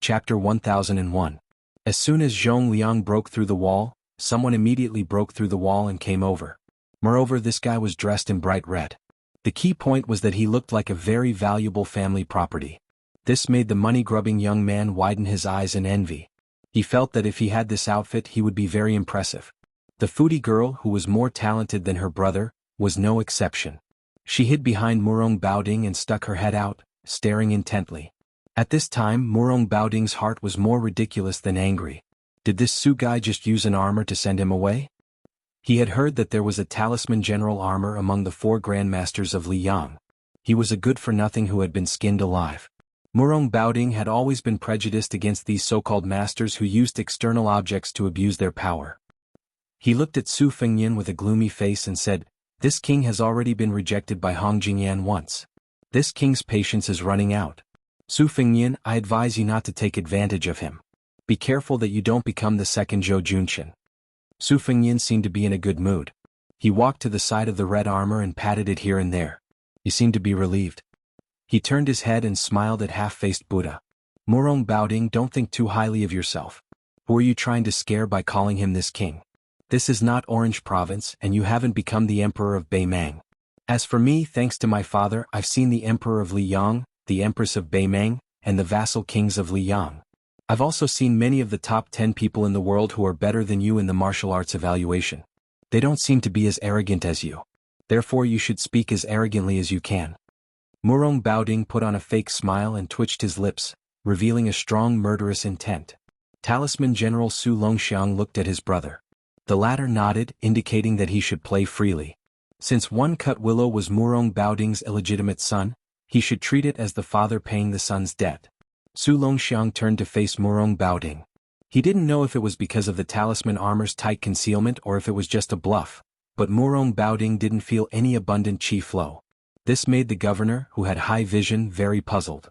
Chapter 1001. As soon as Zhong Liang broke through the wall, someone immediately broke through the wall and came over. Moreover, this guy was dressed in bright red. The key point was that he looked like a very valuable family property. This made the money-grubbing young man widen his eyes in envy. He felt that if he had this outfit he would be very impressive. The foodie girl, who was more talented than her brother, was no exception. She hid behind Murong Baoding and stuck her head out, staring intently. At this time Murong Baoding's heart was more ridiculous than angry. Did this Su guy just use an armor to send him away? He had heard that there was a talisman general armor among the 4 grandmasters of Liang. He was a good-for-nothing who had been skinned alive. Murong Baoding had always been prejudiced against these so-called masters who used external objects to abuse their power. He looked at Su Fengyan with a gloomy face and said, "This king has already been rejected by Hong Jingyan once. This king's patience is running out. Su Fengyan, I advise you not to take advantage of him. Be careful that you don't become the second Zhou Junqian." Su Fengyan seemed to be in a good mood. He walked to the side of the red armor and patted it here and there. He seemed to be relieved. He turned his head and smiled at half-faced Buddha. "Murong Baoding, don't think too highly of yourself. Who are you trying to scare by calling him this king? This is not Orange Province and you haven't become the Emperor of Beimang. As for me, thanks to my father, I've seen the Emperor of Liang, the Empress of Beimang, and the vassal kings of Liang. I've also seen many of the top 10 people in the world who are better than you in the martial arts evaluation. They don't seem to be as arrogant as you. Therefore you should speak as arrogantly as you can." Murong Baoding put on a fake smile and twitched his lips, revealing a strong murderous intent. Talisman General Su Longxiang looked at his brother. The latter nodded, indicating that he should play freely. Since One Cut Willow was Murong Baoding's illegitimate son, he should treat it as the father paying the son's debt. Su Longxiang turned to face Murong Baoding. He didn't know if it was because of the talisman armor's tight concealment or if it was just a bluff, but Murong Baoding didn't feel any abundant chi flow. This made the governor, who had high vision, very puzzled.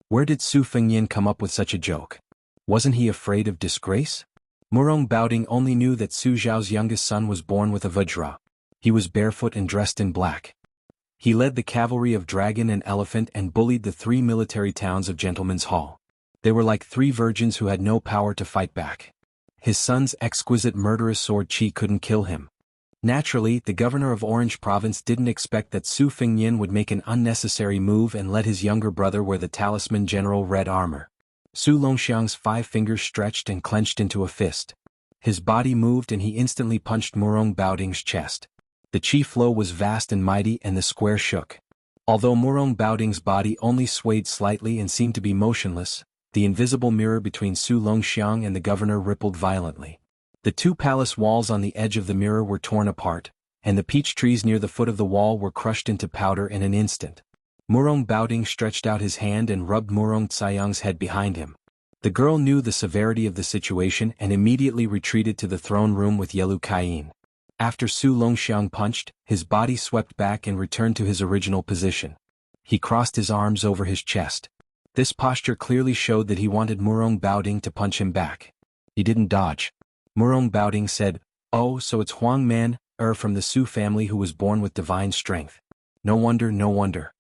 Where did Su Fengyan come up with such a joke? Wasn't he afraid of disgrace? Murong Baoding only knew that Su Zhao's youngest son was born with a vajra. He was barefoot and dressed in black. He led the cavalry of Dragon and Elephant and bullied the 3 military towns of Gentleman's Hall. They were like 3 virgins who had no power to fight back. His son's exquisite murderous sword chi couldn't kill him. Naturally, the governor of Orange Province didn't expect that Su Fengyan would make an unnecessary move and let his younger brother wear the talisman general red armor. Su Longxiang's 5 fingers stretched and clenched into a fist. His body moved and he instantly punched Murong Baoding's chest. The chi flow was vast and mighty and the square shook. Although Murong Baoding's body only swayed slightly and seemed to be motionless, the invisible mirror between Su Longxiang and the governor rippled violently. The 2 palace walls on the edge of the mirror were torn apart, and the peach trees near the foot of the wall were crushed into powder in an instant. Murong Baoding stretched out his hand and rubbed Murong Caiyang's head behind him. The girl knew the severity of the situation and immediately retreated to the throne room with Yelu Kaiyin. After Su Longxiang punched, his body swept back and returned to his original position. He crossed his arms over his chest. This posture clearly showed that he wanted Murong Baoding to punch him back. He didn't dodge. Murong Baoding said, "Oh, so it's Huang Man, from the Su family who was born with divine strength. No wonder, no wonder."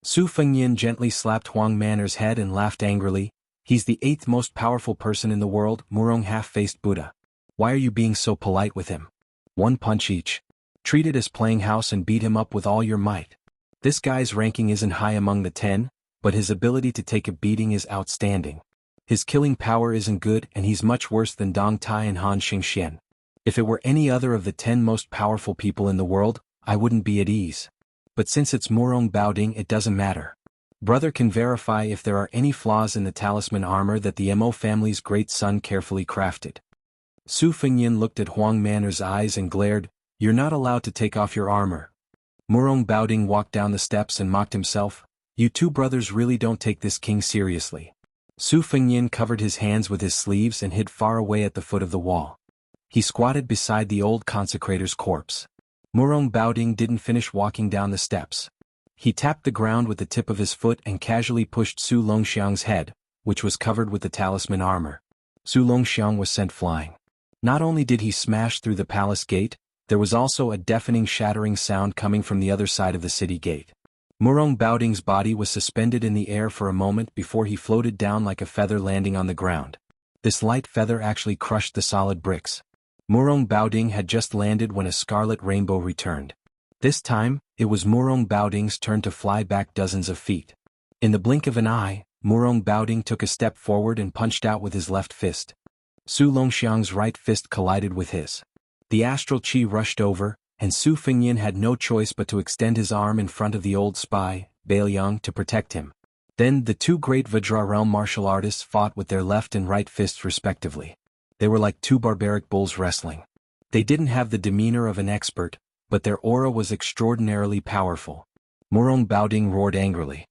Su Fengyan gently slapped Huang Manner's head and laughed angrily. "He's the 8th most powerful person in the world, Murong half-faced Buddha. Why are you being so polite with him? 1 punch each. Treat it as playing house and beat him up with all your might. This guy's ranking isn't high among the 10, but his ability to take a beating is outstanding. His killing power isn't good and he's much worse than Dong Tai and Han Xingxian. If it were any other of the 10 most powerful people in the world, I wouldn't be at ease. But since it's Murong Baoding, it doesn't matter. Brother can verify if there are any flaws in the talisman armor that the Mo family's great son carefully crafted." Su Fengyan looked at Huang Manner's eyes and glared, "You're not allowed to take off your armor." Murong Baoding walked down the steps and mocked himself, "You 2 brothers really don't take this king seriously." Su Fengyan covered his hands with his sleeves and hid far away at the foot of the wall. He squatted beside the old consecrator's corpse. Murong Baoding didn't finish walking down the steps. He tapped the ground with the tip of his foot and casually pushed Su Longxiang's head, which was covered with the talisman armor. Su Longxiang was sent flying. Not only did he smash through the palace gate, there was also a deafening shattering sound coming from the other side of the city gate. Murong Baoding's body was suspended in the air for a moment before he floated down like a feather landing on the ground. This light feather actually crushed the solid bricks. Murong Baoding had just landed when a scarlet rainbow returned. This time, it was Murong Baoding's turn to fly back dozens of feet. In the blink of an eye, Murong Baoding took a step forward and punched out with his left fist. Su Longxiang's right fist collided with his. The astral chi rushed over, and Su Fengyan had no choice but to extend his arm in front of the old spy, Bailiang, to protect him. Then the two great Vajra realm martial artists fought with their left and right fists respectively. They were like two barbaric bulls wrestling. They didn't have the demeanor of an expert, but their aura was extraordinarily powerful. Murong Baoding roared angrily.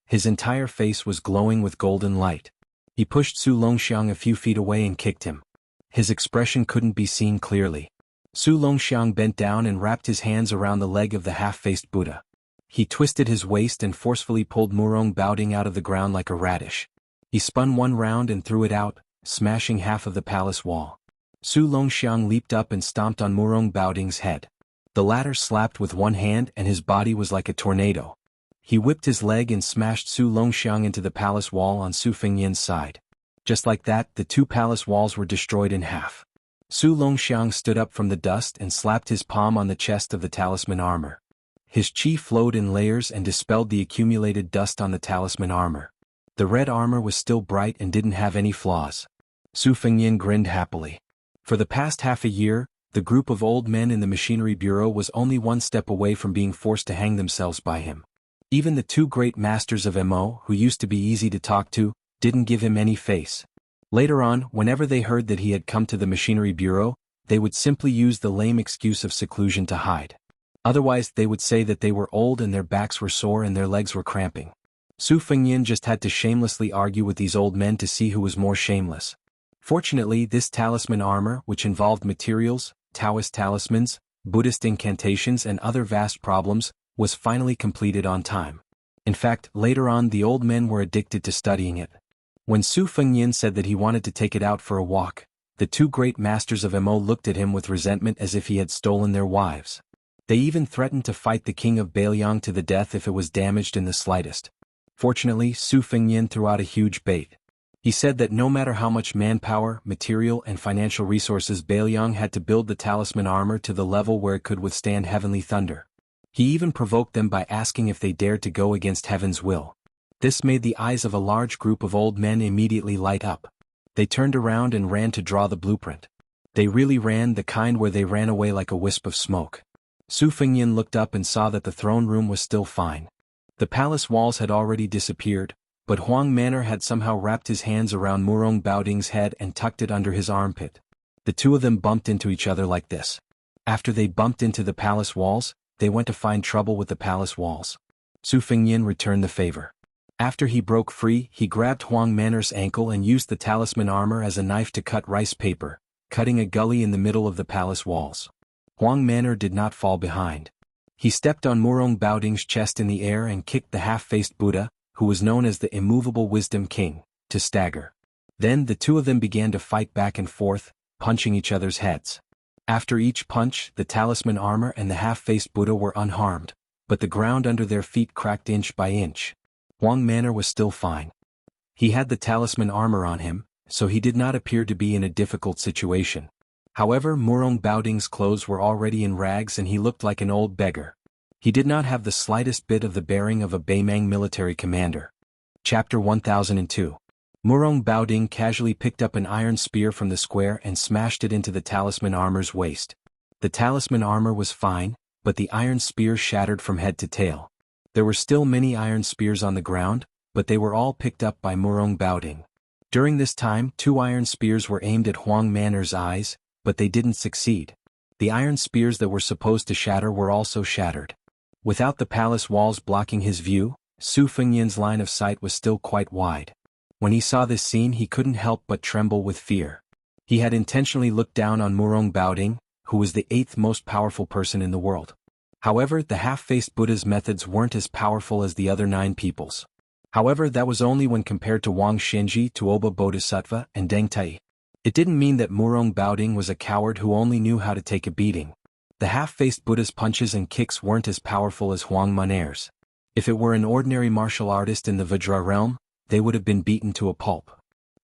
His entire face was glowing with golden light. He pushed Su Longxiang a few feet away and kicked him. His expression couldn't be seen clearly. Su Longxiang bent down and wrapped his hands around the leg of the half-faced Buddha. He twisted his waist and forcefully pulled Murong Baoding out of the ground like a radish. He spun one round and threw it out, smashing half of the palace wall. Su Longxiang leaped up and stomped on Murong Baoding's head. The latter slapped with one hand and his body was like a tornado. He whipped his leg and smashed Su Longxiang into the palace wall on Su Fengyan's side. Just like that, the two palace walls were destroyed in half. Su Longxiang stood up from the dust and slapped his palm on the chest of the talisman armor. His chi flowed in layers and dispelled the accumulated dust on the talisman armor. The red armor was still bright and didn't have any flaws. Su Fengyan grinned happily. For the past half a year, the group of old men in the machinery bureau was only one step away from being forced to hang themselves by him. Even the two great masters of Mo, who used to be easy to talk to, didn't give him any face. Later on, whenever they heard that he had come to the machinery bureau, they would simply use the lame excuse of seclusion to hide. Otherwise, they would say that they were old and their backs were sore and their legs were cramping. Su Fengyan just had to shamelessly argue with these old men to see who was more shameless. Fortunately, this talisman armor, which involved materials, Taoist talismans, Buddhist incantations and other vast problems, was finally completed on time. In fact, later on the old men were addicted to studying it. When Su Fengyan said that he wanted to take it out for a walk, the two great masters of Mo looked at him with resentment as if he had stolen their wives. They even threatened to fight the king of Bailiang to the death if it was damaged in the slightest. Fortunately, Su Fengyan threw out a huge bait. He said that no matter how much manpower, material and financial resources Bailiang had to build the talisman armor to the level where it could withstand heavenly thunder. He even provoked them by asking if they dared to go against heaven's will. This made the eyes of a large group of old men immediately light up. They turned around and ran to draw the blueprint. They really ran, the kind where they ran away like a wisp of smoke. Su Fengyan looked up and saw that the throne room was still fine. The palace walls had already disappeared, but Huang Manor had somehow wrapped his hands around Murong Baoding's head and tucked it under his armpit. The two of them bumped into each other like this. After they bumped into the palace walls, they went to find trouble with the palace walls. Su Fengyan returned the favor. After he broke free, he grabbed Huang Manor's ankle and used the talisman armor as a knife to cut rice paper, cutting a gully in the middle of the palace walls. Huang Manor did not fall behind. He stepped on Murong Baoding's chest in the air and kicked the half-faced Buddha, who was known as the immovable wisdom king, to stagger. Then the two of them began to fight back and forth, punching each other's heads. After each punch, the talisman armor and the half-faced Buddha were unharmed, but the ground under their feet cracked inch by inch. Huang Manor was still fine. He had the talisman armor on him, so he did not appear to be in a difficult situation. However, Murong Baoding's clothes were already in rags and he looked like an old beggar. He did not have the slightest bit of the bearing of a Baimang military commander. Chapter 1002. Murong Baoding casually picked up an iron spear from the square and smashed it into the talisman armor's waist. The talisman armor was fine, but the iron spear shattered from head to tail. There were still many iron spears on the ground, but they were all picked up by Murong Baoding. During this time, 2 iron spears were aimed at Huang Manor's eyes, but they didn't succeed. The iron spears that were supposed to shatter were also shattered. Without the palace walls blocking his view, Su Fengyan's line of sight was still quite wide. When he saw this scene he couldn't help but tremble with fear. He had intentionally looked down on Murong Baoding, who was the 8th most powerful person in the world. However, the half-faced Buddha's methods weren't as powerful as the other 9 people's. However, that was only when compared to Wang Xinji, Tuoba Bodhisattva, and Deng Tai. It didn't mean that Murong Baoding was a coward who only knew how to take a beating. The half-faced Buddha's punches and kicks weren't as powerful as Huang Manor's. If it were an ordinary martial artist in the Vajra realm, they would have been beaten to a pulp.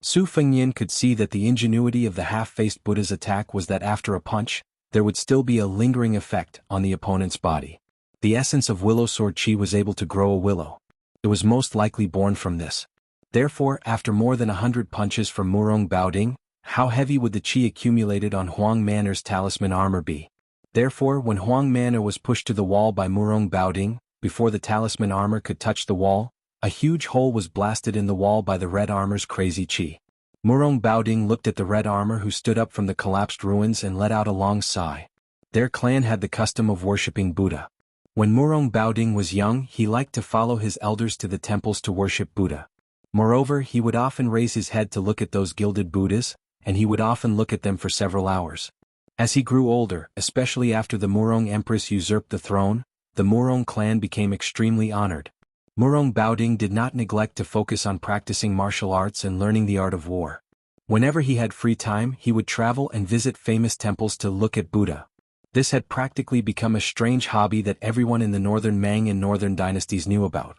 Su Fengyin could see that the ingenuity of the half-faced Buddha's attack was that after a punch, there would still be a lingering effect on the opponent's body. The essence of willow sword chi was able to grow a willow. It was most likely born from this. Therefore, after more than 100 punches from Murong Baoding, how heavy would the chi accumulated on Huang Manor's talisman armor be? Therefore, when Huang Manor was pushed to the wall by Murong Baoding, before the talisman armor could touch the wall, a huge hole was blasted in the wall by the red armor's crazy chi. Murong Baoding looked at the red armor who stood up from the collapsed ruins and let out a long sigh. Their clan had the custom of worshipping Buddha. When Murong Baoding was young, he liked to follow his elders to the temples to worship Buddha. Moreover, he would often raise his head to look at those gilded Buddhas, and he would often look at them for several hours. As he grew older, especially after the Murong Empress usurped the throne, the Murong clan became extremely honored. Murong Baoding did not neglect to focus on practicing martial arts and learning the art of war. Whenever he had free time, he would travel and visit famous temples to look at Buddha. This had practically become a strange hobby that everyone in the northern Mang and northern dynasties knew about.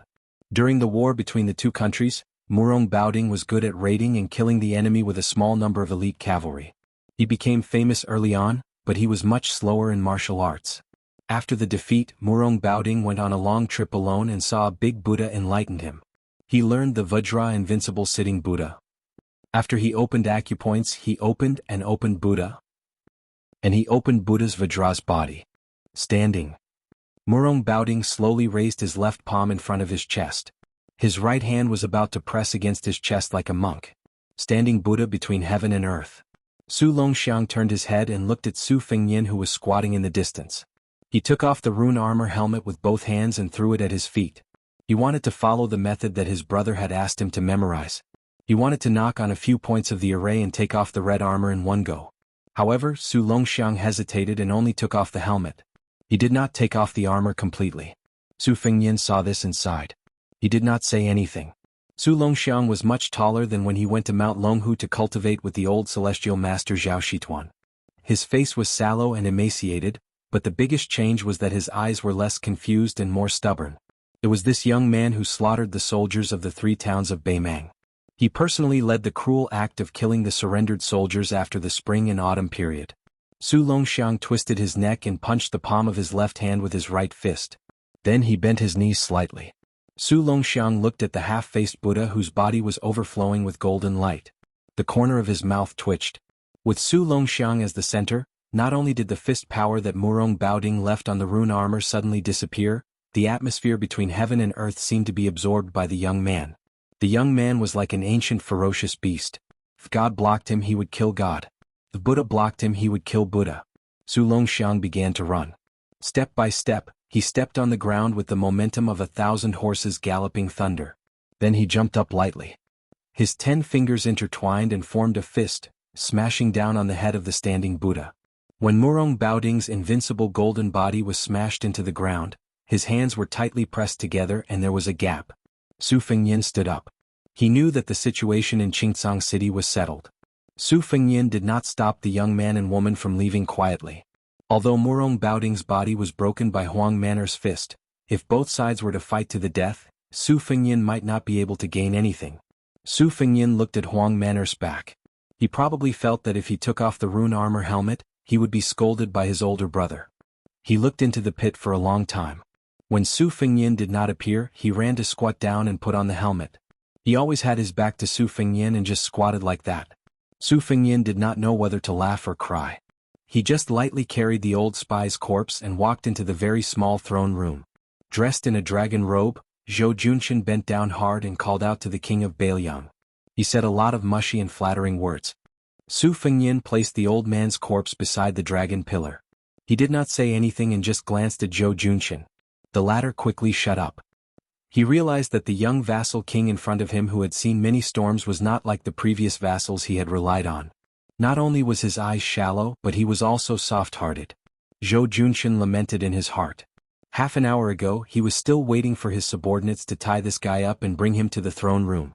During the war between the two countries, Murong Baoding was good at raiding and killing the enemy with a small number of elite cavalry. He became famous early on, but he was much slower in martial arts. After the defeat, Murong Baoding went on a long trip alone and saw a big Buddha enlightened him. He learned the Vajra invincible sitting Buddha. After he opened acupoints, he opened and opened Buddha. And he opened Buddha's Vajra's body. Standing. Murong Baoding slowly raised his left palm in front of his chest. His right hand was about to press against his chest like a monk. Standing Buddha between heaven and earth. Su Longxiang turned his head and looked at Su Fengyin who was squatting in the distance. He took off the rune armor helmet with both hands and threw it at his feet. He wanted to follow the method that his brother had asked him to memorize. He wanted to knock on a few points of the array and take off the red armor in one go. However, Su Longxiang hesitated and only took off the helmet. He did not take off the armor completely. Su Fengyin saw this and sighed. He did not say anything. Su Longxiang was much taller than when he went to Mount Longhu to cultivate with the old celestial master Zhao Shituan. His face was sallow and emaciated, but the biggest change was that his eyes were less confused and more stubborn. It was this young man who slaughtered the soldiers of the 3 towns of Beimang. He personally led the cruel act of killing the surrendered soldiers after the spring and autumn period. Su Longxiang twisted his neck and punched the palm of his left hand with his right fist. Then he bent his knees slightly. Su Longxiang looked at the half-faced Buddha whose body was overflowing with golden light. The corner of his mouth twitched. With Su Longxiang as the center, not only did the fist power that Murong Baoding left on the rune armor suddenly disappear, the atmosphere between heaven and earth seemed to be absorbed by the young man. The young man was like an ancient ferocious beast. If God blocked him, he would kill God. If Buddha blocked him, he would kill Buddha. Su Longxiang began to run. Step by step, he stepped on the ground with the momentum of 1,000 horses galloping thunder. Then he jumped up lightly. His 10 fingers intertwined and formed a fist, smashing down on the head of the standing Buddha. When Murong Baoding's invincible golden body was smashed into the ground, his hands were tightly pressed together and there was a gap. Su Fengyin stood up. He knew that the situation in Qingcang City was settled. Su Fengyin did not stop the young man and woman from leaving quietly. Although Murong Baoding's body was broken by Huang Manor's fist, if both sides were to fight to the death, Su Fengyin might not be able to gain anything. Su Fengyin looked at Huang Manor's back. He probably felt that if he took off the rune armor helmet, he would be scolded by his older brother. He looked into the pit for a long time. When Su Fengyin did not appear, he ran to squat down and put on the helmet. He always had his back to Su Fengyin and just squatted like that. Su Fengyin did not know whether to laugh or cry. He just lightly carried the old spy's corpse and walked into the very small throne room. Dressed in a dragon robe, Zhou Junshin bent down hard and called out to the king of Bailiang. He said a lot of mushy and flattering words. Su Fengyin placed the old man's corpse beside the dragon pillar. He did not say anything and just glanced at Zhou Junshin. The latter quickly shut up. He realized that the young vassal king in front of him who had seen many storms was not like the previous vassals he had relied on. Not only was his eyes shallow, but he was also soft-hearted. Zhou Junshin lamented in his heart. Half an hour ago, he was still waiting for his subordinates to tie this guy up and bring him to the throne room.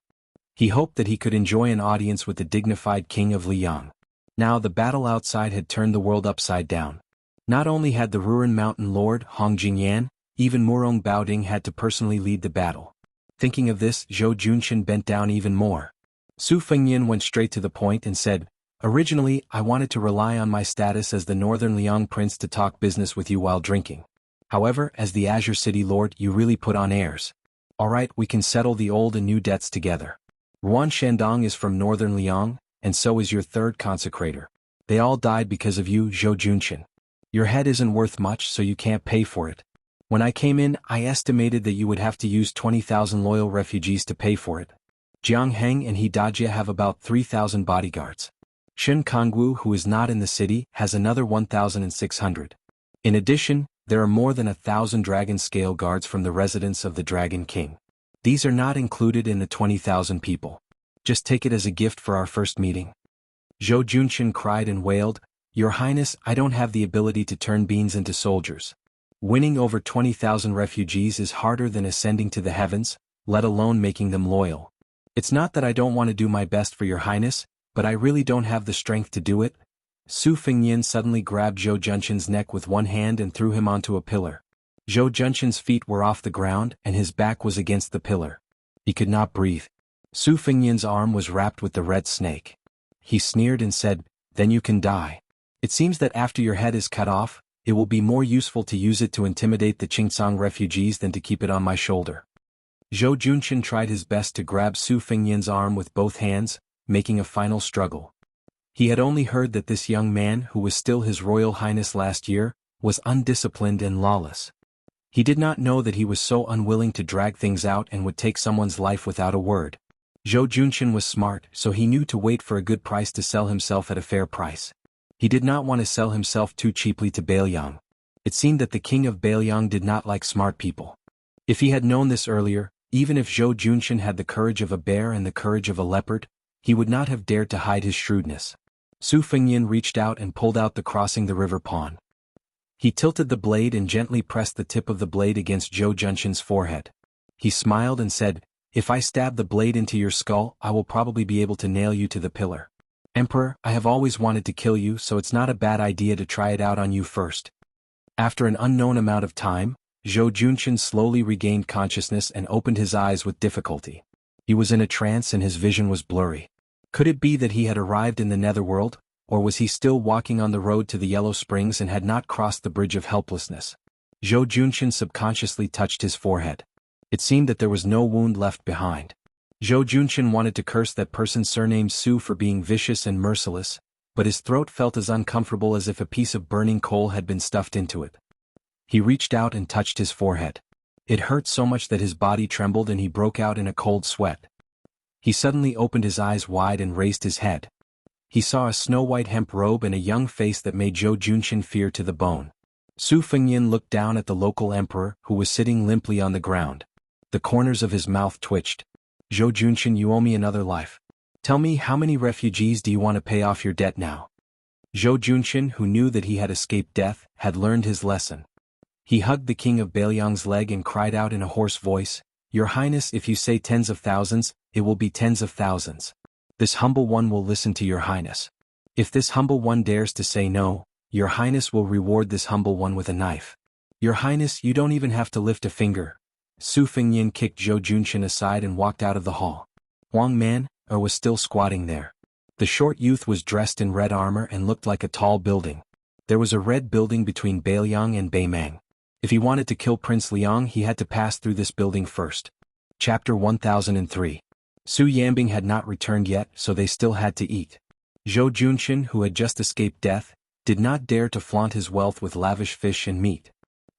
He hoped that he could enjoy an audience with the dignified king of Liang. Now the battle outside had turned the world upside down. Not only had the Ruren Mountain Lord, Hong Jingyan, even Murong Baoding had to personally lead the battle. Thinking of this, Zhou Junshin bent down even more. Su Fengnian went straight to the point and said, "Originally, I wanted to rely on my status as the Northern Liang Prince to talk business with you while drinking. However, as the Azure City Lord, you really put on airs. Alright, we can settle the old and new debts together. Ruan Shandong is from Northern Liang, and so is your third consecrator. They all died because of you, Zhou Junshin. Your head isn't worth much, so you can't pay for it. When I came in, I estimated that you would have to use 20,000 loyal refugees to pay for it. Jianghu and Hidajia have about 3,000 bodyguards. Shen Kongwu, who is not in the city, has another 1,600. In addition, there are more than 1,000 dragon scale guards from the residence of the Dragon King. These are not included in the 20,000 people. Just take it as a gift for our first meeting." Zhou Junshin cried and wailed, "Your Highness, I don't have the ability to turn beans into soldiers. Winning over 20,000 refugees is harder than ascending to the heavens, let alone making them loyal. It's not that I don't want to do my best for your Highness, but I really don't have the strength to do it." Su Fengnian suddenly grabbed Zhou Junshin's neck with one hand and threw him onto a pillar. Zhou Junshin's feet were off the ground and his back was against the pillar. He could not breathe. Su Fengnian's arm was wrapped with the red snake. He sneered and said, "Then you can die. It seems that after your head is cut off, it will be more useful to use it to intimidate the Qingcang refugees than to keep it on my shoulder." Zhou Junshin tried his best to grab Su Fengnian's arm with both hands, making a final struggle. He had only heard that this young man, who was still His Royal Highness last year, was undisciplined and lawless. He did not know that he was so unwilling to drag things out and would take someone's life without a word. Zhou Junshin was smart, so he knew to wait for a good price to sell himself at a fair price. He did not want to sell himself too cheaply to Bailiang. It seemed that the king of Bailiang did not like smart people. If he had known this earlier, even if Zhou Junshin had the courage of a bear and the courage of a leopard, he would not have dared to hide his shrewdness. Su Fengnian reached out and pulled out the crossing the river pawn. He tilted the blade and gently pressed the tip of the blade against Zhou Junshin's forehead. He smiled and said, "If I stab the blade into your skull, I will probably be able to nail you to the pillar. Emperor, I have always wanted to kill you, so it's not a bad idea to try it out on you first." After an unknown amount of time, Zhou Junshin slowly regained consciousness and opened his eyes with difficulty. He was in a trance and his vision was blurry. Could it be that he had arrived in the netherworld, or was he still walking on the road to the Yellow Springs and had not crossed the bridge of helplessness? Zhou Junshin subconsciously touched his forehead. It seemed that there was no wound left behind. Zhou Junshin wanted to curse that person surnamed Su for being vicious and merciless, but his throat felt as uncomfortable as if a piece of burning coal had been stuffed into it. He reached out and touched his forehead. It hurt so much that his body trembled and he broke out in a cold sweat. He suddenly opened his eyes wide and raised his head. He saw a snow-white hemp robe and a young face that made Zhou Junshin fear to the bone. Su Fengnian looked down at the local emperor, who was sitting limply on the ground. The corners of his mouth twitched. "Zhou Junshin, you owe me another life. Tell me, how many refugees do you want to pay off your debt now?" Zhou Junshin, who knew that he had escaped death, had learned his lesson. He hugged the king of Bailiang's leg and cried out in a hoarse voice, "Your Highness, if you say tens of thousands, it will be tens of thousands. This humble one will listen to your Highness. If this humble one dares to say no, your Highness will reward this humble one with a knife. Your Highness, you don't even have to lift a finger." Su Fengnian kicked Zhou Junshin aside and walked out of the hall. Huang Man was still squatting there. The short youth was dressed in red armor and looked like a tall building. There was a red building between Bailiang and Beimang. If he wanted to kill Prince Liang, he had to pass through this building first. Chapter 1003. Su Yambing had not returned yet, so they still had to eat. Zhou Junshin, who had just escaped death, did not dare to flaunt his wealth with lavish fish and meat.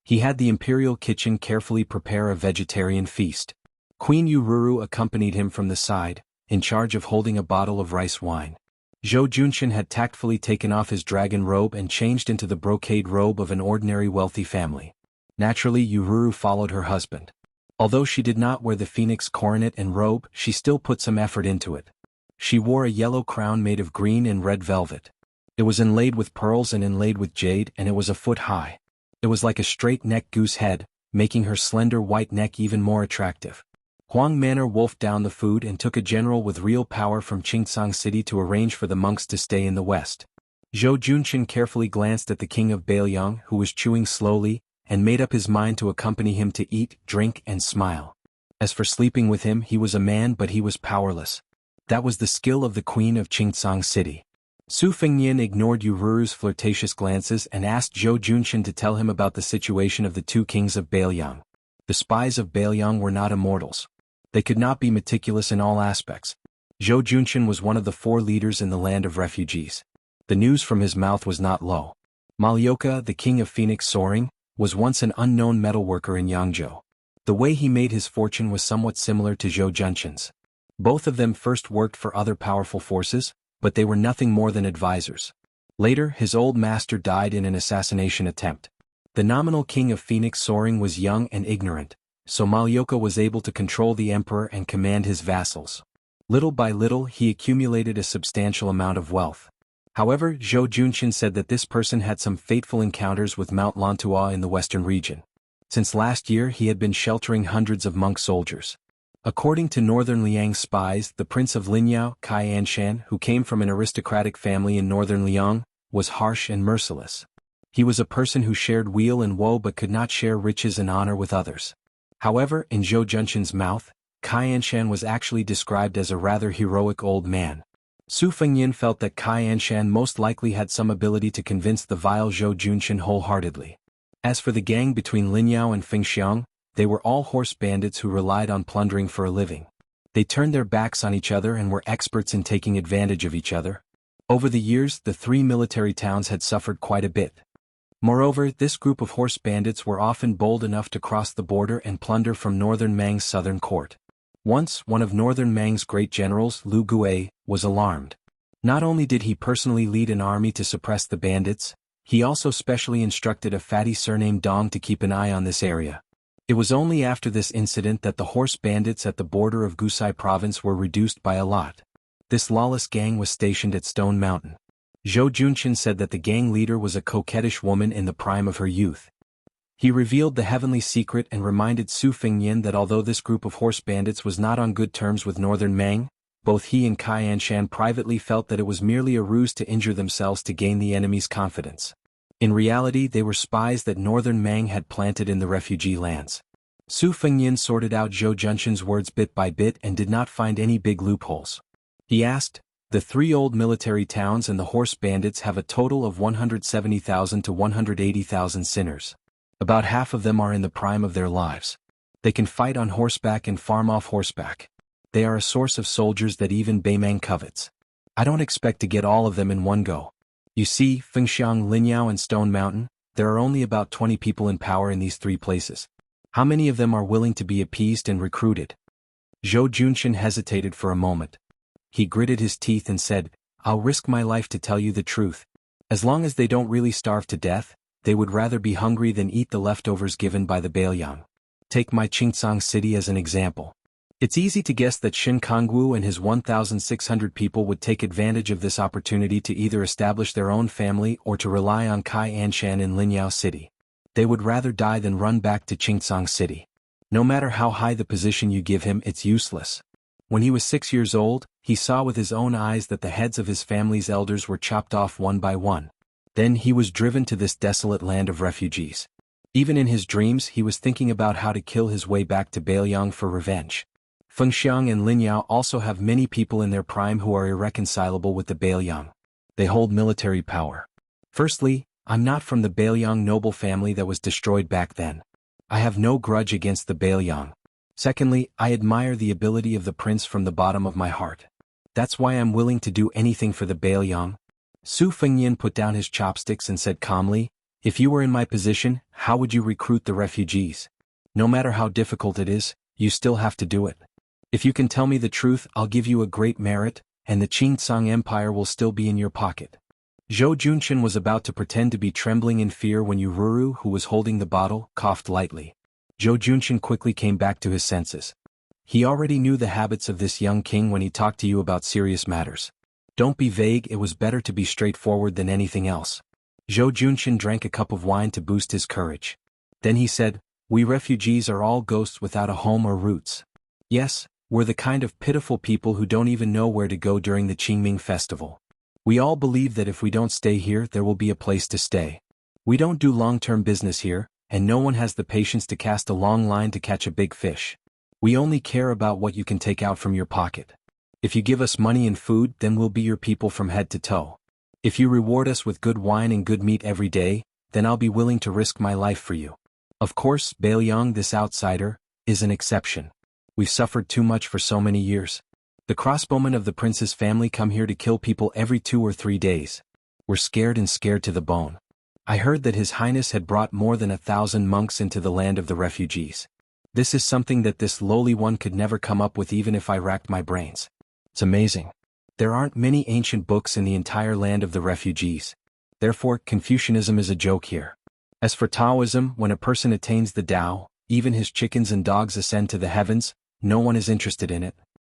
He had the imperial kitchen carefully prepare a vegetarian feast. Queen Yururu accompanied him from the side, in charge of holding a bottle of rice wine. Zhou Junshin had tactfully taken off his dragon robe and changed into the brocade robe of an ordinary wealthy family. Naturally, Yururu followed her husband. Although she did not wear the phoenix coronet and robe, she still put some effort into it. She wore a yellow crown made of green and red velvet. It was inlaid with pearls and inlaid with jade, and it was a foot high. It was like a straight-necked goose head, making her slender white neck even more attractive. Huang Manor wolfed down the food and took a general with real power from Qingcang City to arrange for the monks to stay in the west. Zhou Junshin carefully glanced at the king of Bailiang, who was chewing slowly, and made up his mind to accompany him to eat, drink, and smile. As for sleeping with him, he was a man but he was powerless. That was the skill of the queen of Qingcang City. Su Fengnian ignored Yururu's flirtatious glances and asked Zhou Junshin to tell him about the situation of the two kings of Bailiang. The spies of Bailiang were not immortals. They could not be meticulous in all aspects. Zhou Junshin was one of the 4 leaders in the land of refugees. The news from his mouth was not low. Malyoka, the king of Phoenix Soaring, was once an unknown metalworker in Jianghu. The way he made his fortune was somewhat similar to Zhou Junshin's. Both of them first worked for other powerful forces, but they were nothing more than advisors. Later, his old master died in an assassination attempt. The nominal king of Phoenix Soaring was young and ignorant, so Malyoka was able to control the emperor and command his vassals. Little by little he accumulated a substantial amount of wealth. However, Zhou Junshin said that this person had some fateful encounters with Mount Lantua in the western region. Since last year he had been sheltering hundreds of monk soldiers. According to northern Liang spies, the prince of Linyao, Kai Anshan, who came from an aristocratic family in northern Liang, was harsh and merciless. He was a person who shared weal and woe but could not share riches and honor with others. However, in Zhou Junshin's mouth, Kai Anshan was actually described as a rather heroic old man. Su Fengnian felt that Kai Anshan most likely had some ability to convince the vile Zhou Junshin wholeheartedly. As for the gang between Linyao and Fengxiang, they were all horse bandits who relied on plundering for a living. They turned their backs on each other and were experts in taking advantage of each other. Over the years, the 3 military towns had suffered quite a bit. Moreover, this group of horse bandits were often bold enough to cross the border and plunder from northern Mang's southern court. Once, one of northern Mang's great generals, Lu Gui, was alarmed. Not only did he personally lead an army to suppress the bandits, he also specially instructed a fatty surnamed Dong to keep an eye on this area. It was only after this incident that the horse bandits at the border of Gusai province were reduced by a lot. This lawless gang was stationed at Stone Mountain. Zhou Junshin said that the gang leader was a coquettish woman in the prime of her youth. He revealed the heavenly secret and reminded Su Fengnian that although this group of horse bandits was not on good terms with northern Mang, both he and Kai Anshan privately felt that it was merely a ruse to injure themselves to gain the enemy's confidence. In reality, they were spies that northern Mang had planted in the refugee lands. Su Fengnian sorted out Zhou Junshin's words bit by bit and did not find any big loopholes. He asked, "The 3 old military towns and the horse bandits have a total of 170,000 to 180,000 sinners. About half of them are in the prime of their lives. They can fight on horseback and farm off horseback. They are a source of soldiers that even Beimang covets. I don't expect to get all of them in one go. You see, Fengxiang, Linyao and Stone Mountain, there are only about 20 people in power in these 3 places. How many of them are willing to be appeased and recruited?" Zhou Junshin hesitated for a moment. He gritted his teeth and said, "I'll risk my life to tell you the truth. As long as they don't really starve to death, they would rather be hungry than eat the leftovers given by the Bailiang. Take my Qingcang city as an example. It's easy to guess that Shin Kongwu and his 1,600 people would take advantage of this opportunity to either establish their own family or to rely on Kai Anshan in Linyao City. They would rather die than run back to Qingcang City. No matter how high the position you give him, it's useless." When he was 6 years old, he saw with his own eyes that the heads of his family's elders were chopped off one by one. Then he was driven to this desolate land of refugees. Even in his dreams he was thinking about how to kill his way back to Bailiang for revenge. Fengxiang and Linyao also have many people in their prime who are irreconcilable with the Bailiang. They hold military power. Firstly, I'm not from the Bailiang noble family that was destroyed back then. I have no grudge against the Bailiang. Secondly, I admire the ability of the prince from the bottom of my heart. That's why I'm willing to do anything for the Bailiang." Su Fengnian put down his chopsticks and said calmly, "If you were in my position, how would you recruit the refugees? No matter how difficult it is, you still have to do it. If you can tell me the truth, I'll give you a great merit, and the Qingcang Empire will still be in your pocket." Zhou Junshin was about to pretend to be trembling in fear when Yururu, who was holding the bottle, coughed lightly. Zhou Junshin quickly came back to his senses. He already knew the habits of this young king when he talked to you about serious matters. Don't be vague, it was better to be straightforward than anything else. Zhou Junshin drank a cup of wine to boost his courage. Then he said, "We refugees are all ghosts without a home or roots. Yes, we're the kind of pitiful people who don't even know where to go during the Qingming festival. We all believe that if we don't stay here, there will be a place to stay. We don't do long-term business here, and no one has the patience to cast a long line to catch a big fish. We only care about what you can take out from your pocket. If you give us money and food, then we'll be your people from head to toe. If you reward us with good wine and good meat every day, then I'll be willing to risk my life for you. Of course, Bailiang, this outsider, is an exception. We've suffered too much for so many years. The crossbowmen of the prince's family come here to kill people every 2 or 3 days. We're scared to the bone. I heard that His Highness had brought more than 1,000 monks into the land of the refugees. This is something that this lowly one could never come up with even if I racked my brains. It's amazing. There aren't many ancient books in the entire land of the refugees. Therefore, Confucianism is a joke here. As for Taoism, when a person attains the Tao, even his chickens and dogs ascend to the heavens, no one is interested in it.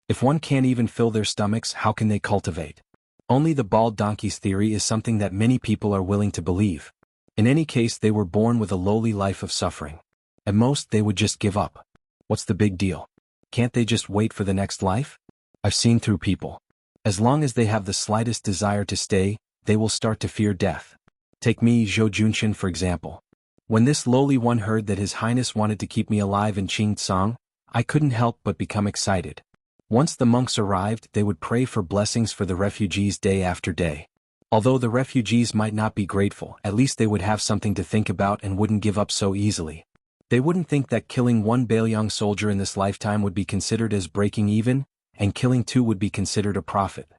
If one can't even fill their stomachs, how can they cultivate? Only the bald donkey's theory is something that many people are willing to believe. In any case, they were born with a lowly life of suffering. At most, they would just give up. What's the big deal? Can't they just wait for the next life? I've seen through people. As long as they have the slightest desire to stay, they will start to fear death. Take me, Zhou Junshin, for example. When this lowly one heard that His Highness wanted to keep me alive in Qingcang, I couldn't help but become excited. Once the monks arrived, they would pray for blessings for the refugees day after day. Although the refugees might not be grateful, at least they would have something to think about and wouldn't give up so easily. They wouldn't think that killing 1 Bailiang soldier in this lifetime would be considered as breaking even, and killing 2 would be considered a profit.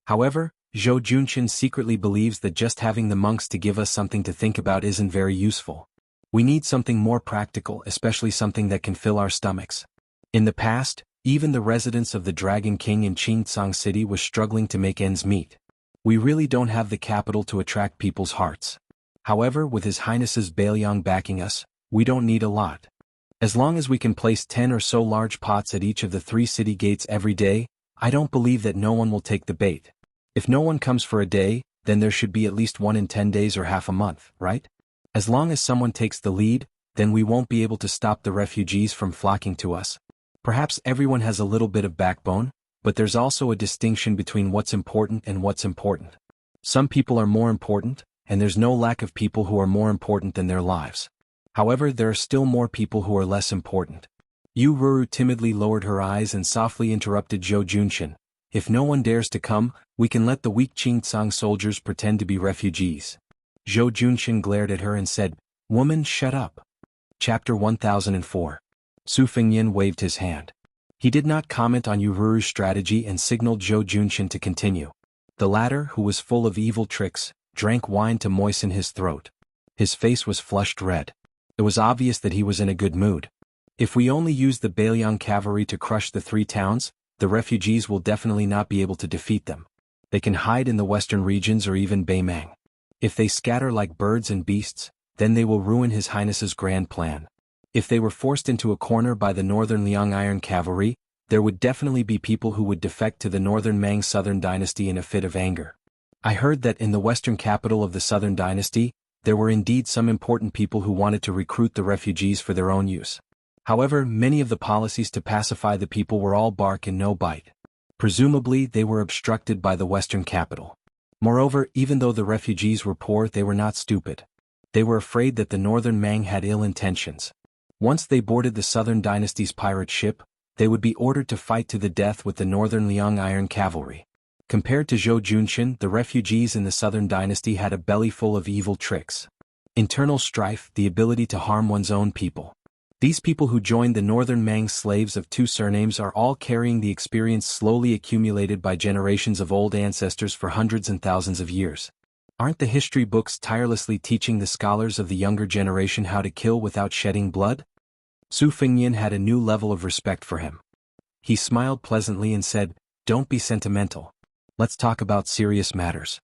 However, Zhou Junshin secretly believes that just having the monks to give us something to think about isn't very useful. We need something more practical, especially something that can fill our stomachs. In the past, even the residents of the Dragon King in Qingcang City was struggling to make ends meet. We really don't have the capital to attract people's hearts. However, with His Highness's Bailiang backing us, we don't need a lot. As long as we can place 10 or so large pots at each of the 3 city gates every day, I don't believe that no one will take the bait. If no one comes for a day, then there should be at least one in 10 days or half a month, right? As long as someone takes the lead, then we won't be able to stop the refugees from flocking to us. Perhaps everyone has a little bit of backbone, but there's also a distinction between what's important and what's important. Some people are more important, and there's no lack of people who are more important than their lives. However, there are still more people who are less important. Yu Ruru timidly lowered her eyes and softly interrupted Zhou Junshin. If no one dares to come, we can let the weak Qingcang soldiers pretend to be refugees. Zhou Junshin glared at her and said, "Woman, shut up." Chapter 1004. Su Fengyan waved his hand. He did not comment on Yu Ruru's strategy and signaled Zhou Junshin to continue. The latter, who was full of evil tricks, drank wine to moisten his throat. His face was flushed red. It was obvious that he was in a good mood. If we only use the Bailiang cavalry to crush the 3 towns, the refugees will definitely not be able to defeat them. They can hide in the western regions or even Beimang. If they scatter like birds and beasts, then they will ruin His Highness's grand plan. If they were forced into a corner by the northern Liang Iron Cavalry, there would definitely be people who would defect to the northern Mang Southern Dynasty in a fit of anger. I heard that in the western capital of the Southern Dynasty, there were indeed some important people who wanted to recruit the refugees for their own use. However, many of the policies to pacify the people were all bark and no bite. Presumably, they were obstructed by the western capital. Moreover, even though the refugees were poor, they were not stupid. They were afraid that the northern Mang had ill intentions. Once they boarded the Southern Dynasty's pirate ship, they would be ordered to fight to the death with the Northern Liang Iron Cavalry. Compared to Zhou Junshin, the refugees in the Southern Dynasty had a belly full of evil tricks. Internal strife, the ability to harm one's own people. These people who joined the Northern Mang slaves of 2 surnames are all carrying the experience slowly accumulated by generations of old ancestors for hundreds and thousands of years. Aren't the history books tirelessly teaching the scholars of the younger generation how to kill without shedding blood? Su Fengyan had a new level of respect for him. He smiled pleasantly and said, "Don't be sentimental. Let's talk about serious matters."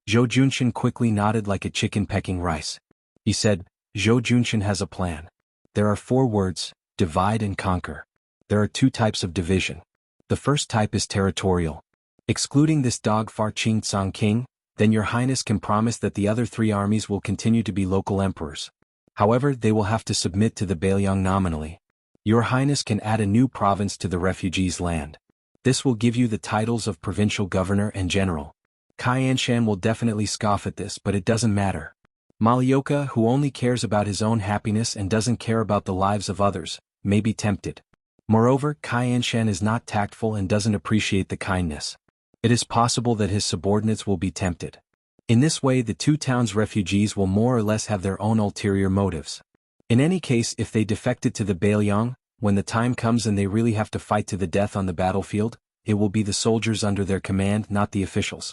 Zhou Junshin quickly nodded like a chicken pecking rice. He said, "Zhou Junshin has a plan. There are 4 words, divide and conquer. There are 2 types of division. The first type is territorial. Excluding this dog Far Qingcang king, then your highness can promise that the other 3 armies will continue to be local emperors. However, they will have to submit to the Bailiang nominally. Your highness can add a new province to the refugees' land. This will give you the titles of provincial governor and general. Xianxia will definitely scoff at this, but it doesn't matter. Malioka, who only cares about his own happiness and doesn't care about the lives of others, may be tempted. Moreover, Xianxia is not tactful and doesn't appreciate the kindness. It is possible that his subordinates will be tempted. In this way, the two towns' refugees will more or less have their own ulterior motives. In any case, if they defected to the Bailiang, when the time comes and they really have to fight to the death on the battlefield, it will be the soldiers under their command, not the officials.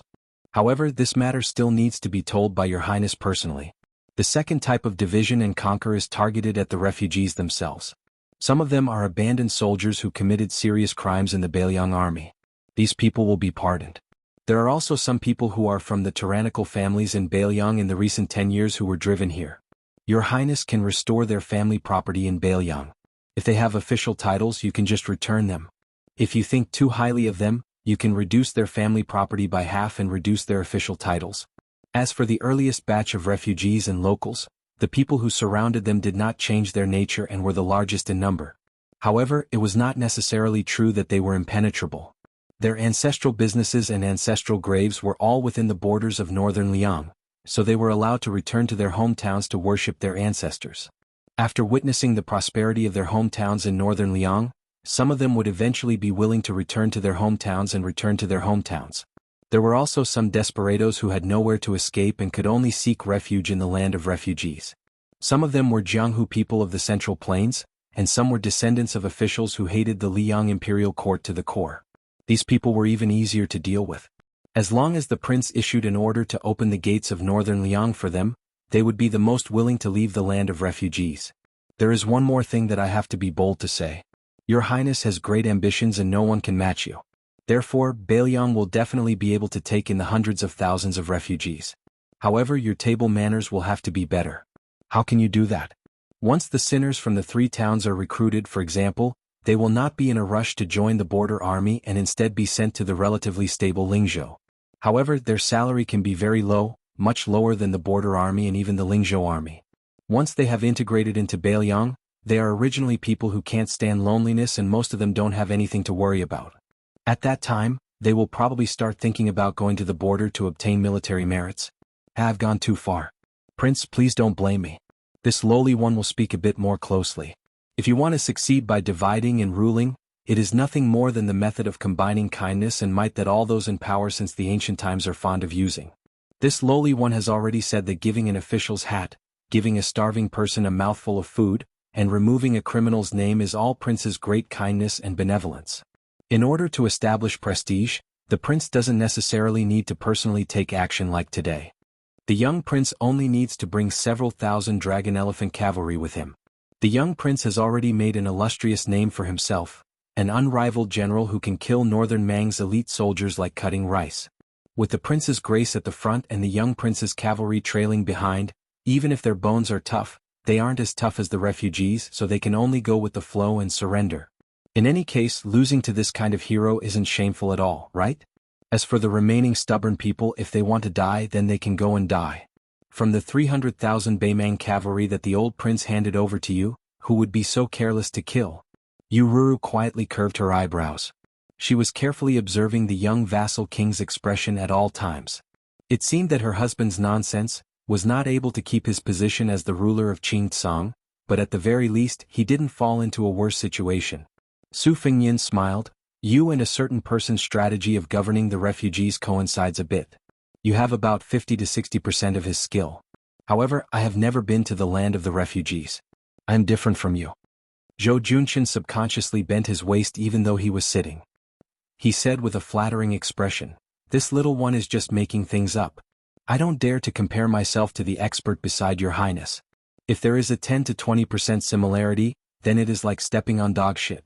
However, this matter still needs to be told by Your Highness personally. The second type of division and conquer is targeted at the refugees themselves. Some of them are abandoned soldiers who committed serious crimes in the Bailiang army. These people will be pardoned. There are also some people who are from the tyrannical families in Bailiang in the recent 10 years who were driven here. Your Highness can restore their family property in Bailiang. If they have official titles, you can just return them. If you think too highly of them, you can reduce their family property by half and reduce their official titles. As for the earliest batch of refugees and locals, the people who surrounded them did not change their nature and were the largest in number. However, it was not necessarily true that they were impenetrable. Their ancestral businesses and ancestral graves were all within the borders of northern Liang, so they were allowed to return to their hometowns to worship their ancestors. After witnessing the prosperity of their hometowns in northern Liang, some of them would eventually be willing to return to their hometowns and return to their hometowns. There were also some desperados who had nowhere to escape and could only seek refuge in the land of refugees. Some of them were Jianghu people of the Central Plains, and some were descendants of officials who hated the Liang imperial court to the core. These people were even easier to deal with. As long as the prince issued an order to open the gates of northern Liang for them, they would be the most willing to leave the land of refugees. There is one more thing that I have to be bold to say. Your Highness has great ambitions and no one can match you. Therefore, Bailiang will definitely be able to take in the hundreds of thousands of refugees. However, your table manners will have to be better. How can you do that? Once the sinners from the three towns are recruited, for example, they will not be in a rush to join the border army and instead be sent to the relatively stable Lingzhou. However, their salary can be very low, much lower than the border army and even the Lingzhou army. Once they have integrated into Bailiang, they are originally people who can't stand loneliness and most of them don't have anything to worry about. At that time, they will probably start thinking about going to the border to obtain military merits. I've gone too far. Prince, please don't blame me. This lowly one will speak a bit more closely. If you want to succeed by dividing and ruling, it is nothing more than the method of combining kindness and might that all those in power since the ancient times are fond of using. This lowly one has already said that giving an official's hat, giving a starving person a mouthful of food, and removing a criminal's name is all Prince's great kindness and benevolence. In order to establish prestige, the prince doesn't necessarily need to personally take action like today. The young prince only needs to bring several thousand dragon elephant cavalry with him. The young prince has already made an illustrious name for himself, an unrivaled general who can kill northern Mang's elite soldiers like cutting rice. With the prince's grace at the front and the young prince's cavalry trailing behind, even if their bones are tough, they aren't as tough as the refugees, so they can only go with the flow and surrender. In any case, losing to this kind of hero isn't shameful at all, right? As for the remaining stubborn people, if they want to die, then they can go and die. From the 300,000 Baimang cavalry that the old prince handed over to you, who would be so careless to kill? Yururu quietly curved her eyebrows. She was carefully observing the young vassal king's expression at all times. It seemed that her husband's nonsense was not able to keep his position as the ruler of Qingtsang, but at the very least he didn't fall into a worse situation. Su Fengyin smiled. You and a certain person's strategy of governing the refugees coincides a bit. You have about 50 to 60% of his skill. However, I have never been to the land of the refugees. I am different from you. Zhou Junshin subconsciously bent his waist even though he was sitting. He said with a flattering expression, "This little one is just making things up. I don't dare to compare myself to the expert beside your highness. If there is a 10 to 20% similarity, then it is like stepping on dog shit."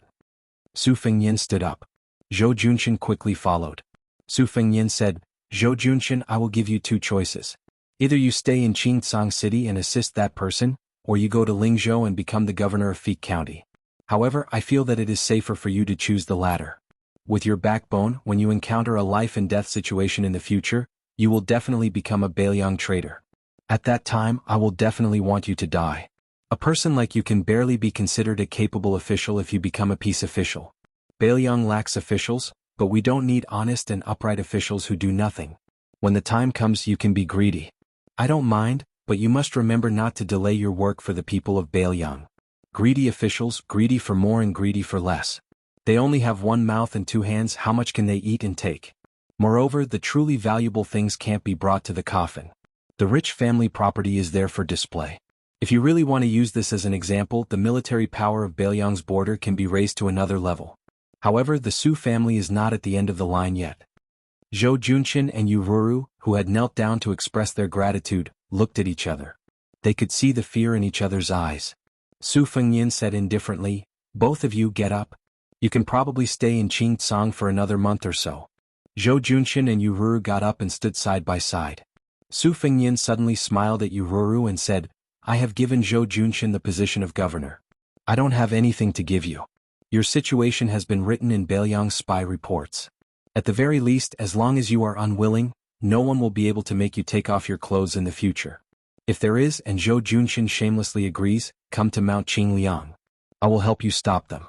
Su Fengyin stood up. Zhou Junshin quickly followed. Su Fengyin said, "Zhou Junshin, I will give you two choices. Either you stay in Qingtsang City and assist that person, or you go to Lingzhou and become the governor of Fik County. However, I feel that it is safer for you to choose the latter. With your backbone, when you encounter a life-and-death situation in the future, you will definitely become a Bailiang traitor. At that time, I will definitely want you to die. A person like you can barely be considered a capable official if you become a peace official. Bailiang lacks officials, but we don't need honest and upright officials who do nothing. When the time comes, you can be greedy. I don't mind, but you must remember not to delay your work for the people of Bailiang. Greedy officials, greedy for more and greedy for less. They only have one mouth and two hands, how much can they eat and take? Moreover, the truly valuable things can't be brought to the coffin. The rich family property is there for display. If you really want to use this as an example, the military power of Bailiang's border can be raised to another level. However, the Su family is not at the end of the line yet. Zhou Junqian and Yu Ruru, who had knelt down to express their gratitude, looked at each other. They could see the fear in each other's eyes. Su Fengyin said indifferently, "Both of you get up. You can probably stay in Qingcang for another month or so." Zhou Junqian and Yu Ruru got up and stood side by side. Su Fengyin suddenly smiled at Yu Ruru and said, "I have given Zhou Junqian the position of governor. I don't have anything to give you. Your situation has been written in Bailiang's spy reports. At the very least, as long as you are unwilling, no one will be able to make you take off your clothes in the future. If there is, and Zhou Junqian shamelessly agrees, come to Mount Qingliang. I will help you stop them."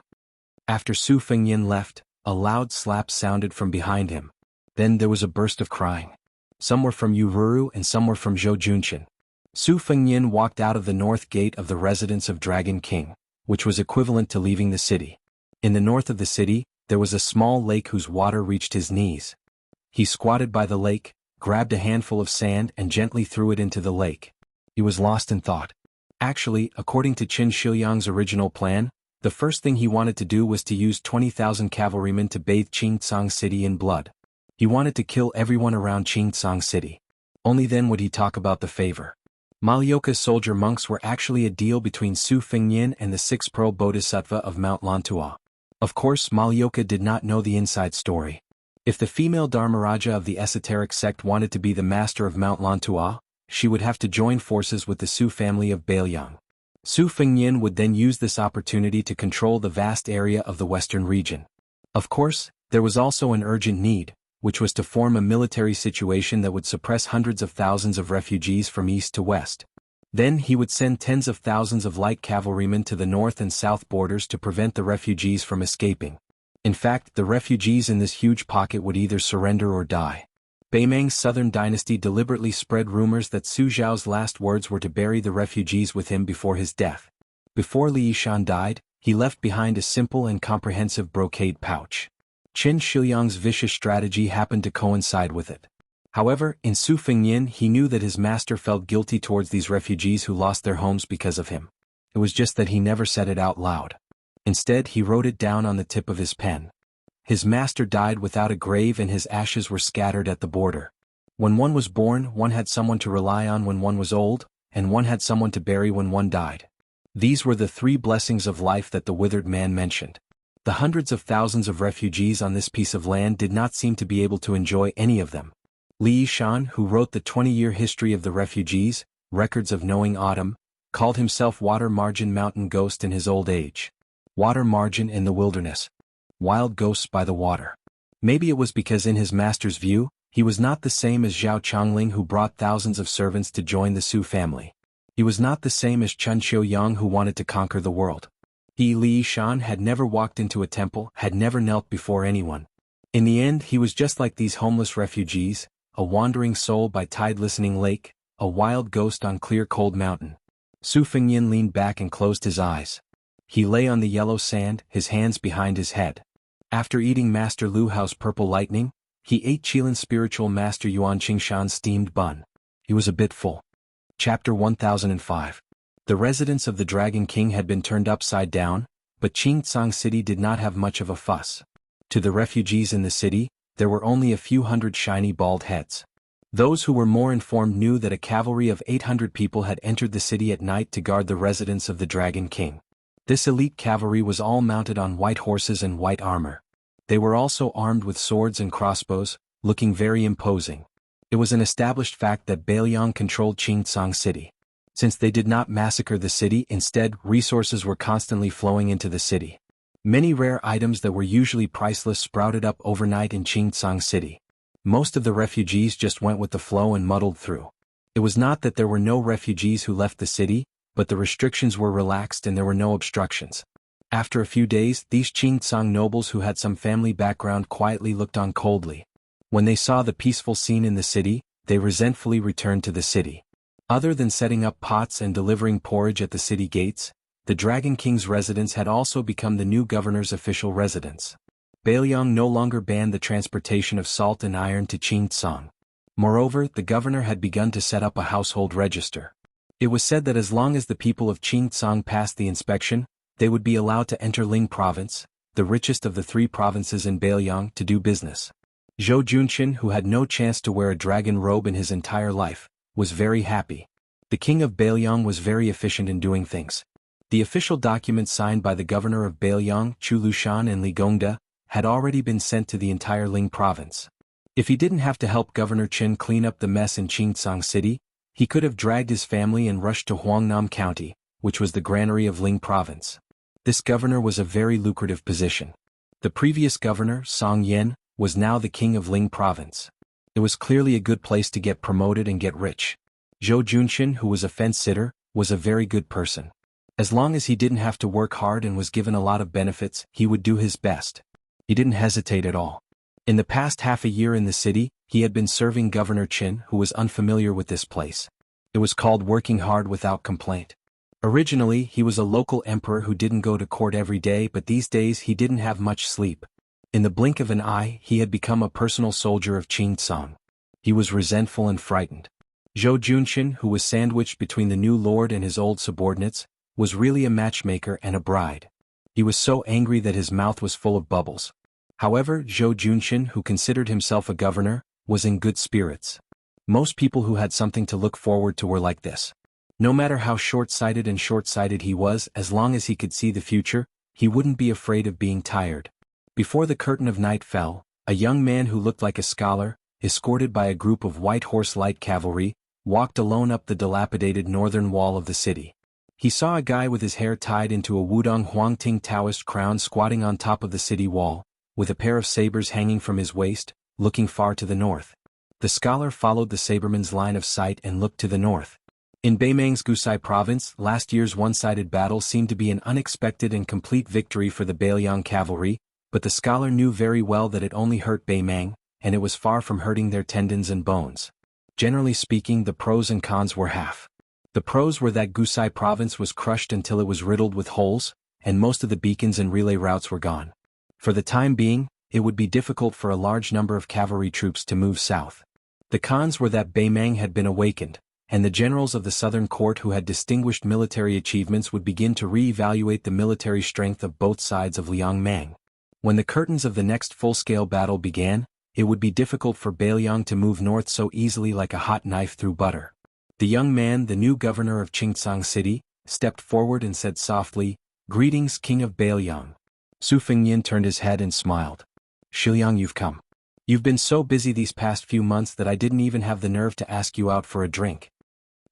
After Su Fengyin left, a loud slap sounded from behind him. Then there was a burst of crying. Some were from Yu Ruru and some were from Zhou Junqian. Su Fengyin walked out of the north gate of the residence of Dragon King, which was equivalent to leaving the city. In the north of the city, there was a small lake whose water reached his knees. He squatted by the lake, grabbed a handful of sand and gently threw it into the lake. He was lost in thought. Actually, according to Qin Shiliang's original plan, the first thing he wanted to do was to use 20,000 cavalrymen to bathe Qingcang City in blood. He wanted to kill everyone around Qingcang City. Only then would he talk about the favor. Malyoka's soldier monks were actually a deal between Su Fengyin and the 6 Pearl Bodhisattva of Mount Lantua. Of course, Malyoka did not know the inside story. If the female Dharmaraja of the esoteric sect wanted to be the master of Mount Lantua, she would have to join forces with the Su family of Bailiang. Su Fengyin would then use this opportunity to control the vast area of the western region. Of course, there was also an urgent need, which was to form a military situation that would suppress hundreds of thousands of refugees from east to west. Then he would send tens of thousands of light cavalrymen to the north and south borders to prevent the refugees from escaping. In fact, the refugees in this huge pocket would either surrender or die. Beimang's southern dynasty deliberately spread rumors that Su Zhao's last words were to bury the refugees with him before his death. Before Li Yishan died, he left behind a simple and comprehensive brocade pouch. Qin Shiliang's vicious strategy happened to coincide with it. However, in Su Fengyin he knew that his master felt guilty towards these refugees who lost their homes because of him. It was just that he never said it out loud. Instead, he wrote it down on the tip of his pen. His master died without a grave and his ashes were scattered at the border. When one was born, one had someone to rely on when one was old, and one had someone to bury when one died. These were the 3 blessings of life that the withered man mentioned. The hundreds of thousands of refugees on this piece of land did not seem to be able to enjoy any of them. Li Yishan, who wrote the 20-year history of the refugees, Records of Knowing Autumn, called himself Water Margin Mountain Ghost in his old age. Water margin in the wilderness. Wild ghosts by the water. Maybe it was because in his master's view, he was not the same as Zhao Chongling who brought thousands of servants to join the Su family. He was not the same as Chen Qiuyang who wanted to conquer the world. He, Li Yishan, had never walked into a temple, had never knelt before anyone. In the end, he was just like these homeless refugees, a wandering soul by tide-listening lake, a wild ghost on clear cold mountain. Su Fengyin leaned back and closed his eyes. He lay on the yellow sand, his hands behind his head. After eating Master Lu Hao's purple lightning, he ate Qilin's spiritual master Yuan Qingshan's steamed bun. He was a bit full. Chapter 1005. The residence of the Dragon King had been turned upside down, but Qingcang City did not have much of a fuss. To the refugees in the city, there were only a few hundred shiny bald heads. Those who were more informed knew that a cavalry of 800 people had entered the city at night to guard the residence of the Dragon King. This elite cavalry was all mounted on white horses and white armor. They were also armed with swords and crossbows, looking very imposing. It was an established fact that Bailiang controlled Qingcang City. Since they did not massacre the city, instead, resources were constantly flowing into the city. Many rare items that were usually priceless sprouted up overnight in Qingcang City. Most of the refugees just went with the flow and muddled through. It was not that there were no refugees who left the city, but the restrictions were relaxed and there were no obstructions. After a few days, these Qingcang nobles who had some family background quietly looked on coldly. When they saw the peaceful scene in the city, they resentfully returned to the city. Other than setting up pots and delivering porridge at the city gates, the Dragon King's residence had also become the new governor's official residence. Bailiang no longer banned the transportation of salt and iron to Qingtsang. Moreover, the governor had begun to set up a household register. It was said that as long as the people of Qingtsang passed the inspection, they would be allowed to enter Ling province, the richest of the 3 provinces in Bailiang, to do business. Zhou Junqin, who had no chance to wear a dragon robe in his entire life, was very happy. The king of Bailiang was very efficient in doing things. The official documents signed by the governor of Bailiang, Chu Lushan and Li Gongda, had already been sent to the entire Ling province. If he didn't have to help Governor Qin clean up the mess in Qingtsang City, he could have dragged his family and rushed to Huangnam County, which was the granary of Ling province. This governor was a very lucrative position. The previous governor, Song Yen, was now the king of Ling province. It was clearly a good place to get promoted and get rich. Zhou Junqin, who was a fence-sitter, was a very good person. As long as he didn't have to work hard and was given a lot of benefits, he would do his best. He didn't hesitate at all. In the past half a year in the city, he had been serving Governor Qin, who was unfamiliar with this place. It was called working hard without complaint. Originally, he was a local emperor who didn't go to court every day, but these days he didn't have much sleep. In the blink of an eye, he had become a personal soldier of Qingtsang. He was resentful and frightened. Zhou Junqin, who was sandwiched between the new lord and his old subordinates, was really a matchmaker and a bride. He was so angry that his mouth was full of bubbles. However, Zhou Junqin, who considered himself a governor, was in good spirits. Most people who had something to look forward to were like this. No matter how short-sighted he was, as long as he could see the future, he wouldn't be afraid of being tired. Before the curtain of night fell, a young man who looked like a scholar, escorted by a group of white horse light cavalry, walked alone up the dilapidated northern wall of the city. He saw a guy with his hair tied into a Wudong Huangting Taoist crown squatting on top of the city wall, with a pair of sabers hanging from his waist, looking far to the north. The scholar followed the saberman's line of sight and looked to the north. In Beimang's Gusai province, last year's one-sided battle seemed to be an unexpected and complete victory for the Bailiang cavalry, but the scholar knew very well that it only hurt Beimang, and it was far from hurting their tendons and bones. Generally speaking, the pros and cons were half. The pros were that Gusai province was crushed until it was riddled with holes, and most of the beacons and relay routes were gone. For the time being, it would be difficult for a large number of cavalry troops to move south. The cons were that Beimang had been awakened, and the generals of the southern court who had distinguished military achievements would begin to re-evaluate the military strength of both sides of Liangmang. When the curtains of the next full-scale battle began, it would be difficult for Bailiang to move north so easily like a hot knife through butter. The young man, the new governor of Qingtsang City, stepped forward and said softly, "Greetings, King of Bailiang." Su Fengyin turned his head and smiled. "Shiliang, you've come. You've been so busy these past few months that I didn't even have the nerve to ask you out for a drink."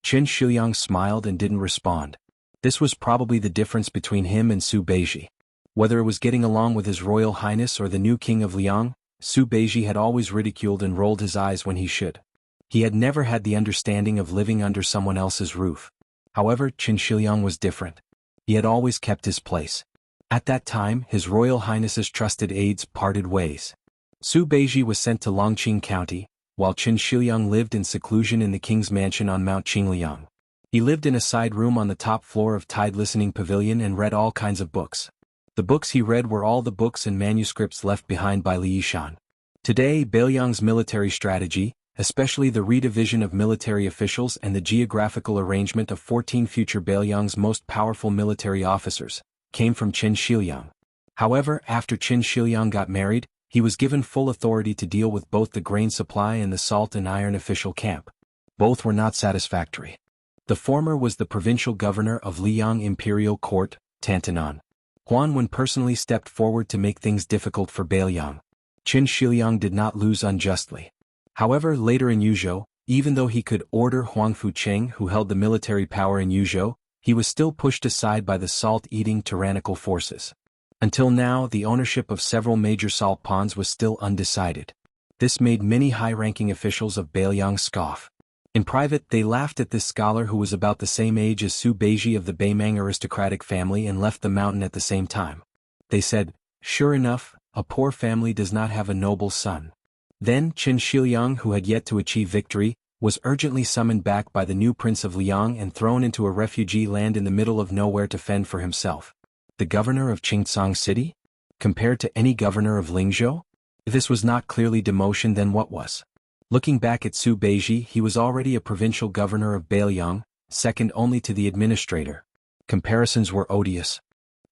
Qin Shiliang smiled and didn't respond. This was probably the difference between him and Su Beiji. Whether it was getting along with His Royal Highness or the new King of Liang, Su Beiji had always ridiculed and rolled his eyes when he should. He had never had the understanding of living under someone else's roof. However, Qin Shiliang was different. He had always kept his place. At that time, His Royal Highness's trusted aides parted ways. Su Beiji was sent to Longqing County, while Qin Shiliang lived in seclusion in the king's mansion on Mount Qingliang. He lived in a side room on the top floor of Tide Listening Pavilion and read all kinds of books. The books he read were all the books and manuscripts left behind by Li Yishan. Today, Bailiang's military strategy, especially the redivision of military officials and the geographical arrangement of 14 future Bailiang's most powerful military officers, came from Qin Shiliang. However, after Qin Shiliang got married, he was given full authority to deal with both the grain supply and the salt and iron official camp. Both were not satisfactory. The former was the provincial governor of Liang Imperial Court, Tantanan. Huan Wen personally stepped forward to make things difficult for Bailiang. Qin Shiliang did not lose unjustly. However, later in Yuzhou, even though he could order Huang Fucheng, who held the military power in Yuzhou, he was still pushed aside by the salt-eating tyrannical forces. Until now, the ownership of several major salt ponds was still undecided. This made many high-ranking officials of Bailiang scoff. In private, they laughed at this scholar who was about the same age as Su Beiji of the Beimang aristocratic family and left the mountain at the same time. They said, "Sure enough, a poor family does not have a noble son." Then, Qin Shiliang, who had yet to achieve victory, was urgently summoned back by the new Prince of Liang and thrown into a refugee land in the middle of nowhere to fend for himself. The governor of Xianxia City? Compared to any governor of Lingzhou? If this was not clearly demotion, then what was? Looking back at Su Beiji, he was already a provincial governor of Beiliang, second only to the administrator. Comparisons were odious.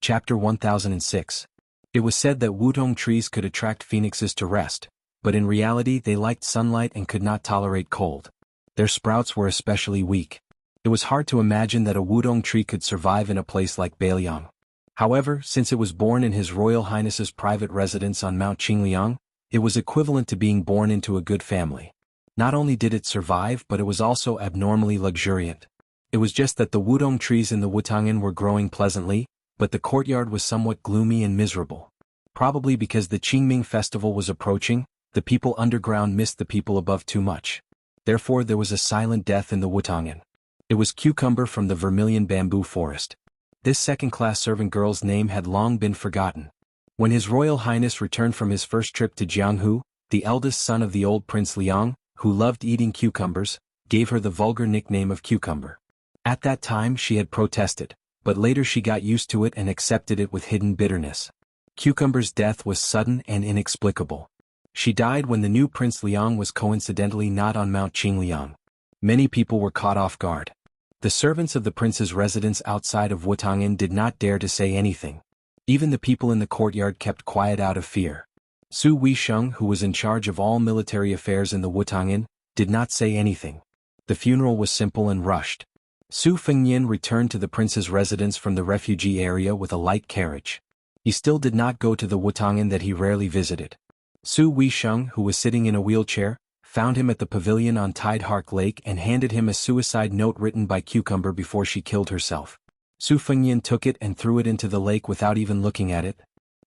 Chapter 1006. It was said that wutong trees could attract phoenixes to rest, but in reality they liked sunlight and could not tolerate cold. Their sprouts were especially weak. It was hard to imagine that a wutong tree could survive in a place like Beiliang. However, since it was born in His Royal Highness's private residence on Mount Qingliang, it was equivalent to being born into a good family. Not only did it survive, but it was also abnormally luxuriant. It was just that the wudong trees in the Wutangen were growing pleasantly, but the courtyard was somewhat gloomy and miserable. Probably because the Qingming festival was approaching, the people underground missed the people above too much. Therefore there was a silent death in the Wutangen. It was Cucumber from the Vermilion Bamboo Forest. This second-class servant girl's name had long been forgotten. When His Royal Highness returned from his first trip to Jianghu, the eldest son of the old Prince Liang, who loved eating cucumbers, gave her the vulgar nickname of Cucumber. At that time she had protested, but later she got used to it and accepted it with hidden bitterness. Cucumber's death was sudden and inexplicable. She died when the new Prince Liang was coincidentally not on Mount Qingliang. Many people were caught off guard. The servants of the prince's residence outside of Wutangen did not dare to say anything. Even the people in the courtyard kept quiet out of fear. Su Weisheng, who was in charge of all military affairs in the Wutangen, did not say anything. The funeral was simple and rushed. Su Fengnian returned to the prince's residence from the refugee area with a light carriage. He still did not go to the Wutangen that he rarely visited. Su Weisheng, who was sitting in a wheelchair, found him at the pavilion on Tidehark Lake and handed him a suicide note written by Cucumber before she killed herself. Su Fengnian took it and threw it into the lake without even looking at it.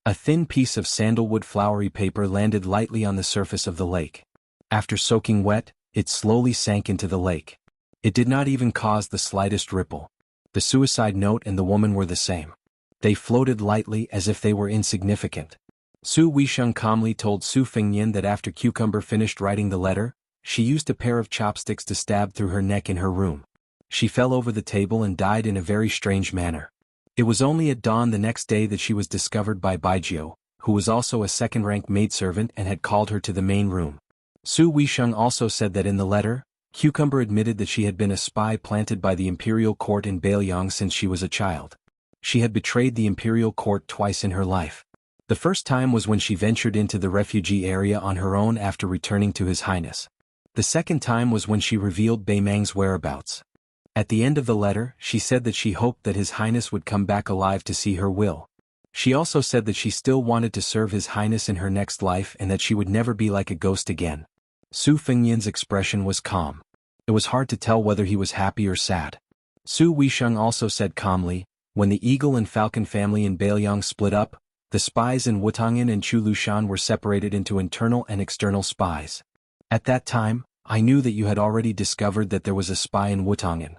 A thin piece of sandalwood flowery paper landed lightly on the surface of the lake. After soaking wet, it slowly sank into the lake. It did not even cause the slightest ripple. The suicide note and the woman were the same. They floated lightly as if they were insignificant. Su Weisheng calmly told Su Fengnian that after Cucumber finished writing the letter, she used a pair of chopsticks to stab through her neck in her room. She fell over the table and died in a very strange manner. It was only at dawn the next day that she was discovered by Baijio, who was also a second-rank maidservant and had called her to the main room. Su Weisheng also said that in the letter, Cucumber admitted that she had been a spy planted by the imperial court in Beiliang since she was a child. She had betrayed the imperial court twice in her life. The first time was when she ventured into the refugee area on her own after returning to His Highness. The second time was when she revealed Beimang's whereabouts. At the end of the letter, she said that she hoped that His Highness would come back alive to see her will. She also said that she still wanted to serve His Highness in her next life and that she would never be like a ghost again. Su Fengnian's expression was calm. It was hard to tell whether he was happy or sad. Su Weisheng also said calmly, when the Eagle and Falcon family in Beiliang split up, the spies in Wutangen and Chulushan were separated into internal and external spies. At that time, I knew that you had already discovered that there was a spy in Wutangen.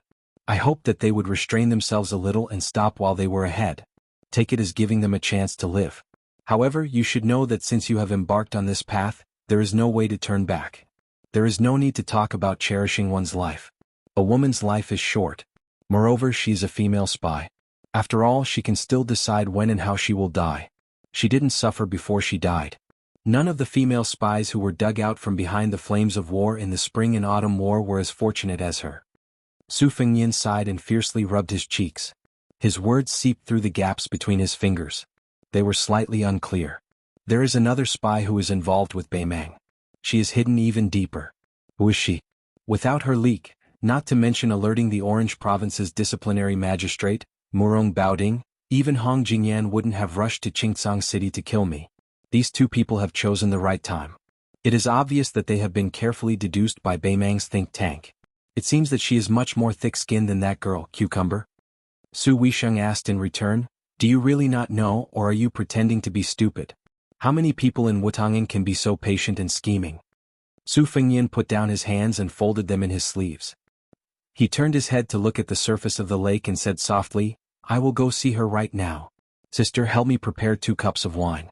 I hoped that they would restrain themselves a little and stop while they were ahead. Take it as giving them a chance to live. However, you should know that since you have embarked on this path, there is no way to turn back. There is no need to talk about cherishing one's life. A woman's life is short. Moreover, she is a female spy. After all, she can still decide when and how she will die. She didn't suffer before she died. None of the female spies who were dug out from behind the flames of war in the spring and autumn war were as fortunate as her. Su Fengnian sighed and fiercely rubbed his cheeks. His words seeped through the gaps between his fingers. They were slightly unclear. There is another spy who is involved with Beimang. She is hidden even deeper. Who is she? Without her leak, not to mention alerting the Orange Province's disciplinary magistrate, Murong Baoding, even Hong Jingyan wouldn't have rushed to Qingcang City to kill me. These two people have chosen the right time. It is obvious that they have been carefully deduced by Beimang's think tank. It seems that she is much more thick-skinned than that girl, Cucumber. Su Weisheng asked in return, do you really not know, or are you pretending to be stupid? How many people in Wutangen can be so patient and scheming? Su Fengnian put down his hands and folded them in his sleeves. He turned his head to look at the surface of the lake and said softly, I will go see her right now. Sister, help me prepare 2 cups of wine.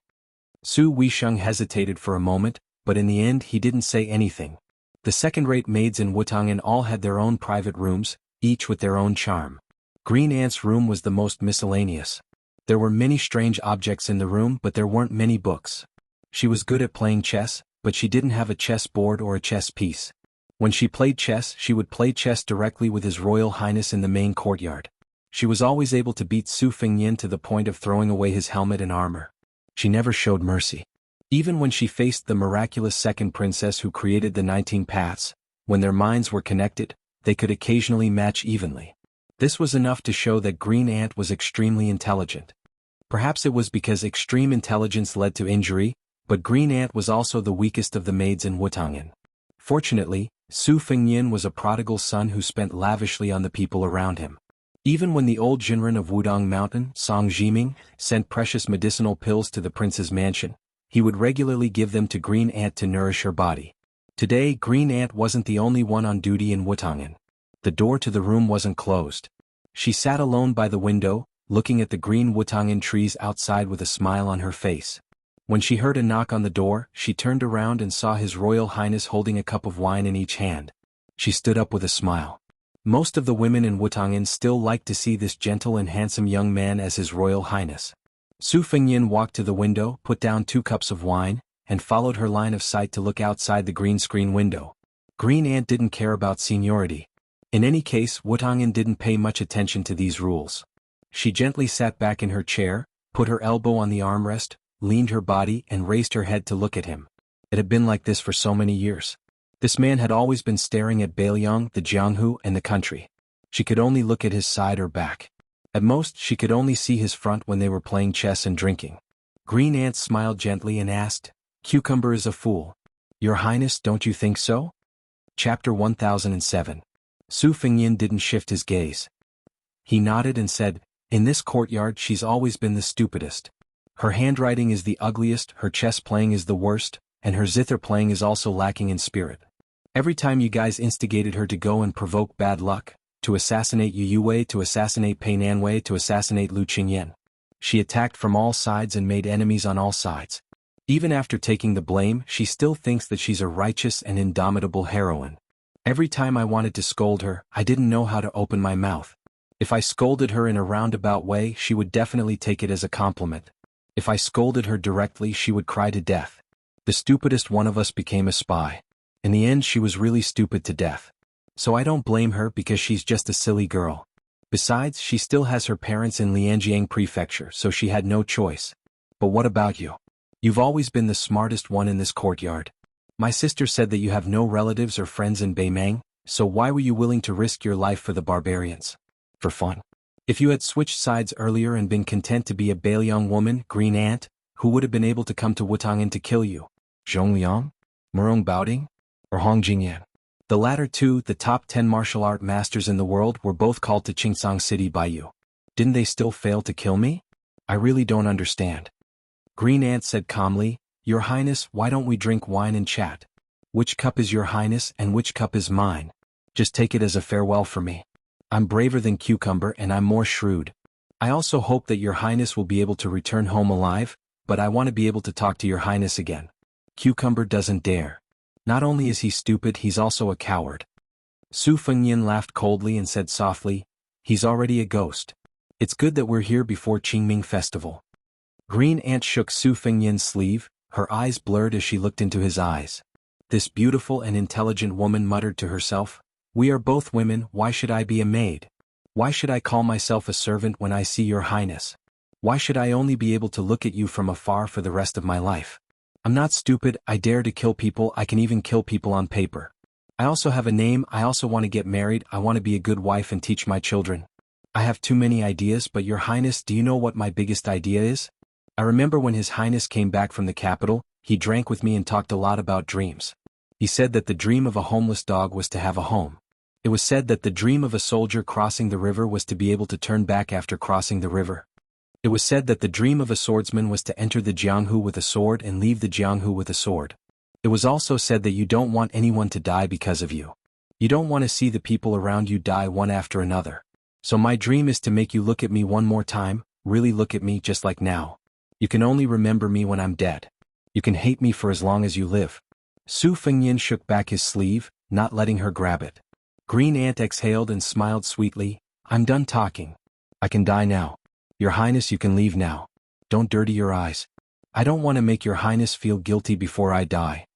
Su Weisheng hesitated for a moment, but in the end he didn't say anything. The second-rate maids in Wutangan all had their own private rooms, each with their own charm. Green Ant's room was the most miscellaneous. There were many strange objects in the room, but there weren't many books. She was good at playing chess, but she didn't have a chess board or a chess piece. When she played chess, she would play chess directly with His Royal Highness in the main courtyard. She was always able to beat Su Fengyin to the point of throwing away his helmet and armor. She never showed mercy. Even when she faced the miraculous second princess who created the 19 paths, when their minds were connected, they could occasionally match evenly. This was enough to show that Green Ant was extremely intelligent. Perhaps it was because extreme intelligence led to injury, but Green Ant was also the weakest of the maids in Wutangan. Fortunately, Su Fengyin was a prodigal son who spent lavishly on the people around him. Even when the old Jinren of Wudong Mountain, Song Jiming, sent precious medicinal pills to the prince's mansion, he would regularly give them to Green Ant to nourish her body. Today, Green Ant wasn't the only one on duty in Wutangan. The door to the room wasn't closed. She sat alone by the window, looking at the green Wutangan trees outside with a smile on her face. When she heard a knock on the door, she turned around and saw His Royal Highness holding a cup of wine in each hand. She stood up with a smile. Most of the women in Wutangan still liked to see this gentle and handsome young man as His Royal Highness. Su Fengyin walked to the window, put down 2 cups of wine, and followed her line of sight to look outside the green screen window. Green Ant didn't care about seniority. In any case, Wutangan didn't pay much attention to these rules. She gently sat back in her chair, put her elbow on the armrest, leaned her body and raised her head to look at him. It had been like this for so many years. This man had always been staring at Bailiang, the Jianghu, and the country. She could only look at his side or back. At most, she could only see his front when they were playing chess and drinking. Green Ant smiled gently and asked, "Cucumber is a fool. Your Highness, don't you think so?" Chapter 1007. Su Fengyin didn't shift his gaze. He nodded and said, "In this courtyard she's always been the stupidest. Her handwriting is the ugliest, her chess playing is the worst, and her zither playing is also lacking in spirit. Every time you guys instigated her to go and provoke bad luck, to assassinate Yu Wei, to assassinate Pei Nanwei, to assassinate Lu Qingyan. She attacked from all sides and made enemies on all sides. Even after taking the blame, she still thinks that she's a righteous and indomitable heroine. Every time I wanted to scold her, I didn't know how to open my mouth. If I scolded her in a roundabout way, she would definitely take it as a compliment. If I scolded her directly, she would cry to death. The stupidest one of us became a spy. In the end, she was really stupid to death. So I don't blame her because she's just a silly girl. Besides, she still has her parents in Lianjiang Prefecture, so she had no choice. But what about you? You've always been the smartest one in this courtyard. My sister said that you have no relatives or friends in Beimang, so why were you willing to risk your life for the barbarians? For fun. If you had switched sides earlier and been content to be a Bailiang woman, Green Ant, who would have been able to come to Wutangan to kill you? Zhongliang? Murong Baoding? Or Hong Jingyan? The latter two, the top 10 martial art masters in the world, were both called to Qingsang City by you. Didn't they still fail to kill me? I really don't understand. Green Ant said calmly, "Your Highness, why don't we drink wine and chat? Which cup is your Highness and which cup is mine? Just take it as a farewell for me. I'm braver than Cucumber and I'm more shrewd. I also hope that your Highness will be able to return home alive, but I want to be able to talk to your Highness again." Cucumber doesn't dare. Not only is he stupid, he's also a coward. Su Fengyin laughed coldly and said softly, "He's already a ghost. It's good that we're here before Qingming Festival." Green Ant shook Su Fengyin's sleeve, her eyes blurred as she looked into his eyes. This beautiful and intelligent woman muttered to herself, "We are both women, why should I be a maid? Why should I call myself a servant when I see your Highness? Why should I only be able to look at you from afar for the rest of my life? I'm not stupid, I dare to kill people, I can even kill people on paper. I also have a name, I also want to get married, I want to be a good wife and teach my children. I have too many ideas, but your Highness, do you know what my biggest idea is? I remember when His Highness came back from the capital, he drank with me and talked a lot about dreams. He said that the dream of a homeless dog was to have a home. It was said that the dream of a soldier crossing the river was to be able to turn back after crossing the river. It was said that the dream of a swordsman was to enter the Jianghu with a sword and leave the Jianghu with a sword. It was also said that you don't want anyone to die because of you. You don't want to see the people around you die one after another. So my dream is to make you look at me one more time, really look at me just like now. You can only remember me when I'm dead. You can hate me for as long as you live. Su Fengyin shook back his sleeve, not letting her grab it. Green Ant exhaled and smiled sweetly. I'm done talking. I can die now. Your Highness, you can leave now. Don't dirty your eyes. I don't want to make your Highness feel guilty before I die.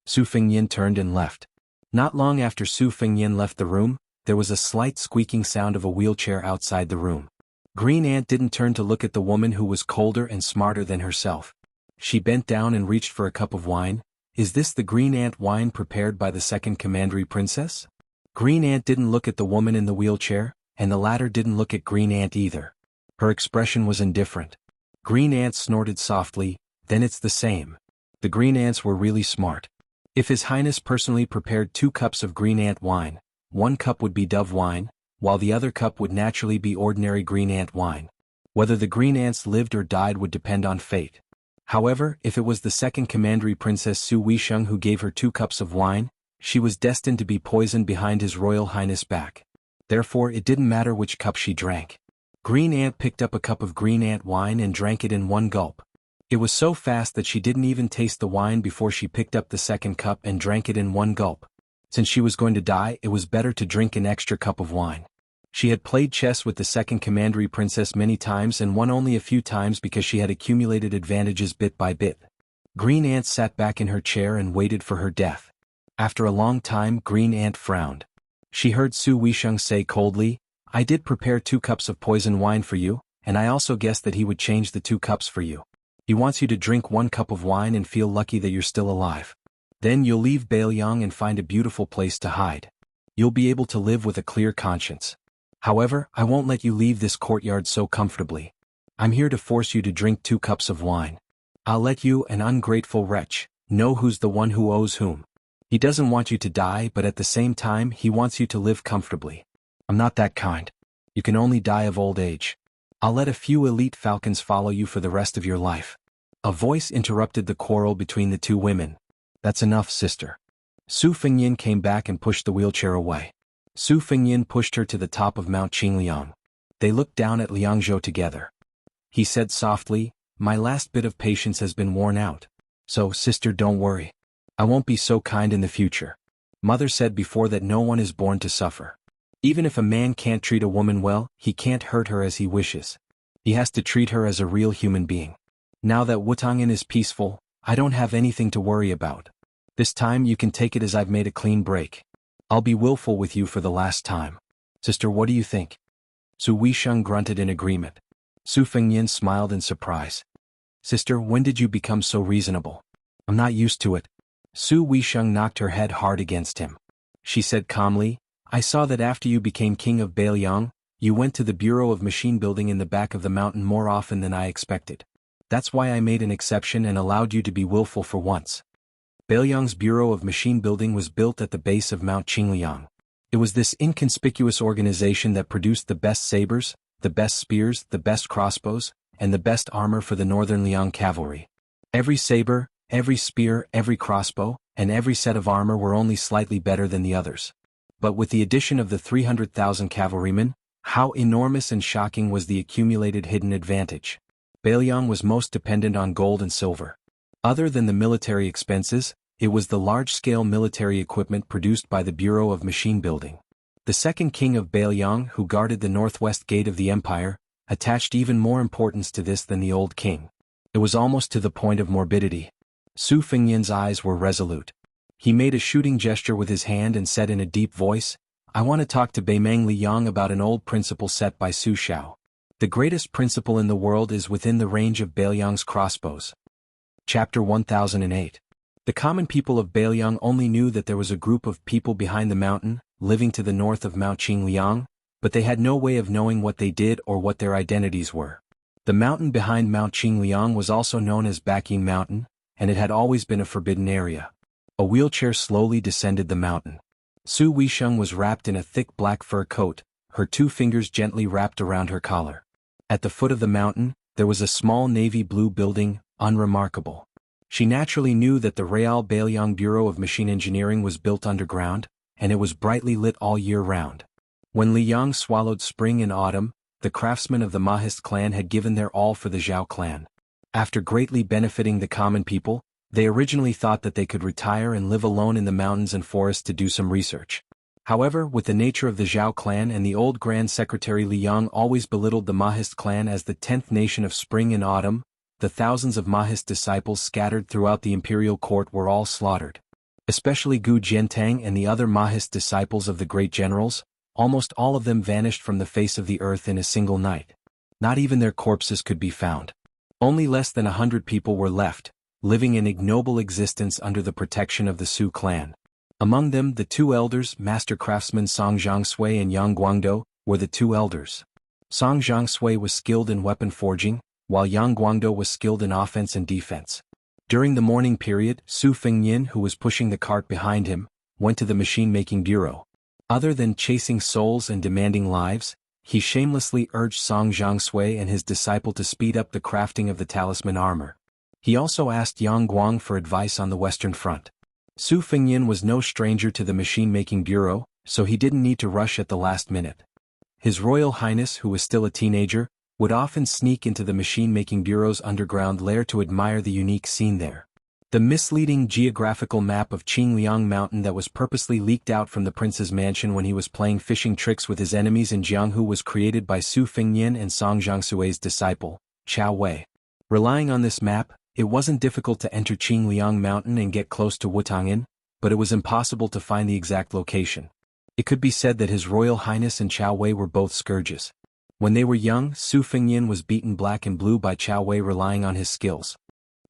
Su Fengyin turned and left. Not long after Su Fengyin left the room, there was a slight squeaking sound of a wheelchair outside the room. Green Ant didn't turn to look at the woman who was colder and smarter than herself. She bent down and reached for a cup of wine. Is this the Green Ant wine prepared by the second Commandery Princess? Green Ant didn't look at the woman in the wheelchair, and the latter didn't look at Green Ant either. Her expression was indifferent. Green Ant snorted softly. Then it's the same. The Green Ants were really smart. If His Highness personally prepared 2 cups of Green Ant wine, 1 cup would be dove wine, while the other cup would naturally be ordinary Green Ant wine. Whether the Green Ants lived or died would depend on fate. However, if it was the second Commandery Princess Su Weisheng who gave her 2 cups of wine, she was destined to be poisoned behind His Royal Highness' back. Therefore it didn't matter which cup she drank. Green Ant picked up a cup of Green Ant wine and drank it in 1 gulp. It was so fast that she didn't even taste the wine before she picked up the second cup and drank it in 1 gulp. Since she was going to die, it was better to drink an extra cup of wine. She had played chess with the second Commandery Princess many times and won only a few times because she had accumulated advantages bit by bit. Green Ant sat back in her chair and waited for her death. After a long time, Green Ant frowned. She heard Su Weisheng say coldly, I did prepare 2 cups of poison wine for you, and I also guessed that he would change the 2 cups for you. He wants you to drink 1 cup of wine and feel lucky that you're still alive. Then you'll leave Bailiang and find a beautiful place to hide. You'll be able to live with a clear conscience. However, I won't let you leave this courtyard so comfortably. I'm here to force you to drink 2 cups of wine. I'll let you, an ungrateful wretch, know who's the one who owes whom. He doesn't want you to die, but at the same time he wants you to live comfortably. I'm not that kind. You can only die of old age. I'll let a few elite falcons follow you for the rest of your life. A voice interrupted the quarrel between the 2 women. That's enough, sister. Su Fengyin came back and pushed the wheelchair away. Su Fengyin pushed her to the top of Mount Qingliang. They looked down at Liangzhou together. He said softly, my last bit of patience has been worn out. So, sister, don't worry. I won't be so kind in the future. Mother said before that no one is born to suffer. Even if a man can't treat a woman well, he can't hurt her as he wishes. He has to treat her as a real human being. Now that Wutangan is peaceful, I don't have anything to worry about. This time you can take it as I've made a clean break. I'll be willful with you for the last time. Sister, what do you think? Su Weisheng grunted in agreement. Su Fengyin smiled in surprise. Sister, when did you become so reasonable? I'm not used to it. Su Weisheng knocked her head hard against him. She said calmly, I saw that after you became king of Bailiang, you went to the Bureau of Machine Building in the back of the mountain more often than I expected. That's why I made an exception and allowed you to be willful for once. Bailiang's Bureau of Machine Building was built at the base of Mount Qingliang. It was this inconspicuous organization that produced the best sabers, the best spears, the best crossbows, and the best armor for the Northern Liang cavalry. Every saber, every spear, every crossbow, and every set of armor were only slightly better than the others. But with the addition of the 300,000 cavalrymen, how enormous and shocking was the accumulated hidden advantage. Bailiang was most dependent on gold and silver. Other than the military expenses, it was the large-scale military equipment produced by the Bureau of Machine Building. The second king of Bailiang, who guarded the northwest gate of the empire, attached even more importance to this than the old king. It was almost to the point of morbidity. Su Fengyin's eyes were resolute. He made a shooting gesture with his hand and said in a deep voice, I want to talk to Beimeng Liyang about an old principle set by Su Xiao. The greatest principle in the world is within the range of Bailiang's crossbows. Chapter 1008. The common people of Bailiang only knew that there was a group of people behind the mountain, living to the north of Mount Qingliang, but they had no way of knowing what they did or what their identities were. The mountain behind Mount Qingliang was also known as Baqing Mountain, and it had always been a forbidden area. A wheelchair slowly descended the mountain. Su Weisheng was wrapped in a thick black fur coat, her 2 fingers gently wrapped around her collar. At the foot of the mountain, there was a small navy blue building, unremarkable. She naturally knew that the Real Bailiang Bureau of Machine Engineering was built underground, and it was brightly lit all year round. When Liyang swallowed spring and autumn, the craftsmen of the Mahist clan had given their all for the Zhao clan. After greatly benefiting the common people, They originally thought that they could retire and live alone in the mountains and forests to do some research. However, with the nature of the Zhao clan and the old Grand Secretary Liang always belittled the Mahist clan as the 10th nation of spring and autumn, the thousands of Mahist disciples scattered throughout the imperial court were all slaughtered. Especially Gu Jiantang and the other Mahist disciples of the great generals, almost all of them vanished from the face of the earth in a single night. Not even their corpses could be found. Only less than 100 people were left, living an ignoble existence under the protection of the Su clan. Among them, the two elders, master craftsmen Song Zhangshui and Yang Guangdou, were the two elders. Song Zhangshui was skilled in weapon forging, while Yang Guangdou was skilled in offense and defense. During the morning period, Su Fengyin, who was pushing the cart behind him, went to the machine-making bureau. Other than chasing souls and demanding lives, he shamelessly urged Song Zhangshui and his disciple to speed up the crafting of the talisman armor. He also asked Yang Guang for advice on the Western Front. Su Fengyin was no stranger to the machine-making bureau, so he didn't need to rush at the last minute. His Royal Highness, who was still a teenager, would often sneak into the machine-making bureau's underground lair to admire the unique scene there. The misleading geographical map of Qingliang Mountain that was purposely leaked out from the prince's mansion when he was playing fishing tricks with his enemies in Jianghu was created by Su Fengyin and Song Zhangsui's disciple, Chao Wei. Relying on this map, it wasn't difficult to enter Qingliang Mountain and get close to Wutangin, but it was impossible to find the exact location. It could be said that His Royal Highness and Chao Wei were both scourges. When they were young, Su Fengyin was beaten black and blue by Chao Wei relying on his skills.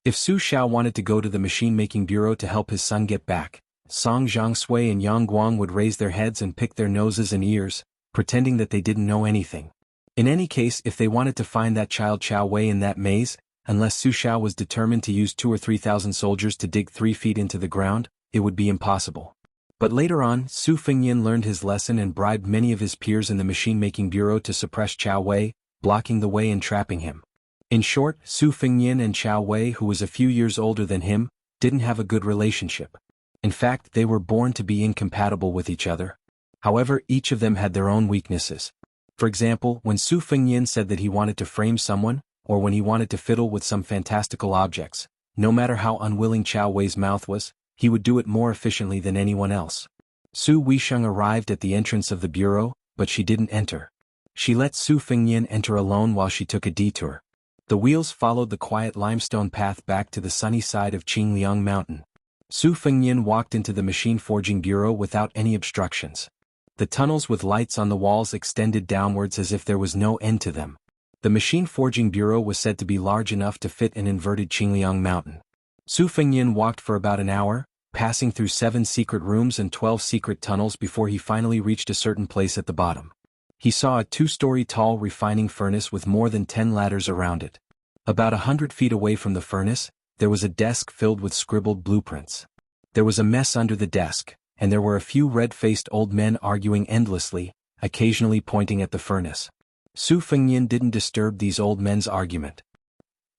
If Su Xiao wanted to go to the machine-making bureau to help his son get back, Song Zhangshui and Yang Guang would raise their heads and pick their noses and ears, pretending that they didn't know anything. In any case, if they wanted to find that child Chao Wei in that maze, unless Su Xiao was determined to use 2,000 or 3,000 soldiers to dig 3 feet into the ground, it would be impossible. But later on, Su Fengyin learned his lesson and bribed many of his peers in the machine-making bureau to suppress Chao Wei, blocking the way and trapping him. In short, Su Fengyin and Chao Wei, who was a few years older than him, didn't have a good relationship. In fact, they were born to be incompatible with each other. However, each of them had their own weaknesses. For example, when Su Fengyin said that he wanted to frame someone, or when he wanted to fiddle with some fantastical objects, no matter how unwilling Chao Wei's mouth was, he would do it more efficiently than anyone else. Su Weisheng arrived at the entrance of the bureau, but she didn't enter. She let Su Fengyin enter alone while she took a detour. The wheels followed the quiet limestone path back to the sunny side of Qingliang Mountain. Su Fengyin walked into the machine forging bureau without any obstructions. The tunnels with lights on the walls extended downwards as if there was no end to them. The machine forging bureau was said to be large enough to fit an inverted Qingliang Mountain. Su Fengyin walked for about an hour, passing through 7 secret rooms and 12 secret tunnels before he finally reached a certain place at the bottom. He saw a 2-story tall refining furnace with more than 10 ladders around it. About 100 feet away from the furnace, there was a desk filled with scribbled blueprints. There was a mess under the desk, and there were a few red-faced old men arguing endlessly, occasionally pointing at the furnace. Su Fengyin didn't disturb these old men's argument.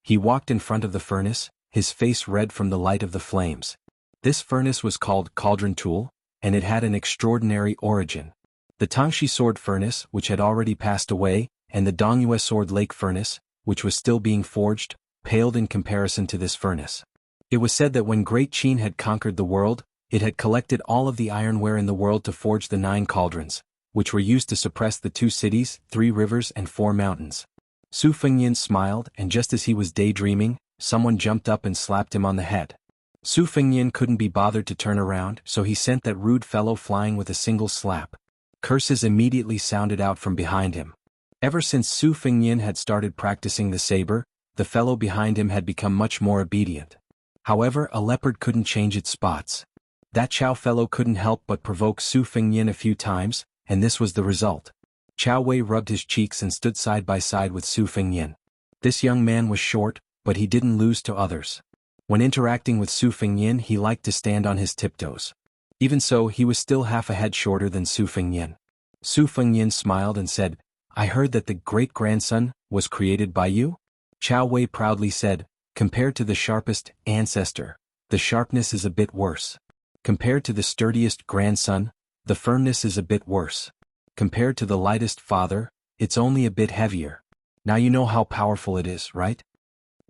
He walked in front of the furnace, his face red from the light of the flames. This furnace was called Cauldron Tool, and it had an extraordinary origin. The Tangxi Sword Furnace, which had already passed away, and the Dongyue Sword Lake Furnace, which was still being forged, paled in comparison to this furnace. It was said that when Great Qin had conquered the world, it had collected all of the ironware in the world to forge the 9 cauldrons, which were used to suppress the 2 cities, 3 rivers and 4 mountains. Su Fengyin smiled, and just as he was daydreaming, someone jumped up and slapped him on the head. Su Fengyin couldn't be bothered to turn around, so he sent that rude fellow flying with a single slap. Curses immediately sounded out from behind him. Ever since Su Fengyin had started practicing the saber, the fellow behind him had become much more obedient. However, a leopard couldn't change its spots. That Chao fellow couldn't help but provoke Su Fengyin a few times, and this was the result. Chao Wei rubbed his cheeks and stood side by side with Su Fengyin. This young man was short, but he didn't lose to others. When interacting with Su Fengyin, he liked to stand on his tiptoes. Even so, he was still half a head shorter than Su Fengyin. Su Fengyin smiled and said, "I heard that the great-grandson was created by you?" Chao Wei proudly said, "Compared to the sharpest ancestor, the sharpness is a bit worse. Compared to the sturdiest grandson, the firmness is a bit worse. Compared to the lightest father, it's only a bit heavier. Now you know how powerful it is, right?"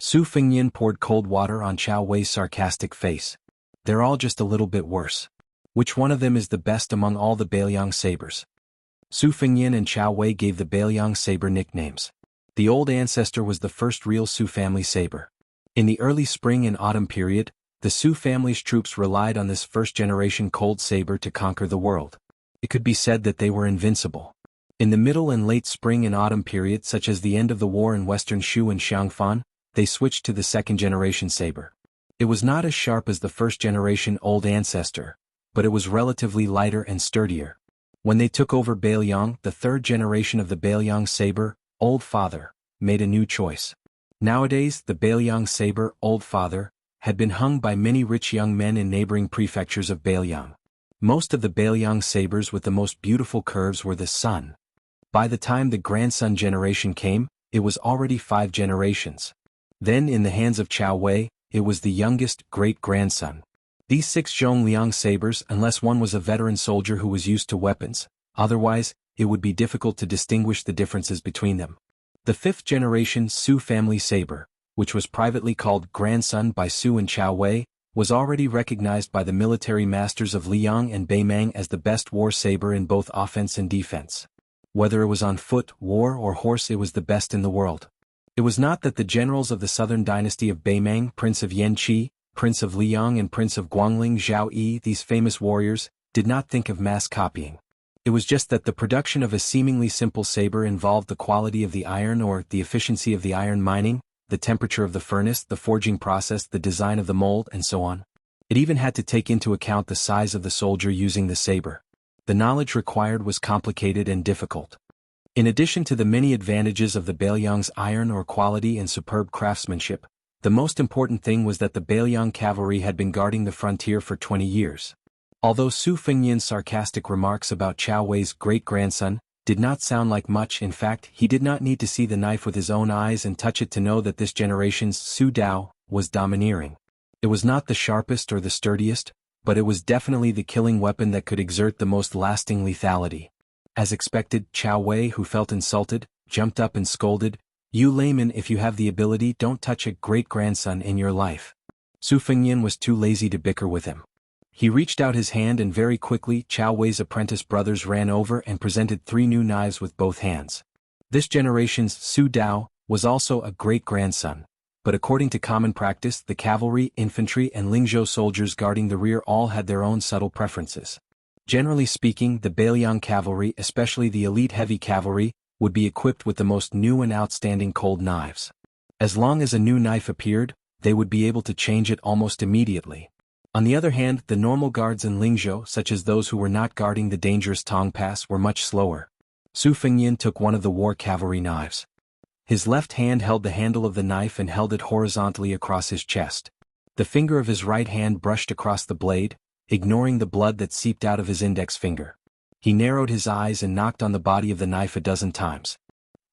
Su Fengyan poured cold water on Chao Wei's sarcastic face. They're all just a little bit worse. Which one of them is the best among all the Bailiang sabers? Su Fengyan and Chao Wei gave the Bailiang saber nicknames. The old ancestor was the first real Su family saber. In the early spring and autumn period, the Su family's troops relied on this first-generation cold saber to conquer the world. It could be said that they were invincible. In the middle and late spring and autumn period, such as the end of the war in western Shu and Xiangfan, they switched to the second-generation saber. It was not as sharp as the first-generation old ancestor, but it was relatively lighter and sturdier. When they took over Bailiang, the third generation of the Bailiang saber, Old Father, made a new choice. Nowadays, the Bailiang saber, Old Father, had been hung by many rich young men in neighboring prefectures of Bailiang. Most of the Bailiang sabers with the most beautiful curves were the son. By the time the grandson generation came, it was already 5 generations. Then in the hands of Chao Wei, it was the youngest great-grandson. These 6 Zhongliang sabers, unless one was a veteran soldier who was used to weapons, otherwise, it would be difficult to distinguish the differences between them. The 5th generation Su family saber, which was privately called Grandson by Su and Chao Wei, was already recognized by the military masters of Liang and Beimang as the best war saber in both offense and defense. Whether it was on foot, war, or horse, it was the best in the world. It was not that the generals of the southern dynasty of Beimang, Prince of Yanqi, Prince of Liang and Prince of Guangling Zhao Yi, these famous warriors, did not think of mass copying. It was just that the production of a seemingly simple saber involved the quality of the iron or the efficiency of the iron mining, the temperature of the furnace, the forging process, the design of the mold, and so on. It even had to take into account the size of the soldier using the saber. The knowledge required was complicated and difficult. In addition to the many advantages of the Bailiang's iron ore quality and superb craftsmanship, the most important thing was that the Bailiang cavalry had been guarding the frontier for 20 years. Although Su Fengyan's sarcastic remarks about Chao Wei's great-grandson did not sound like much, in fact, he did not need to see the knife with his own eyes and touch it to know that this generation's Su Dao was domineering. It was not the sharpest or the sturdiest, but it was definitely the killing weapon that could exert the most lasting lethality. As expected, Chao Wei, who felt insulted, jumped up and scolded, "You layman, if you have the ability, don't touch a great-grandson in your life." Su Fengyan was too lazy to bicker with him. He reached out his hand and very quickly Chao Wei's apprentice brothers ran over and presented 3 new knives with both hands. This generation's Su Dao was also a great-grandson, but according to common practice, the cavalry, infantry and Lingzhou soldiers guarding the rear all had their own subtle preferences. Generally speaking, the Bailiang cavalry, especially the elite heavy cavalry, would be equipped with the most new and outstanding cold knives. As long as a new knife appeared, they would be able to change it almost immediately. On the other hand, the normal guards in Lingzhou, such as those who were not guarding the dangerous Tong Pass, were much slower. Su Fengyan took one of the war cavalry knives. His left hand held the handle of the knife and held it horizontally across his chest. The finger of his right hand brushed across the blade, ignoring the blood that seeped out of his index finger. He narrowed his eyes and knocked on the body of the knife a dozen times.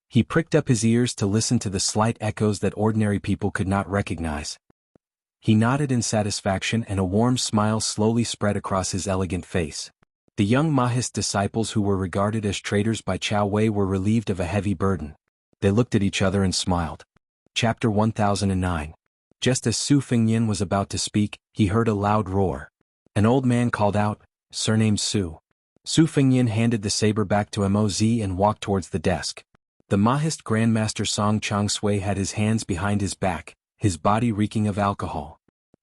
He pricked up his ears to listen to the slight echoes that ordinary people could not recognize. He nodded in satisfaction and a warm smile slowly spread across his elegant face. The young Mahist disciples who were regarded as traitors by Chao Wei were relieved of a heavy burden. They looked at each other and smiled. Chapter 1009. Just as Su Fengyan was about to speak, he heard a loud roar. An old man called out, "Surnamed Su." Su Fengyan handed the saber back to Moz and walked towards the desk. The Mahist Grandmaster Song Changsui had his hands behind his back, his body reeking of alcohol.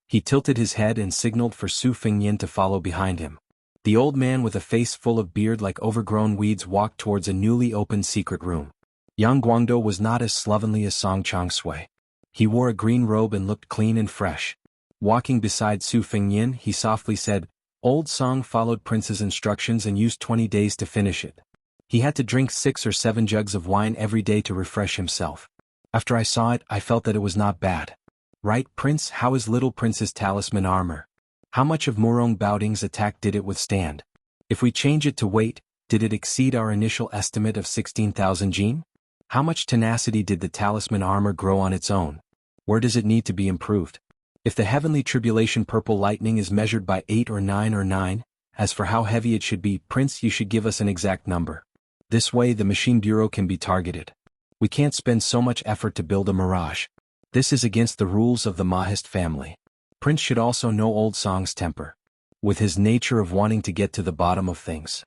He tilted his head and signaled for Su Fengyan to follow behind him. The old man with a face full of beard like overgrown weeds walked towards a newly opened secret room. Yang Guangdou was not as slovenly as Song Changsui. He wore a green robe and looked clean and fresh. Walking beside Su Fengyan, he softly said, "Old Song followed Prince's instructions and used 20 days to finish it. He had to drink 6 or 7 jugs of wine every day to refresh himself. After I saw it, I felt that it was not bad. Right, Prince? How is little Prince's talisman armor? How much of Murong Baoding's attack did it withstand? If we change it to weight, did it exceed our initial estimate of 16,000 jin? How much tenacity did the talisman armor grow on its own? Where does it need to be improved? If the heavenly tribulation purple lightning is measured by 8 or 9, as for how heavy it should be, Prince, you should give us an exact number. This way the machine bureau can be targeted. We can't spend so much effort to build a mirage." This is against the rules of the Mahist family. Prince should also know old Song's temper, with his nature of wanting to get to the bottom of things.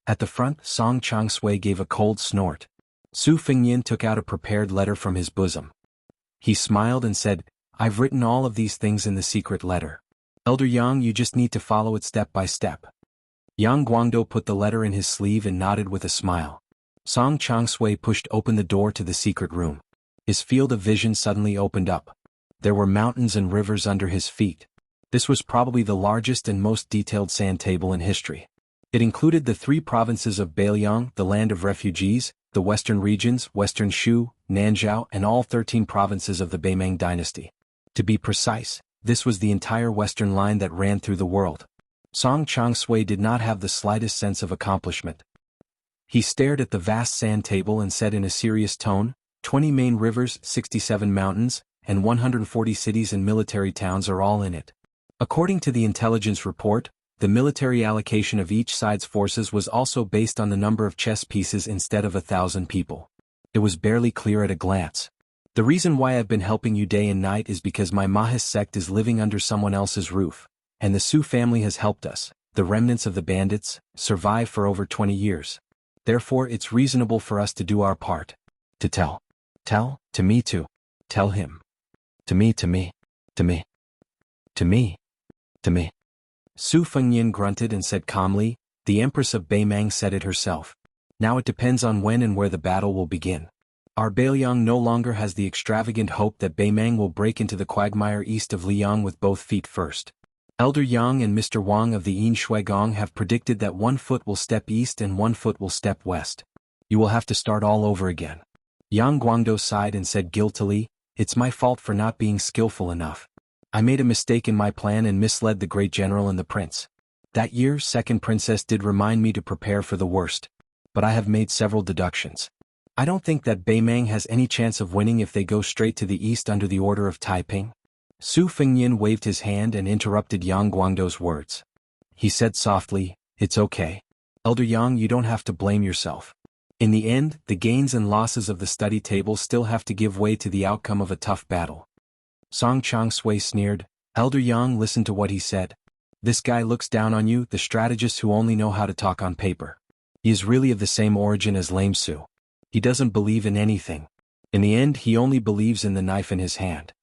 At the front, Song Changshui gave a cold snort. Su Fengyin took out a prepared letter from his bosom. He smiled and said, "I've written all of these things in the secret letter. Elder Yang, you just need to follow it step by step." Yang Guangdou put the letter in his sleeve and nodded with a smile. Song Changshui pushed open the door to the secret room. His field of vision suddenly opened up. There were mountains and rivers under his feet. This was probably the largest and most detailed sand table in history. It included the 3 provinces of Beiliang, the land of refugees, the western regions, Western Shu, Nanzhao, and all 13 provinces of the Beimang dynasty. To be precise, this was the entire western line that ran through the world. Song Changshui did not have the slightest sense of accomplishment. He stared at the vast sand table and said in a serious tone, 20 main rivers, 67 mountains, and 140 cities and military towns are all in it. According to the intelligence report, the military allocation of each side's forces was also based on the number of chess pieces instead of 1,000 people. It was barely clear at a glance. The reason why I've been helping you day and night is because my Mahis sect is living under someone else's roof, and the Su family has helped us, the remnants of the bandits, survive for over 20 years. Therefore it's reasonable for us to do our part. To tell, to me to, tell him. To me. Su Fengyin grunted and said calmly, "The Empress of Beimang said it herself. Now it depends on when and where the battle will begin. Our Beiliang no longer has the extravagant hope that Beimang will break into the quagmire east of Liang with both feet first. Elder Yang and Mr. Wang of the Yin Shuigong have predicted that 1 foot will step east and 1 foot will step west. You will have to start all over again." Yang Guangdou sighed and said guiltily, "It's my fault for not being skillful enough. I made a mistake in my plan and misled the great general and the prince. That year, second princess did remind me to prepare for the worst. But I have made several deductions. I don't think that Beimang has any chance of winning if they go straight to the east under the order of Taiping." Su Fengyin waved his hand and interrupted Yang Guangdou's words. He said softly, "It's okay. Elder Yang, you don't have to blame yourself. In the end, the gains and losses of the study table still have to give way to the outcome of a tough battle." Song Changshui sneered. Elder Yang listened to what he said. "This guy looks down on you, the strategist who only know how to talk on paper. He is really of the same origin as Lame Su. He doesn't believe in anything. In the end, he only believes in the knife in his hand."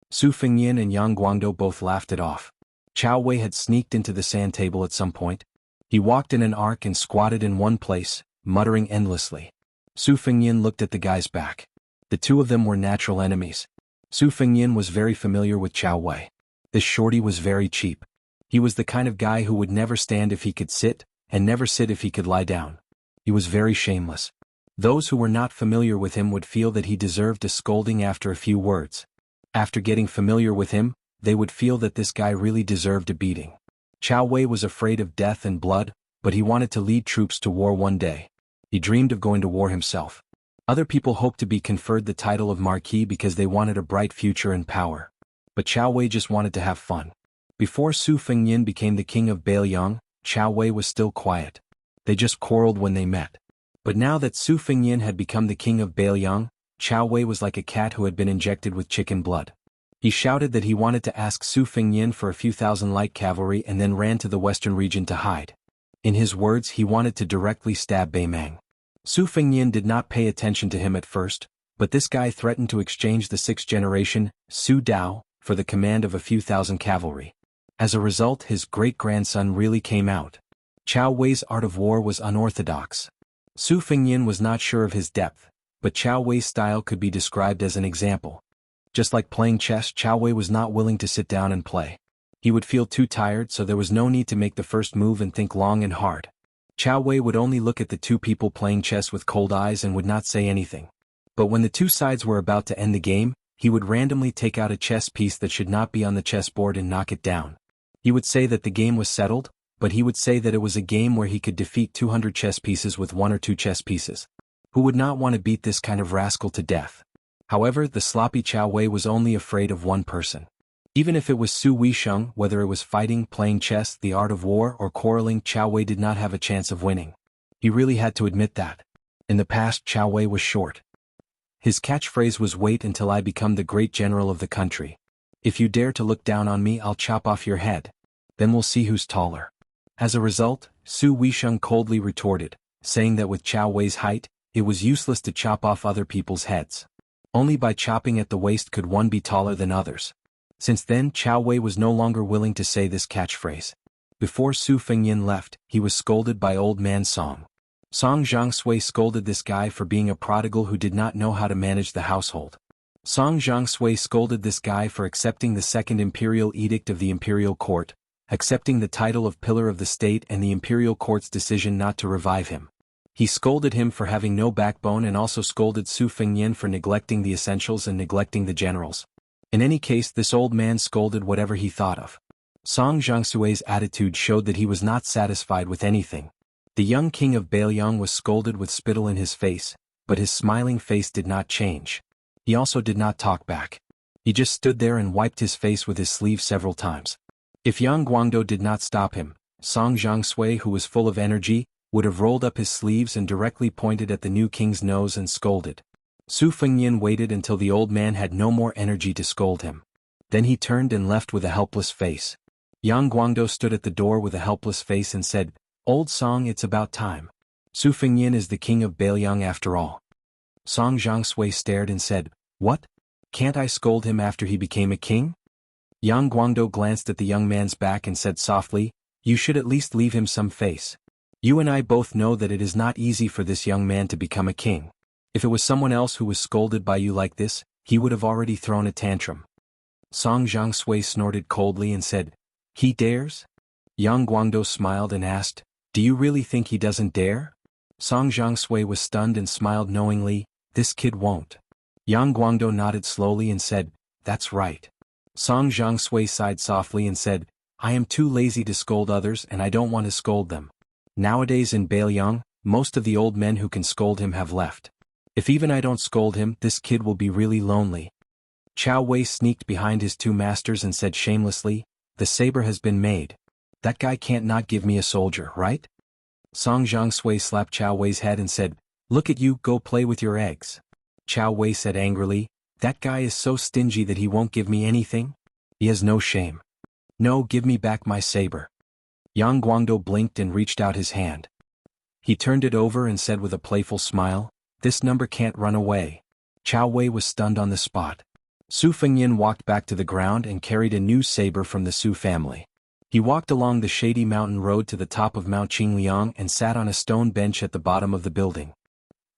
Su Fengyin and Yang Guangdou both laughed it off. Chao Wei had sneaked into the sand table at some point. He walked in an arc and squatted in one place, muttering endlessly. Su Fengyin looked at the guy's back. The two of them were natural enemies. Su Fengyin was very familiar with Chao Wei. This shorty was very cheap. He was the kind of guy who would never stand if he could sit, and never sit if he could lie down. He was very shameless. Those who were not familiar with him would feel that he deserved a scolding after a few words. After getting familiar with him, they would feel that this guy really deserved a beating. Chao Wei was afraid of death and blood, but he wanted to lead troops to war one day. He dreamed of going to war himself. Other people hoped to be conferred the title of Marquis because they wanted a bright future and power. But Chao Wei just wanted to have fun. Before Su Fengyin became the king of Beiliang, Chao Wei was still quiet. They just quarreled when they met. But now that Su Fengyin had become the king of Beiliang, Chao Wei was like a cat who had been injected with chicken blood. He shouted that he wanted to ask Su Fengyin for a few thousand light cavalry and then ran to the western region to hide. In his words, he wanted to directly stab Beimang. Su Fengyin did not pay attention to him at first, but this guy threatened to exchange the 6th generation, Su Dao, for the command of a few thousand cavalry. As a result, his great-grandson really came out. Chao Wei's art of war was unorthodox. Su Fengyin was not sure of his depth, but Chao Wei's style could be described as an example. Just like playing chess, Chao Wei was not willing to sit down and play. He would feel too tired, so there was no need to make the first move and think long and hard. Chao Wei would only look at the two people playing chess with cold eyes and would not say anything. But when the two sides were about to end the game, he would randomly take out a chess piece that should not be on the chessboard and knock it down. He would say that the game was settled, but he would say that it was a game where he could defeat 200 chess pieces with 1 or 2 chess pieces. Who would not want to beat this kind of rascal to death? However, the sloppy Chao Wei was only afraid of one person. Even if it was Su Weisheng, whether it was fighting, playing chess, the art of war, or quarreling, Chao Wei did not have a chance of winning. He really had to admit that. In the past, Chao Wei was short. His catchphrase was, "Wait until I become the great general of the country. If you dare to look down on me, I'll chop off your head. Then we'll see who's taller." As a result, Su Weisheng coldly retorted, saying that with Chao Wei's height, it was useless to chop off other people's heads. Only by chopping at the waist could one be taller than others. Since then, Chao Wei was no longer willing to say this catchphrase. Before Su Fengyin left, he was scolded by Old Man Song. Song Zhangshui scolded this guy for being a prodigal who did not know how to manage the household. Song Zhangshui scolded this guy for accepting the Second Imperial Edict of the Imperial Court, accepting the title of Pillar of the State and the Imperial Court's decision not to revive him. He scolded him for having no backbone and also scolded Su Fengyin for neglecting the essentials and neglecting the generals. In any case, this old man scolded whatever he thought of. Song Zhangsui's attitude showed that he was not satisfied with anything. The young king of Bailiang was scolded with spittle in his face, but his smiling face did not change. He also did not talk back. He just stood there and wiped his face with his sleeve several times. If Yang Guangdou did not stop him, Song Zhangshui, who was full of energy, would have rolled up his sleeves and directly pointed at the new king's nose and scolded. Su Fengyin waited until the old man had no more energy to scold him. Then he turned and left with a helpless face. Yang Guangdou stood at the door with a helpless face and said, "Old Song, it's about time. Su Fengyin is the king of Bailiang after all." Song Zhangshui stared and said, "What? Can't I scold him after he became a king?" Yang Guangdou glanced at the young man's back and said softly, "You should at least leave him some face. You and I both know that it is not easy for this young man to become a king. If it was someone else who was scolded by you like this, he would have already thrown a tantrum." Song Zhangshui snorted coldly and said, "He dares?" Yang Guangdou smiled and asked, "Do you really think he doesn't dare?" Song Zhangshui was stunned and smiled knowingly, "This kid won't." Yang Guangdou nodded slowly and said, "That's right." Song Zhangshui sighed softly and said, "I am too lazy to scold others and I don't want to scold them. Nowadays in Bailiang, most of the old men who can scold him have left. If even I don't scold him, this kid will be really lonely." Chao Wei sneaked behind his two masters and said shamelessly, "The saber has been made. That guy can't not give me a soldier, right?" Song Zhangshui slapped Chao Wei's head and said, "Look at you, go play with your eggs." Chao Wei said angrily, "That guy is so stingy that he won't give me anything? He has no shame. No, give me back my saber." Yang Guangdou blinked and reached out his hand. He turned it over and said with a playful smile, "This number can't run away." Chao Wei was stunned on the spot. Su Fengyin walked back to the ground and carried a new saber from the Su family. He walked along the shady mountain road to the top of Mount Qingliang and sat on a stone bench at the bottom of the building.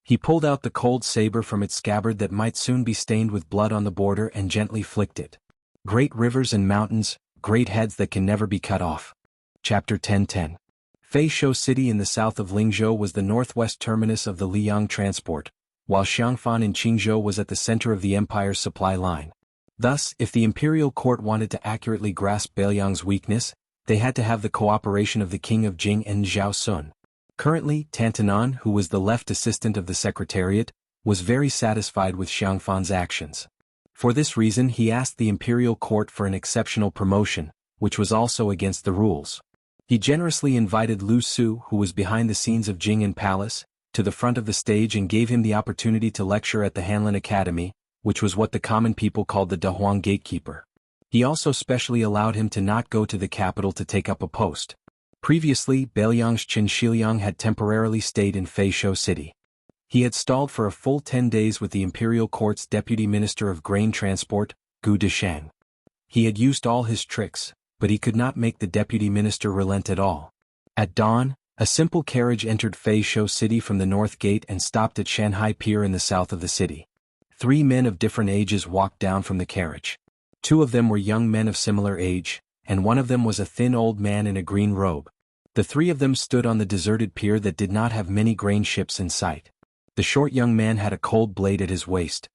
He pulled out the cold saber from its scabbard that might soon be stained with blood on the border and gently flicked it. Great rivers and mountains, great heads that can never be cut off. Chapter 10:10. Feishou City in the south of Lingzhou was the northwest terminus of the Liang transport, while Xiangfan in Qingzhou was at the center of the empire's supply line. Thus, if the imperial court wanted to accurately grasp Bailiang's weakness, they had to have the cooperation of the king of Jing and Zhao Sun. Currently, Tantanan, who was the left assistant of the secretariat, was very satisfied with Xiangfan's actions. For this reason he asked the imperial court for an exceptional promotion, which was also against the rules. He generously invited Lu Su, who was behind the scenes of Jing'an Palace, to the front of the stage and gave him the opportunity to lecture at the Hanlin Academy, which was what the common people called the Dahuang Gatekeeper. He also specially allowed him to not go to the capital to take up a post. Previously, Bailiang's Qin Shiliang had temporarily stayed in Feishou City. He had stalled for a full 10 days with the imperial court's deputy minister of grain transport, Gu Deshang. He had used all his tricks, but he could not make the deputy minister relent at all. At dawn, a simple carriage entered Feishou City from the north gate and stopped at Shanhai Pier in the south of the city. 3 men of different ages walked down from the carriage. 2 of them were young men of similar age, and one of them was a thin old man in a green robe. The 3 of them stood on the deserted pier that did not have many grain ships in sight. The short young man had a cold blade at his waist.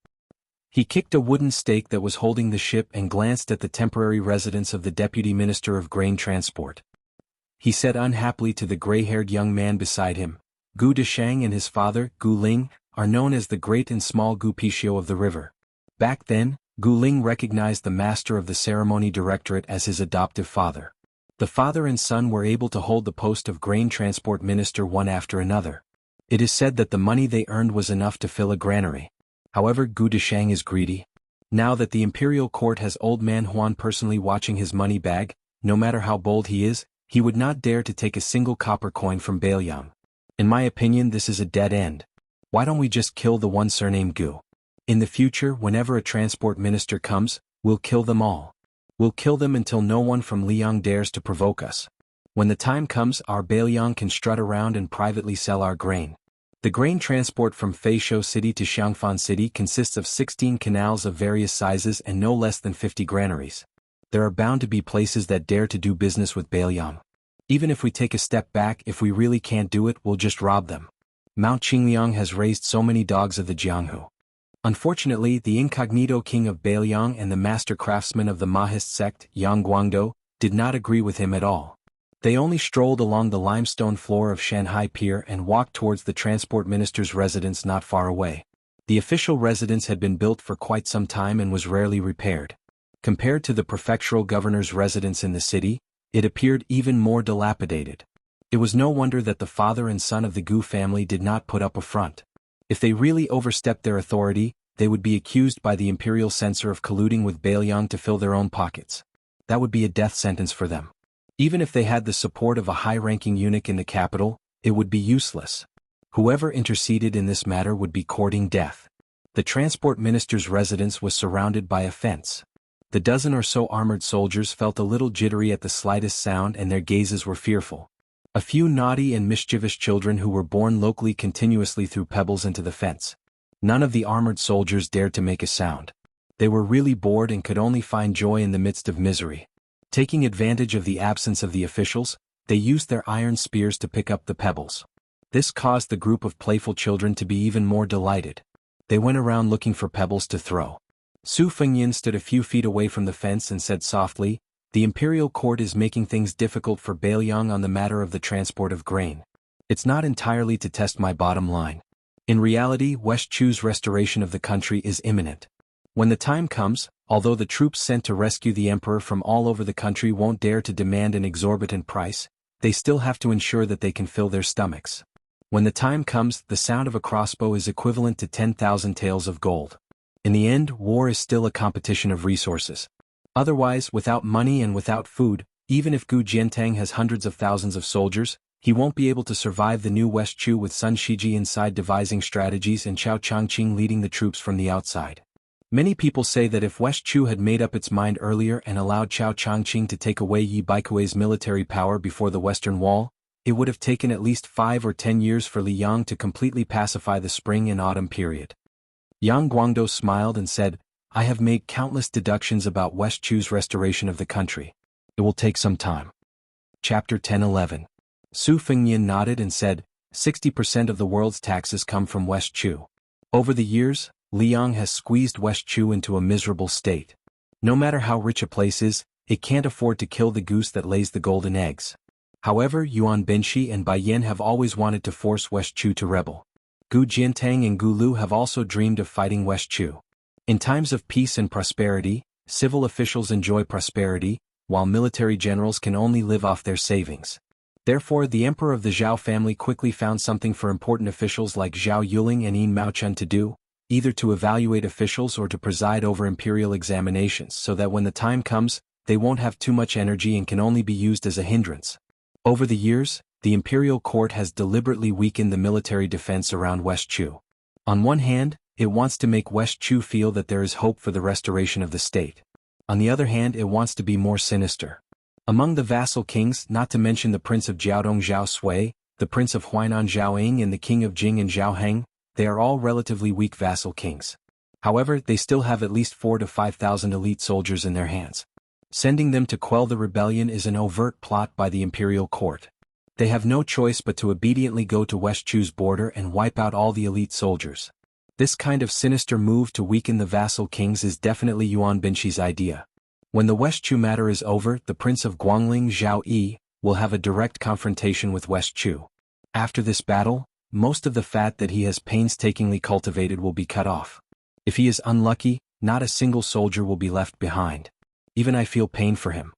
He kicked a wooden stake that was holding the ship and glanced at the temporary residence of the deputy minister of grain transport. He said unhappily to the gray-haired young man beside him, "Gu Deshang and his father, Gu Ling, are known as the great and small Gu Pixiu of the river." Back then, Gu Ling recognized the master of the ceremony directorate as his adoptive father. The father and son were able to hold the post of grain transport minister one after another. It is said that the money they earned was enough to fill a granary. However, Gu Deshang is greedy. Now that the imperial court has old man Huan personally watching his money bag, no matter how bold he is, he would not dare to take a single copper coin from Bailiang. In my opinion, this is a dead end. Why don't we just kill the one surnamed Gu? In the future, whenever a transport minister comes, we'll kill them all. We'll kill them until no one from Liang dares to provoke us. When the time comes, our Bailiang can strut around and privately sell our grain. The grain transport from Feishou City to Xiangfan City consists of 16 canals of various sizes and no less than 50 granaries. There are bound to be places that dare to do business with Bailiang. Even if we take a step back, if we really can't do it, we'll just rob them. Mount Qingliang has raised so many dogs of the Jianghu. Unfortunately, the incognito king of Bailiang and the master craftsman of the Mahist sect, Yang Guangdou, did not agree with him at all. They only strolled along the limestone floor of Shanghai Pier and walked towards the transport minister's residence not far away. The official residence had been built for quite some time and was rarely repaired. Compared to the prefectural governor's residence in the city, it appeared even more dilapidated. It was no wonder that the father and son of the Gu family did not put up a front. If they really overstepped their authority, they would be accused by the imperial censor of colluding with Bailiang to fill their own pockets. That would be a death sentence for them. Even if they had the support of a high-ranking eunuch in the capital, it would be useless. Whoever interceded in this matter would be courting death. The transport minister's residence was surrounded by a fence. The dozen or so armored soldiers felt a little jittery at the slightest sound and their gazes were fearful. A few naughty and mischievous children who were born locally continuously threw pebbles into the fence. None of the armored soldiers dared to make a sound. They were really bored and could only find joy in the midst of misery. Taking advantage of the absence of the officials, they used their iron spears to pick up the pebbles. This caused the group of playful children to be even more delighted. They went around looking for pebbles to throw. Su Fengyin stood a few feet away from the fence and said softly, "The imperial court is making things difficult for Bailiang on the matter of the transport of grain. It's not entirely to test my bottom line. In reality, West Chu's restoration of the country is imminent. When the time comes, although the troops sent to rescue the emperor from all over the country won't dare to demand an exorbitant price, they still have to ensure that they can fill their stomachs. When the time comes, the sound of a crossbow is equivalent to 10,000 taels of gold. In the end, war is still a competition of resources. Otherwise, without money and without food, even if Gu Jiantang has hundreds of thousands of soldiers, he won't be able to survive the new West Chu with Sun Shiji inside devising strategies and Chao Changqing leading the troops from the outside. Many people say that if West Chu had made up its mind earlier and allowed Chao Changqing to take away Yi Baikui's military power before the Western Wall, it would have taken at least 5 or 10 years for Liang to completely pacify the spring and autumn period. Yang Guangdou smiled and said, "I have made countless deductions about West Chu's restoration of the country. It will take some time." Chapter 10-11. Su Fengyin nodded and said, 60% of the world's taxes come from West Chu. Over the years, Liang has squeezed West Chu into a miserable state. No matter how rich a place is, it can't afford to kill the goose that lays the golden eggs. However, Yuan Binshi and Bai Yin have always wanted to force West Chu to rebel. Gu Jiantang and Gu Lu have also dreamed of fighting West Chu. In times of peace and prosperity, civil officials enjoy prosperity, while military generals can only live off their savings. Therefore, the emperor of the Zhao family quickly found something for important officials like Zhao Yuling and Yin Maochun to do, either to evaluate officials or to preside over imperial examinations so that when the time comes, they won't have too much energy and can only be used as a hindrance. Over the years, the imperial court has deliberately weakened the military defense around West Chu. On one hand, it wants to make West Chu feel that there is hope for the restoration of the state. On the other hand, it wants to be more sinister. Among the vassal kings, not to mention the prince of Jiaodong Zhao Sui, the prince of Huainan Zhao Ying and the king of Jing and Zhao Heng, they are all relatively weak vassal kings. However, they still have at least 4,000 to 5,000 elite soldiers in their hands. Sending them to quell the rebellion is an overt plot by the imperial court. They have no choice but to obediently go to West Chu's border and wipe out all the elite soldiers. This kind of sinister move to weaken the vassal kings is definitely Yuan Binshi's idea. When the West Chu matter is over, the prince of Guangling Zhao Yi will have a direct confrontation with West Chu. After this battle, most of the fat that he has painstakingly cultivated will be cut off. If he is unlucky, not a single soldier will be left behind. Even I feel pain for him.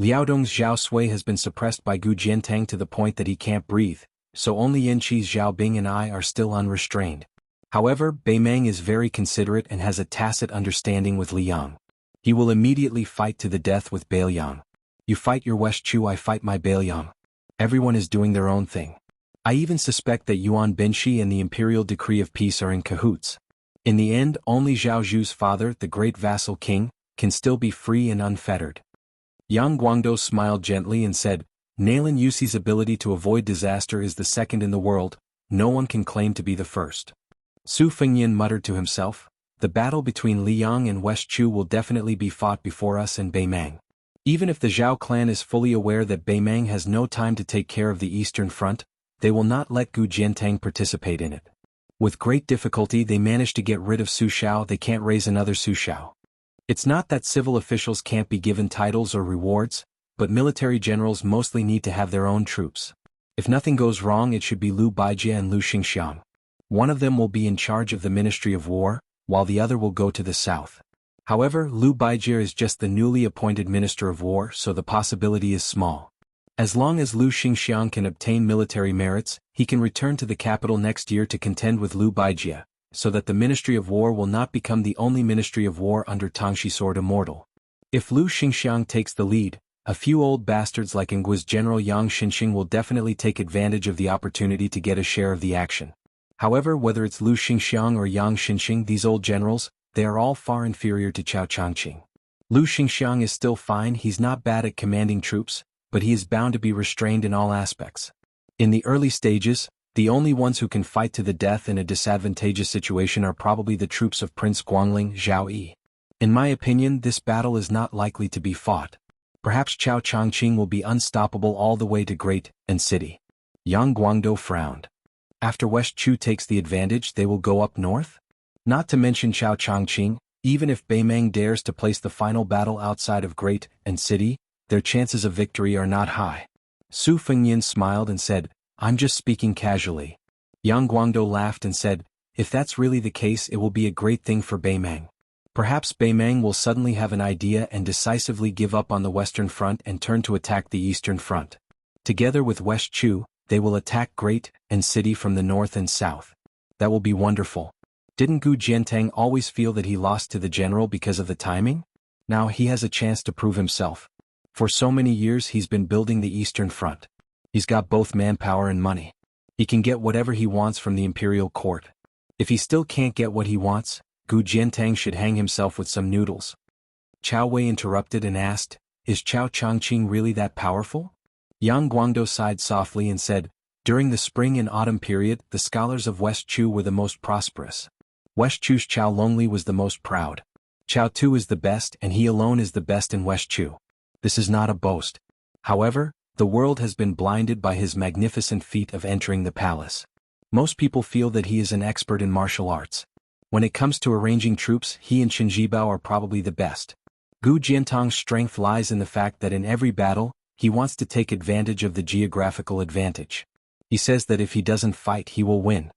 Liaodong's Zhao Sui has been suppressed by Gu Jiantang to the point that he can't breathe, so only Yin Qi's Zhao Bing and I are still unrestrained. However, Beimeng is very considerate and has a tacit understanding with Liang. He will immediately fight to the death with Beiliang. You fight your West Chu, I fight my Beiliang. Everyone is doing their own thing. I even suspect that Yuan Binshi and the imperial decree of peace are in cahoots. In the end, only Zhao Zhu's father, the great vassal king, can still be free and unfettered. Yang Guangdou smiled gently and said, Nailan Yuxi's ability to avoid disaster is the second in the world, no one can claim to be the first. Su Fengyan muttered to himself, the battle between Liang and West Chu will definitely be fought before us and Beimeng. Even if the Zhao clan is fully aware that Beimeng has no time to take care of the Eastern Front, they will not let Gu Jiantang participate in it. With great difficulty they manage to get rid of Su Shao, they can't raise another Su Shao. It's not that civil officials can't be given titles or rewards, but military generals mostly need to have their own troops. If nothing goes wrong, it should be Liu Baijie and Liu Xingxiang. One of them will be in charge of the Ministry of War, while the other will go to the south. However, Liu Baijie is just the newly appointed Minister of War, so the possibility is small. As long as Liu Xingxiang can obtain military merits, he can return to the capital next year to contend with Liu Baijie, so that the Ministry of War will not become the only Ministry of War under Tangxi Sword Immortal. If Liu Xingxiang takes the lead, a few old bastards like Ngu's General Yang Xinxing will definitely take advantage of the opportunity to get a share of the action. However, whether it's Liu Xingxiang or Yang Xinxing, these old generals, they are all far inferior to Cao Changqing. Liu Xingxiang is still fine, he's not bad at commanding troops, but he is bound to be restrained in all aspects. In the early stages, the only ones who can fight to the death in a disadvantageous situation are probably the troops of Prince Guangling Zhao Yi. In my opinion, this battle is not likely to be fought. Perhaps Cao Changqing will be unstoppable all the way to Great and City. Yang Guangdou frowned. After West Chu takes the advantage, they will go up north? Not to mention Cao Changqing, even if Beimeng dares to place the final battle outside of Great and City, their chances of victory are not high. Su Fengyan smiled and said, I'm just speaking casually. Yang Guangdou laughed and said, if that's really the case, it will be a great thing for Beimeng. Perhaps Beimeng will suddenly have an idea and decisively give up on the Western Front and turn to attack the Eastern Front. Together with West Chu, they will attack Great and City from the north and south. That will be wonderful. Didn't Gu Jiantang always feel that he lost to the general because of the timing? Now he has a chance to prove himself. For so many years he's been building the Eastern Front. He's got both manpower and money. He can get whatever he wants from the imperial court. If he still can't get what he wants, Gu Jiantang should hang himself with some noodles. Chao Wei interrupted and asked, is Cao Changqing really that powerful? Yang Guangdou sighed softly and said, during the spring and autumn period, the scholars of West Chu were the most prosperous. West Chu's Chao Longli was the most proud. Chao Tu is the best and he alone is the best in West Chu. This is not a boast. However, the world has been blinded by his magnificent feat of entering the palace. Most people feel that he is an expert in martial arts. When it comes to arranging troops, he and Qin Jibao are probably the best. Gu Jiantang's strength lies in the fact that in every battle, he wants to take advantage of the geographical advantage. He says that if he doesn't fight, he will win.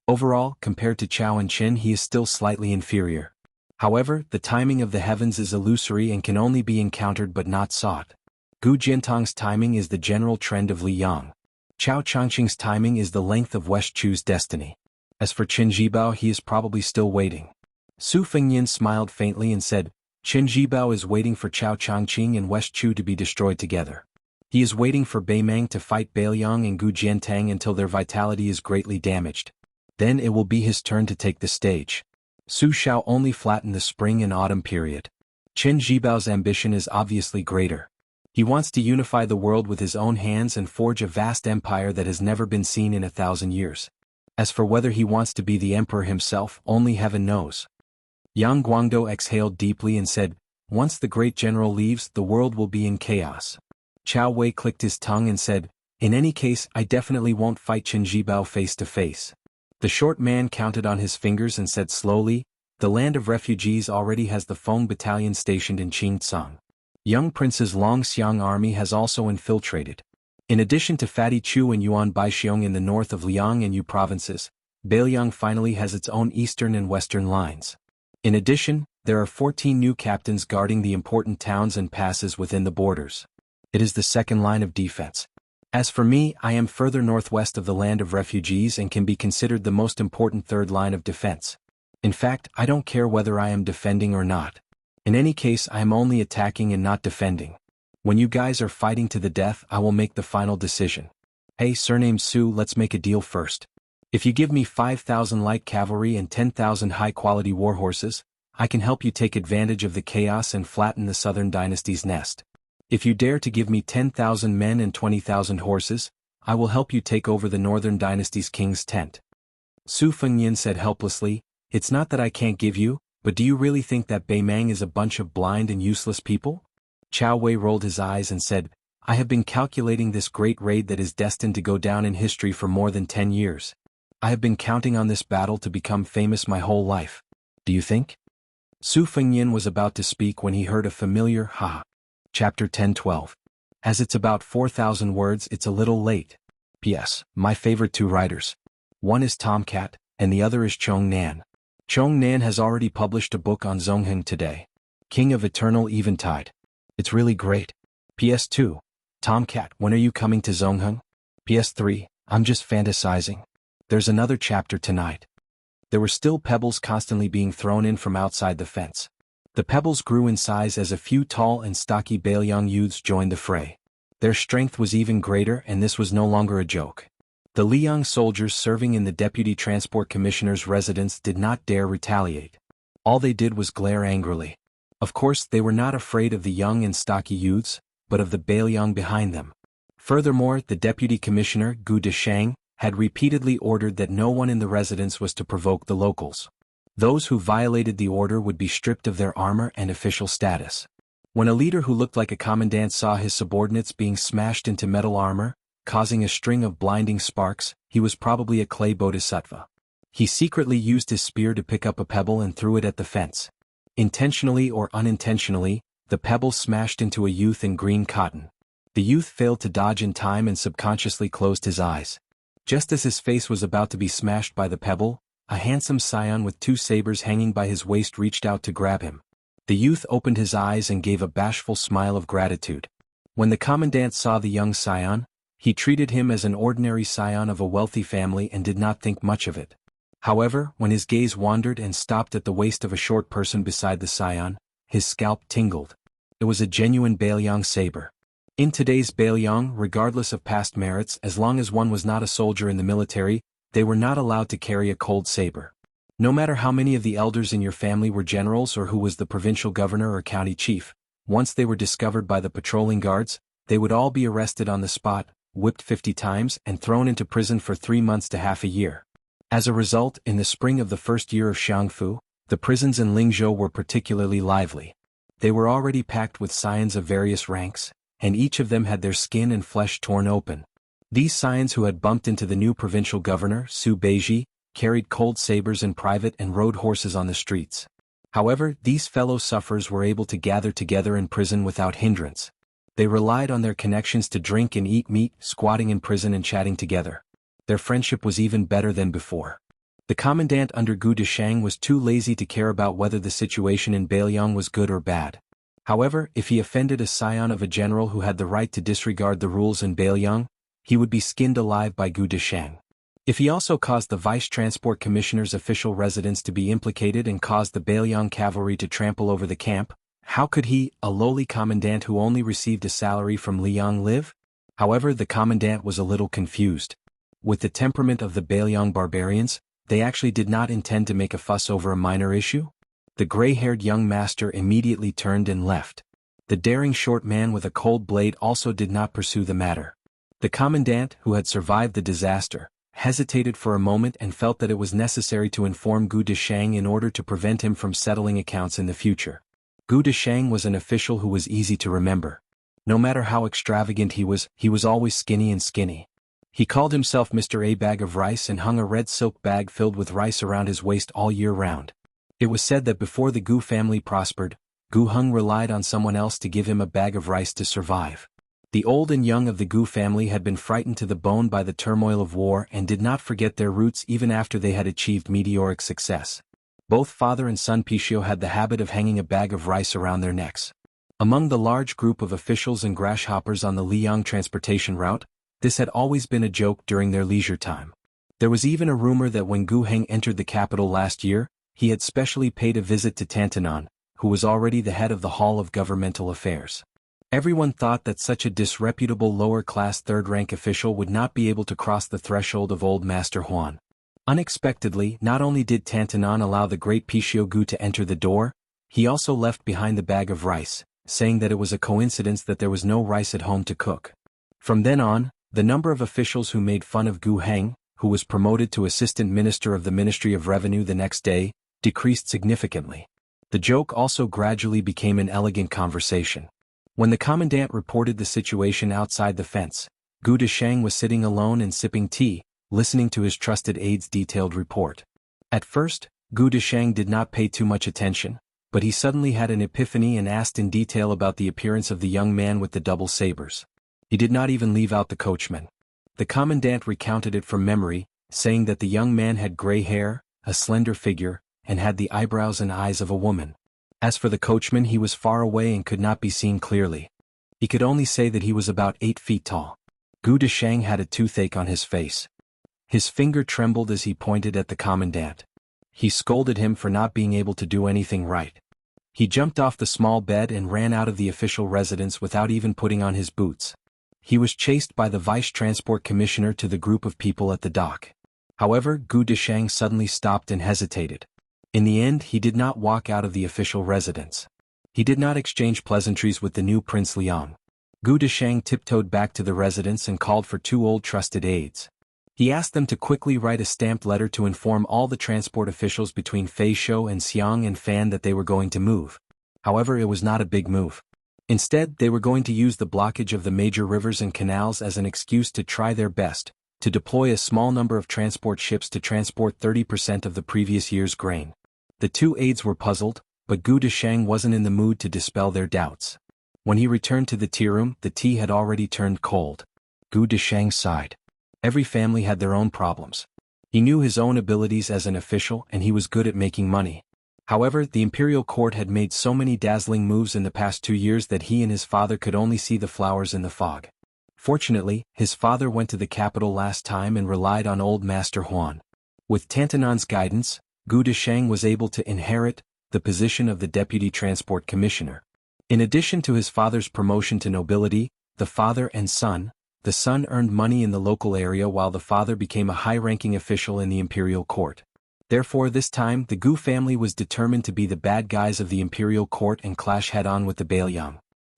Overall, compared to Chao and Qin, he is still slightly inferior. However, the timing of the heavens is illusory and can only be encountered but not sought. Gu Jiantang's timing is the general trend of Liang. Cao Changqing's timing is the length of West Chu's destiny. As for Qin Jibao, he is probably still waiting. Su Fengyan smiled faintly and said, Qin Jibao is waiting for Cao Changqing and West Chu to be destroyed together. He is waiting for Beimeng to fight Beiliang and Gu Jiantang until their vitality is greatly damaged. Then it will be his turn to take the stage. Su Shao only flattened the spring and autumn period. Qin Jibao's ambition is obviously greater. He wants to unify the world with his own hands and forge a vast empire that has never been seen in 1,000 years. As for whether he wants to be the emperor himself, only heaven knows. Yang Guangdou exhaled deeply and said, once the great general leaves, the world will be in chaos. Chao Wei clicked his tongue and said, in any case, I definitely won't fight Qin Jibao face to face. The short man counted on his fingers and said slowly, the land of refugees already has the Feng battalion stationed in Qingcang. Young Prince's Longxiang army has also infiltrated. In addition to Fatty Chu and Yuan Baixiong in the north of Liang and Yu provinces, Beiliang finally has its own eastern and western lines. In addition, there are 14 new captains guarding the important towns and passes within the borders. It is the second line of defense. As for me, I am further northwest of the land of refugees and can be considered the most important third line of defense. In fact, I don't care whether I am defending or not. In any case, I am only attacking and not defending. When you guys are fighting to the death, I will make the final decision. Hey, surnamed Su, let's make a deal first. If you give me 5,000 light cavalry and 10,000 high-quality warhorses, I can help you take advantage of the chaos and flatten the southern dynasty's nest. If you dare to give me 10,000 men and 20,000 horses, I will help you take over the northern dynasty's king's tent. Su Fengnian said helplessly, it's not that I can't give you, but do you really think that Beimang is a bunch of blind and useless people? Chao Wei rolled his eyes and said, I have been calculating this great raid that is destined to go down in history for more than 10 years. I have been counting on this battle to become famous my whole life. Do you think? Su Fengnian was about to speak when he heard a familiar ha. Chapter 10-12. As it's about 4,000 words, it's a little late. P.S. My favorite two writers. One is Tomcat, and the other is Chong Nan. Chong Nan has already published a book on Zongheng today. King of Eternal Eventide. It's really great. PS2. Tomcat, when are you coming to Zongheng? PS3. I'm just fantasizing. There's another chapter tonight. There were still pebbles constantly being thrown in from outside the fence. The pebbles grew in size as a few tall and stocky Bailiang youths joined the fray. Their strength was even greater, and this was no longer a joke. The Liang soldiers serving in the Deputy Transport Commissioner's residence did not dare retaliate. All they did was glare angrily. Of course, they were not afraid of the young and stocky youths, but of the Bailiang behind them. Furthermore, the Deputy Commissioner, Gu Deshang, had repeatedly ordered that no one in the residence was to provoke the locals. Those who violated the order would be stripped of their armor and official status. When a leader who looked like a commandant saw his subordinates being smashed into metal armor, causing a string of blinding sparks, he was probably a clay bodhisattva. He secretly used his spear to pick up a pebble and threw it at the fence. Intentionally or unintentionally, the pebble smashed into a youth in green cotton. The youth failed to dodge in time and subconsciously closed his eyes. Just as his face was about to be smashed by the pebble, a handsome scion with two sabers hanging by his waist reached out to grab him. The youth opened his eyes and gave a bashful smile of gratitude. When the commandant saw the young scion, he treated him as an ordinary scion of a wealthy family and did not think much of it. However, when his gaze wandered and stopped at the waist of a short person beside the scion, his scalp tingled. It was a genuine Bailiang saber. In today's Bailiang, regardless of past merits, as long as one was not a soldier in the military, they were not allowed to carry a cold saber. No matter how many of the elders in your family were generals or who was the provincial governor or county chief, once they were discovered by the patrolling guards, they would all be arrested on the spot, whipped 50 times, and thrown into prison for 3 months to half a year. As a result, in the spring of the first year of Xianghu, the prisons in Lingzhou were particularly lively. They were already packed with scions of various ranks, and each of them had their skin and flesh torn open. These scions who had bumped into the new provincial governor, Su Beiji, carried cold sabers in private and rode horses on the streets. However, these fellow sufferers were able to gather together in prison without hindrance. They relied on their connections to drink and eat meat, squatting in prison and chatting together. Their friendship was even better than before. The commandant under Gu Deshang was too lazy to care about whether the situation in Bailiang was good or bad. However, if he offended a scion of a general who had the right to disregard the rules in Bailiang, he would be skinned alive by Gu Deshang. If he also caused the Vice Transport Commissioner's official residence to be implicated and caused the Bailiang cavalry to trample over the camp, how could he, a lowly commandant who only received a salary from Liang, live? However, the commandant was a little confused. With the temperament of the Bailiang barbarians, they actually did not intend to make a fuss over a minor issue. The gray-haired young master immediately turned and left. The daring short man with a cold blade also did not pursue the matter. The commandant, who had survived the disaster, hesitated for a moment and felt that it was necessary to inform Gu Deshang in order to prevent him from settling accounts in the future. Gu Deshang was an official who was easy to remember. No matter how extravagant he was always skinny. He called himself Mr. A Bag of Rice and hung a red silk bag filled with rice around his waist all year round. It was said that before the Gu family prospered, Gu Heng relied on someone else to give him a bag of rice to survive. The old and young of the Gu family had been frightened to the bone by the turmoil of war and did not forget their roots even after they had achieved meteoric success. Both father and son Pichio had the habit of hanging a bag of rice around their necks. Among the large group of officials and grasshoppers on the Liang transportation route, This had always been a joke during their leisure time. There was even a rumor that when Gu Heng entered the capital last year, he had specially paid a visit to Tantanon, who was already the head of the Hall of Governmental Affairs. Everyone thought that such a disreputable lower-class third-rank official would not be able to cross the threshold of Old Master Huan. Unexpectedly, not only did Tantanon allow the great Pixiu Gu to enter the door, he also left behind the bag of rice, saying that it was a coincidence that there was no rice at home to cook. From then on, the number of officials who made fun of Gu Heng, who was promoted to Assistant Minister of the Ministry of Revenue the next day, decreased significantly. The joke also gradually became an elegant conversation. When the commandant reported the situation outside the fence, Gu Desheng was sitting alone and sipping tea, listening to his trusted aide's detailed report. At first, Gu Desheng did not pay too much attention, but he suddenly had an epiphany and asked in detail about the appearance of the young man with the double sabers. He did not even leave out the coachman. The commandant recounted it from memory, saying that the young man had gray hair, a slender figure, and had the eyebrows and eyes of a woman. As for the coachman, he was far away and could not be seen clearly. He could only say that he was about 8 feet tall. Gu Desheng had a toothache on his face. His finger trembled as he pointed at the commandant. He scolded him for not being able to do anything right. He jumped off the small bed and ran out of the official residence without even putting on his boots. He was chased by the Vice Transport Commissioner to the group of people at the dock. However, Gu Desheng suddenly stopped and hesitated. In the end, he did not walk out of the official residence. He did not exchange pleasantries with the new Prince Liang. Gu Desheng tiptoed back to the residence and called for 2 old trusted aides. He asked them to quickly write a stamped letter to inform all the transport officials between Feishou and Xiang and Fan that they were going to move. However, it was not a big move. Instead, they were going to use the blockage of the major rivers and canals as an excuse to try their best, to deploy a small number of transport ships to transport 30% of the previous year's grain. The 2 aides were puzzled, but Gu Desheng wasn't in the mood to dispel their doubts. When he returned to the tea room, the tea had already turned cold. Gu Desheng sighed. Every family had their own problems. He knew his own abilities as an official and he was good at making money. However, the imperial court had made so many dazzling moves in the past 2 years that he and his father could only see the flowers in the fog. Fortunately, his father went to the capital last time and relied on Old Master Huan. With Tantanon's guidance, Gu Desheng was able to inherit the position of the Deputy Transport Commissioner. In addition to his father's promotion to nobility, the father and son, the son earned money in the local area while the father became a high-ranking official in the imperial court. Therefore, this time the Gu family was determined to be the bad guys of the imperial court and clash head-on with the Bailiang.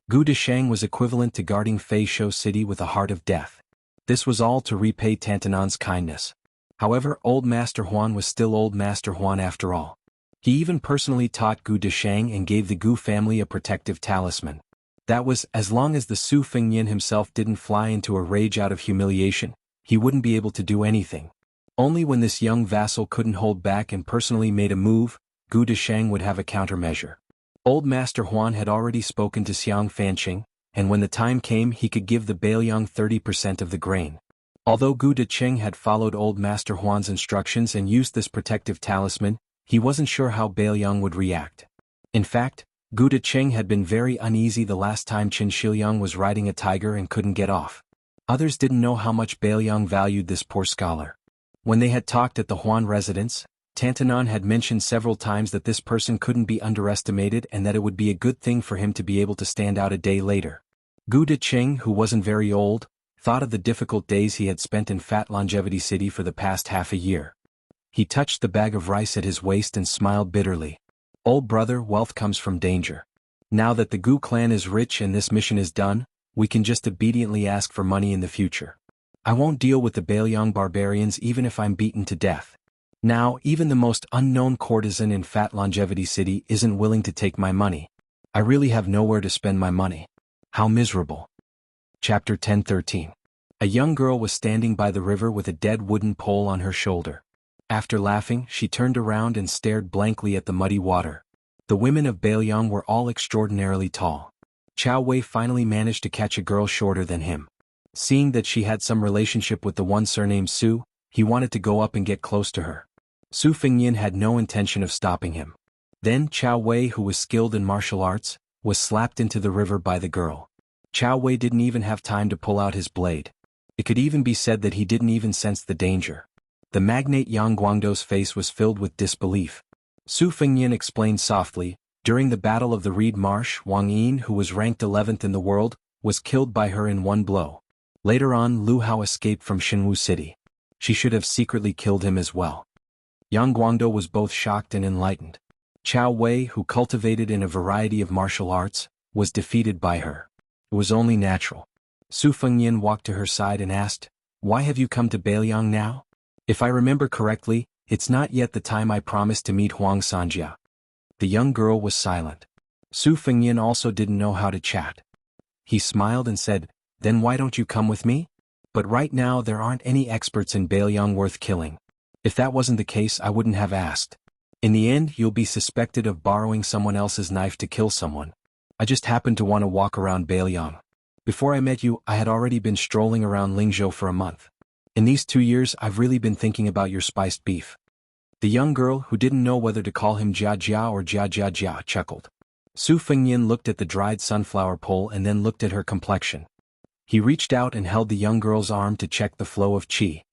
Gu Desheng was equivalent to guarding Feishou City with a heart of death. This was all to repay Tantanon's kindness. However, Old Master Huan was still Old Master Huan after all. He even personally taught Gu Desheng and gave the Gu family a protective talisman. That was, as long as the Su Fengyin himself didn't fly into a rage out of humiliation, he wouldn't be able to do anything. Only when this young vassal couldn't hold back and personally made a move, Gu Desheng would have a countermeasure. Old Master Huan had already spoken to Xiang Fanqing, and when the time came he could give the Bailiang 30% of the grain. Although Gu Desheng had followed Old Master Huan's instructions and used this protective talisman, he wasn't sure how Bailiang would react. In fact, Gu Desheng had been very uneasy the last time Qin Shiliang was riding a tiger and couldn't get off. Others didn't know how much Bailiang valued this poor scholar. When they had talked at the Huan residence, Tantanon had mentioned several times that this person couldn't be underestimated and that it would be a good thing for him to be able to stand out a day later. Gu Desheng, who wasn't very old, thought of the difficult days he had spent in Fat Longevity City for the past half a year. He touched the bag of rice at his waist and smiled bitterly. Old brother, wealth comes from danger. Now that the Gu clan is rich and this mission is done, we can just obediently ask for money in the future. I won't deal with the Bailiang barbarians even if I'm beaten to death. Now, even the most unknown courtesan in Fat Longevity City isn't willing to take my money. I really have nowhere to spend my money. How miserable. Chapter 1013. A young girl was standing by the river with a dead wooden pole on her shoulder. After laughing, she turned around and stared blankly at the muddy water. The women of Bailiang were all extraordinarily tall. Chao Wei finally managed to catch a girl shorter than him. Seeing that she had some relationship with the one surnamed Su, he wanted to go up and get close to her. Su Fengyin had no intention of stopping him. Then Chao Wei, who was skilled in martial arts, was slapped into the river by the girl. Chao Wei didn't even have time to pull out his blade. It could even be said that he didn't even sense the danger. The magnate Yang Guangdou's face was filled with disbelief. Su Fengnian explained softly, during the Battle of the Reed Marsh, Wang Yin, who was ranked 11th in the world, was killed by her in one blow. Later on, Lu Hao escaped from Jianghu city. She should have secretly killed him as well. Yang Guangdou was both shocked and enlightened. Chao Wei, who cultivated in a variety of martial arts, was defeated by her. It was only natural. Su Fengnian walked to her side and asked, "Why have you come to Beiliang now? If I remember correctly, it's not yet the time I promised to meet Huang Sanjia." The young girl was silent. Su Fengnian also didn't know how to chat. He smiled and said, "Then why don't you come with me? But right now there aren't any experts in Beiliang worth killing. If that wasn't the case I wouldn't have asked. In the end you'll be suspected of borrowing someone else's knife to kill someone. I just happened to want to walk around Beiliang. Before I met you I had already been strolling around Lingzhou for a month. In these 2 years I've really been thinking about your spiced beef." The young girl, who didn't know whether to call him Jia Jia or Jia Jia Jia, chuckled. Su Fengnian looked at the dried sunflower pole and then looked at her complexion. He reached out and held the young girl's arm to check the flow of qi.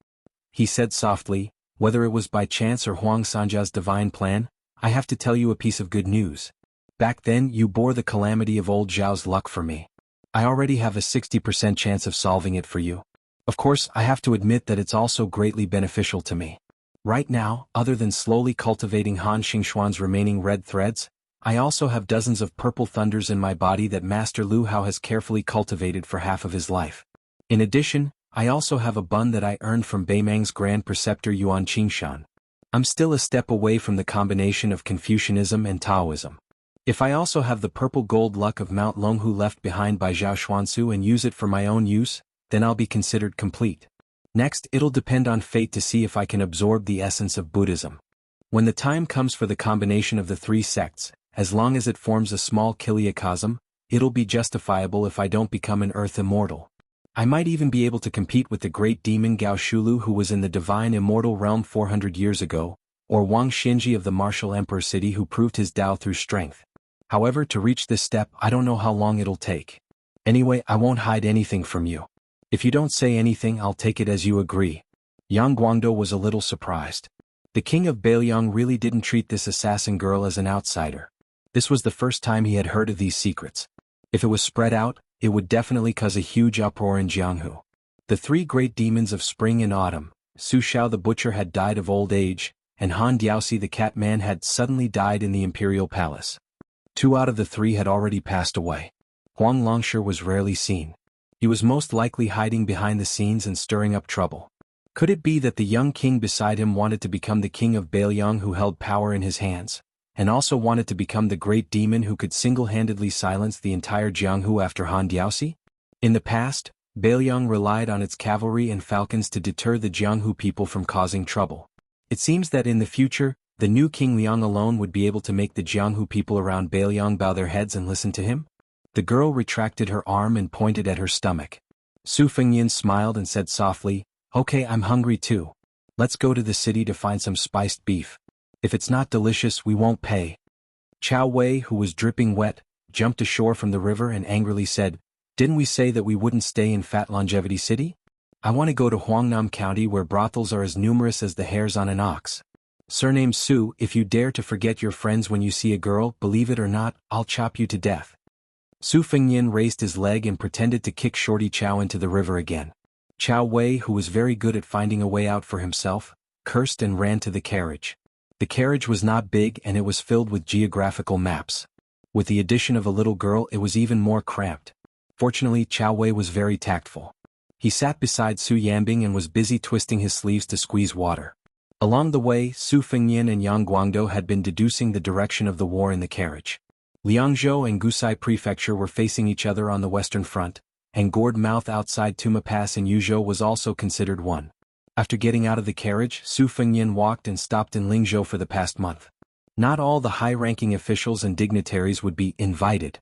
He said softly, "Whether it was by chance or Huang Sanjia's divine plan, I have to tell you a piece of good news. Back then you bore the calamity of old Zhao's luck for me. I already have a 60% chance of solving it for you. Of course, I have to admit that it's also greatly beneficial to me. Right now, other than slowly cultivating Han Xingxuan's remaining red threads, I also have dozens of purple thunders in my body that Master Lu Hao has carefully cultivated for half of his life. In addition, I also have a bun that I earned from Beimang's Grand Preceptor Yuan Qingshan. I'm still a step away from the combination of Confucianism and Taoism. If I also have the purple gold luck of Mount Longhu left behind by Zhao Xuansu and use it for my own use, then I'll be considered complete. Next, it'll depend on fate to see if I can absorb the essence of Buddhism. When the time comes for the combination of the three sects, as long as it forms a small kiliacosm, it'll be justifiable if I don't become an earth immortal. I might even be able to compete with the great demon Gao Shulu who was in the divine immortal realm 400 years ago, or Wang Xinji of the martial emperor city who proved his Tao through strength. However, to reach this step I don't know how long it'll take. Anyway, I won't hide anything from you. If you don't say anything I'll take it as you agree." Yang Guangdou was a little surprised. The king of Beiliang really didn't treat this assassin girl as an outsider. This was the first time he had heard of these secrets. If it was spread out, it would definitely cause a huge uproar in Jianghu. The three great demons of spring and autumn, Su Xiao the butcher had died of old age, and Han Diaoxi the cat man had suddenly died in the imperial palace. 2 out of the 3 had already passed away. Huang Longshi was rarely seen. He was most likely hiding behind the scenes and stirring up trouble. Could it be that the young king beside him wanted to become the king of Beiliang who held power in his hands, and also wanted to become the great demon who could single-handedly silence the entire Jianghu after Han Diaoxi? In the past, Beiliang relied on its cavalry and falcons to deter the Jianghu people from causing trouble. It seems that in the future, the new King Liang alone would be able to make the Jianghu people around Beiliang bow their heads and listen to him? The girl retracted her arm and pointed at her stomach. Su Fengnian smiled and said softly, "Okay, I'm hungry too. Let's go to the city to find some spiced beef. If it's not delicious, we won't pay." Chao Wei, who was dripping wet, jumped ashore from the river and angrily said, "Didn't we say that we wouldn't stay in Fat Longevity City? I want to go to Huangnam County where brothels are as numerous as the hairs on an ox. Surname Su, if you dare to forget your friends when you see a girl, believe it or not, I'll chop you to death." Su Fengnian raised his leg and pretended to kick Shorty Chao into the river again. Chao Wei, who was very good at finding a way out for himself, cursed and ran to the carriage. The carriage was not big and it was filled with geographical maps. With the addition of a little girl it was even more cramped. Fortunately, Chao Wei was very tactful. He sat beside Su Yanbing and was busy twisting his sleeves to squeeze water. Along the way, Su Fengnian and Yang Guangdou had been deducing the direction of the war in the carriage. Liangzhou and Gusai Prefecture were facing each other on the western front, and Gourd Mouth outside Tuma Pass in Yuzhou was also considered one. After getting out of the carriage, Su Fengnian walked and stopped in Lingzhou for the past month. Not all the high-ranking officials and dignitaries would be invited.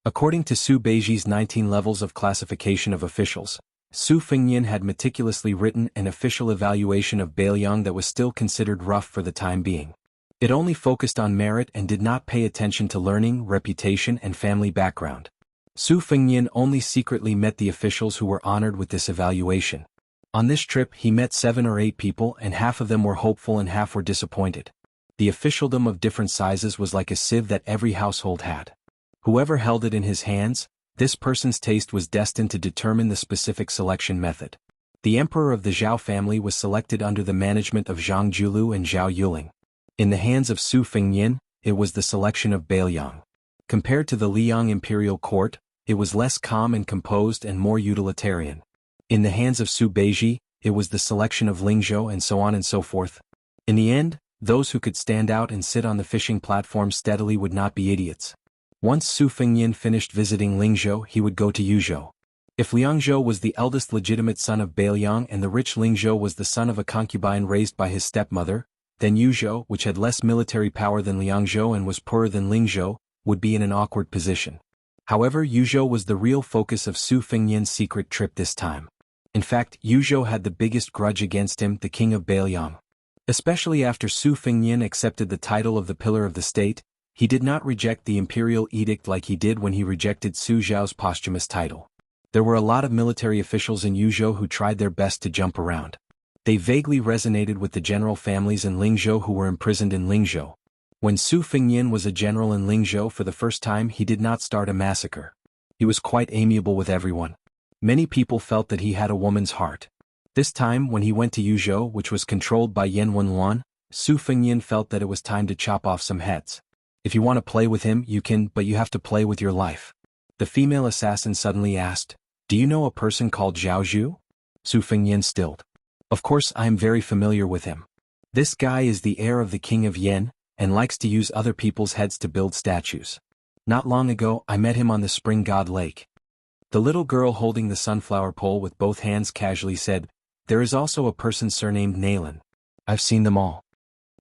According to Su Beiji's 19 levels of classification of officials, Su Fengnian had meticulously written an official evaluation of Beiliang that was still considered rough for the time being. It only focused on merit and did not pay attention to learning, reputation and family background. Su Fengnian only secretly met the officials who were honored with this evaluation. On this trip he met 7 or 8 people, and half of them were hopeful and half were disappointed. The officialdom of different sizes was like a sieve that every household had. Whoever held it in his hands, this person's taste was destined to determine the specific selection method. The emperor of the Zhao family was selected under the management of Zhang Julu and Zhao Yuling. In the hands of Su Fengnian, it was the selection of Bailiang. Compared to the Liang imperial court, it was less calm and composed and more utilitarian. In the hands of Su Beiji, it was the selection of Lingzhou, and so on and so forth. In the end, those who could stand out and sit on the fishing platform steadily would not be idiots. Once Su Fengnian finished visiting Lingzhou, he would go to Yuzhou. If Liangzhou was the eldest legitimate son of Bailiang and the rich Lingzhou was the son of a concubine raised by his stepmother, then Yuzhou, which had less military power than Liangzhou and was poorer than Lingzhou, would be in an awkward position. However, Yuzhou was the real focus of Su Fengnian's secret trip this time. In fact, Yuzhou had the biggest grudge against him, the king of Bailiang. Especially after Su Fengnian accepted the title of the pillar of the state, he did not reject the imperial edict like he did when he rejected Su Zhao's posthumous title. There were a lot of military officials in Yuzhou who tried their best to jump around. They vaguely resonated with the general families in Lingzhou who were imprisoned in Lingzhou. When Su Fengnian was a general in Lingzhou for the first time, he did not start a massacre. He was quite amiable with everyone. Many people felt that he had a woman's heart. This time, when he went to Yuzhou, which was controlled by Yan Wenluan, Su Fengnian felt that it was time to chop off some heads. If you want to play with him, you can, but you have to play with your life. The female assassin suddenly asked, "Do you know a person called Zhao Zhu?" Su Fengnian stilled. "Of course, I am very familiar with him. This guy is the heir of the king of Yan, and likes to use other people's heads to build statues. Not long ago, I met him on the Spring God Lake." The little girl holding the sunflower pole with both hands casually said, "There is also a person surnamed Nalan. I've seen them all."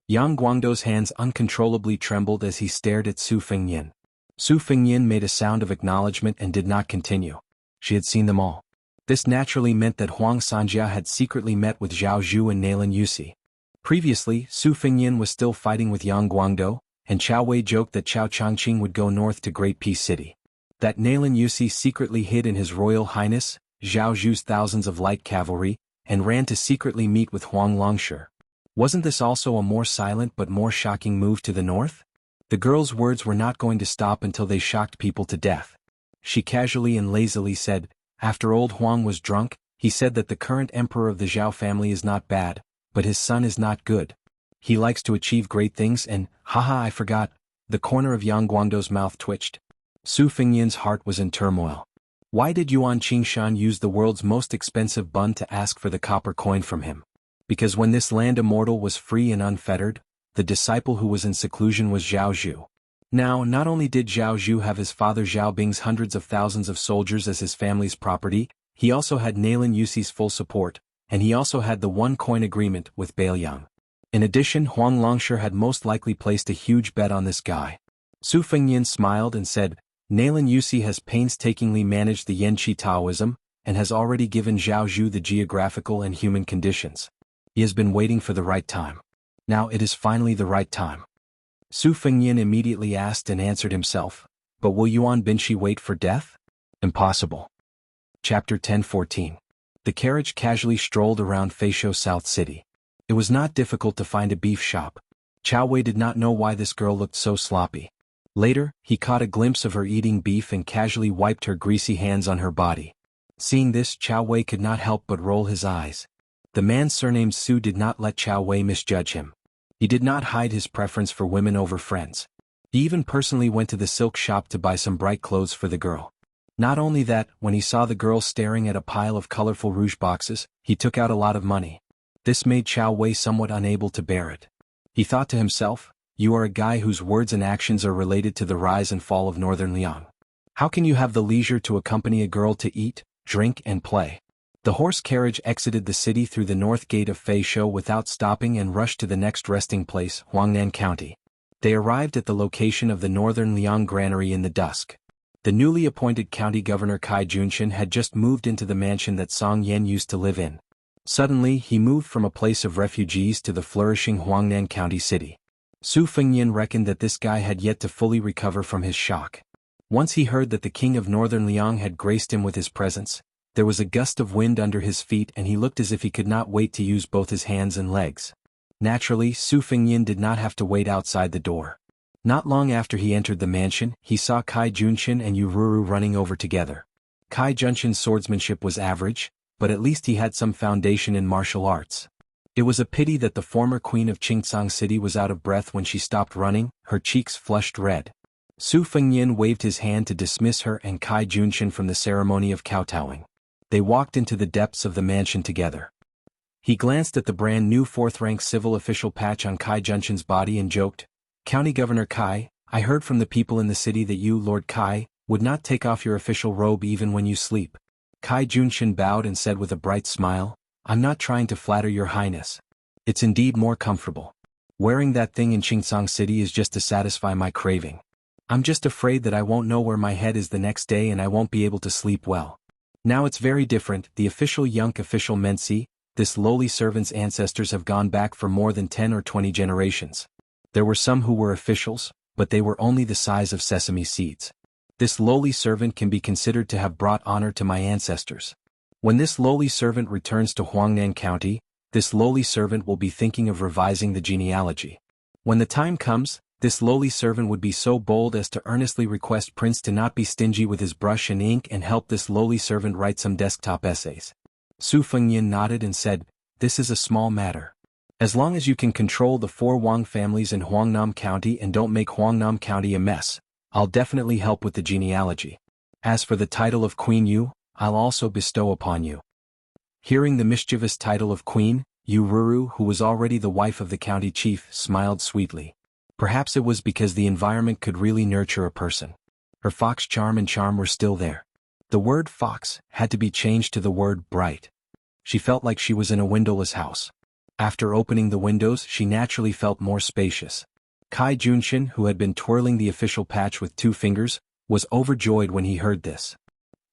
Yang Guangdou's hands uncontrollably trembled as he stared at Su Fengnian. Su Fengnian made a sound of acknowledgement and did not continue. She had seen them all. This naturally meant that Huang Sanjia had secretly met with Zhao Zhu and Nalan Yusi. Previously, Su Fengnian was still fighting with Yang Guangdou, and Chao Wei joked that Chao Changqing would go north to Great Peace City. That Nalan Yusi secretly hid in His Royal Highness, Zhao Zhu's thousands of light cavalry, and ran to secretly meet with Huang Longshi. Wasn't this also a more silent but more shocking move to the north? The girl's words were not going to stop until they shocked people to death. She casually and lazily said, "After old Huang was drunk, he said that the current emperor of the Zhao family is not bad, but his son is not good. He likes to achieve great things and, haha, I forgot." The corner of Yang Guangdou's mouth twitched. Su Fengnian's heart was in turmoil. Why did Yuan Qingshan use the world's most expensive bun to ask for the copper coin from him? Because when this land immortal was free and unfettered, the disciple who was in seclusion was Zhao Zhu. Now, not only did Zhao Zhu have his father Zhao Bing's hundreds of thousands of soldiers as his family's property, he also had Nalan Yusi's full support, and he also had the one-coin agreement with Bailiang. In addition, Huang Longshi had most likely placed a huge bet on this guy. Su Fengnian smiled and said, "Nalan Yusi has painstakingly managed the Yanqi Taoism, and has already given Zhao Zhu the geographical and human conditions. He has been waiting for the right time. Now it is finally the right time." Su Fengnian immediately asked and answered himself, "But will Yuan Binshi wait for death? Impossible." Chapter 10:14. The carriage casually strolled around Feisho South City. It was not difficult to find a beef shop. Chao Wei did not know why this girl looked so sloppy. Later, he caught a glimpse of her eating beef and casually wiped her greasy hands on her body. Seeing this, Chao Wei could not help but roll his eyes. The man surnamed Su did not let Chao Wei misjudge him. He did not hide his preference for women over friends. He even personally went to the silk shop to buy some bright clothes for the girl. Not only that, when he saw the girl staring at a pile of colorful rouge boxes, he took out a lot of money. This made Chao Wei somewhat unable to bear it. He thought to himself, "You are a guy whose words and actions are related to the rise and fall of Northern Liang. How can you have the leisure to accompany a girl to eat, drink and play?" The horse carriage exited the city through the north gate of Feisho without stopping and rushed to the next resting place, Huangnan County. They arrived at the location of the Northern Liang granary in the dusk. The newly appointed county governor Kai Junshin had just moved into the mansion that Song Yan used to live in. Suddenly, he moved from a place of refugees to the flourishing Huangnan County city. Su Fengnian reckoned that this guy had yet to fully recover from his shock. Once he heard that the king of northern Liang had graced him with his presence, there was a gust of wind under his feet and he looked as if he could not wait to use both his hands and legs. Naturally, Su Fengyin did not have to wait outside the door. Not long after he entered the mansion, he saw Kai Junshin and Yu Ruru running over together. Kai Junshin's swordsmanship was average, but at least he had some foundation in martial arts. It was a pity that the former queen of Qingcang City was out of breath when she stopped running, her cheeks flushed red. Su Fengyin waved his hand to dismiss her and Kai Junshin from the ceremony of kowtowing. They walked into the depths of the mansion together. He glanced at the brand new 4th-rank civil official patch on Kai Junshin's body and joked, "County Governor Kai, I heard from the people in the city that you, Lord Kai, would not take off your official robe even when you sleep." Kai Junshin bowed and said with a bright smile, "I'm not trying to flatter your highness. It's indeed more comfortable. Wearing that thing in Qingcang City is just to satisfy my craving. I'm just afraid that I won't know where my head is the next day and I won't be able to sleep well. Now it's very different. The official Yunk official Mensi, this lowly servant's ancestors have gone back for more than 10 or 20 generations. There were some who were officials, but they were only the size of sesame seeds. This lowly servant can be considered to have brought honor to my ancestors. When this lowly servant returns to Huangnan County, this lowly servant will be thinking of revising the genealogy. When the time comes, this lowly servant would be so bold as to earnestly request Prince to not be stingy with his brush and ink and help this lowly servant write some desktop essays." Su Fengyin nodded and said, "This is a small matter. As long as you can control the 4 Wang families in Huangnam County and don't make Huangnam County a mess, I'll definitely help with the genealogy. As for the title of Queen Yu, I'll also bestow upon you." Hearing the mischievous title of Queen, Yu Ruru, who was already the wife of the county chief, smiled sweetly. Perhaps it was because the environment could really nurture a person. Her fox charm and charm were still there. The word fox had to be changed to the word bright. She felt like she was in a windowless house. After opening the windows, she naturally felt more spacious. Kai Junshin, who had been twirling the official patch with 2 fingers, was overjoyed when he heard this.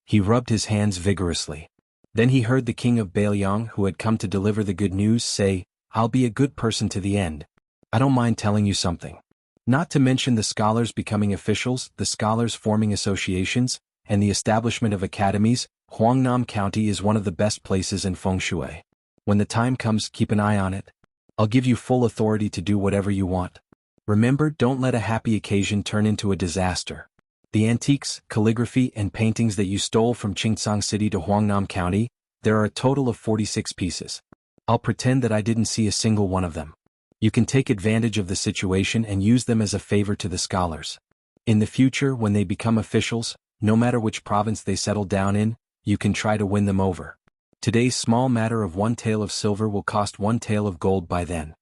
He rubbed his hands vigorously. Then he heard the king of Bailiang, who had come to deliver the good news, say, "I'll be a good person to the end. I don't mind telling you something. Not to mention the scholars becoming officials, the scholars forming associations, and the establishment of academies, Huangnam County is one of the best places in Feng Shui. When the time comes, keep an eye on it. I'll give you full authority to do whatever you want. Remember, don't let a happy occasion turn into a disaster. The antiques, calligraphy, and paintings that you stole from Qingcang City to Huangnam County, there are a total of 46 pieces. I'll pretend that I didn't see a single one of them. You can take advantage of the situation and use them as a favor to the scholars. In the future, when they become officials, no matter which province they settle down in, you can try to win them over. Today's small matter of 1 tael of silver will cost 1 tael of gold by then."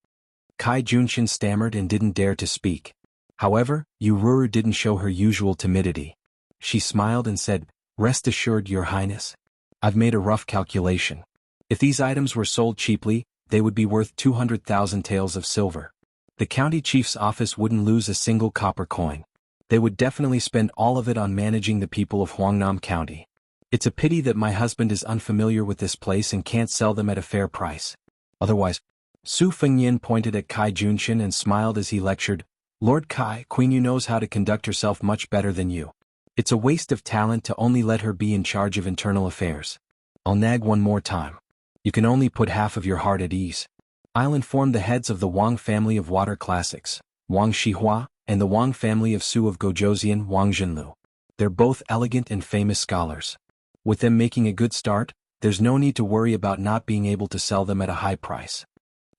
Kai Junshin stammered and didn't dare to speak. However, Yu Ruru didn't show her usual timidity. She smiled and said, "Rest assured, Your Highness. I've made a rough calculation. If these items were sold cheaply, they would be worth 200,000 taels of silver. The county chief's office wouldn't lose a single copper coin. They would definitely spend all of it on managing the people of Huangnam County. It's a pity that my husband is unfamiliar with this place and can't sell them at a fair price. Otherwise." Su Fengyin pointed at Kai Junshin and smiled as he lectured, "Lord Kai, Queen Yu knows how to conduct herself much better than you. It's a waste of talent to only let her be in charge of internal affairs. I'll nag one more time. You can only put half of your heart at ease. I'll inform the heads of the Wang family of water classics, Wang Shihua, and the Wang family of Su of Gojozian, Wang Zhenlu. They're both elegant and famous scholars. With them making a good start, there's no need to worry about not being able to sell them at a high price.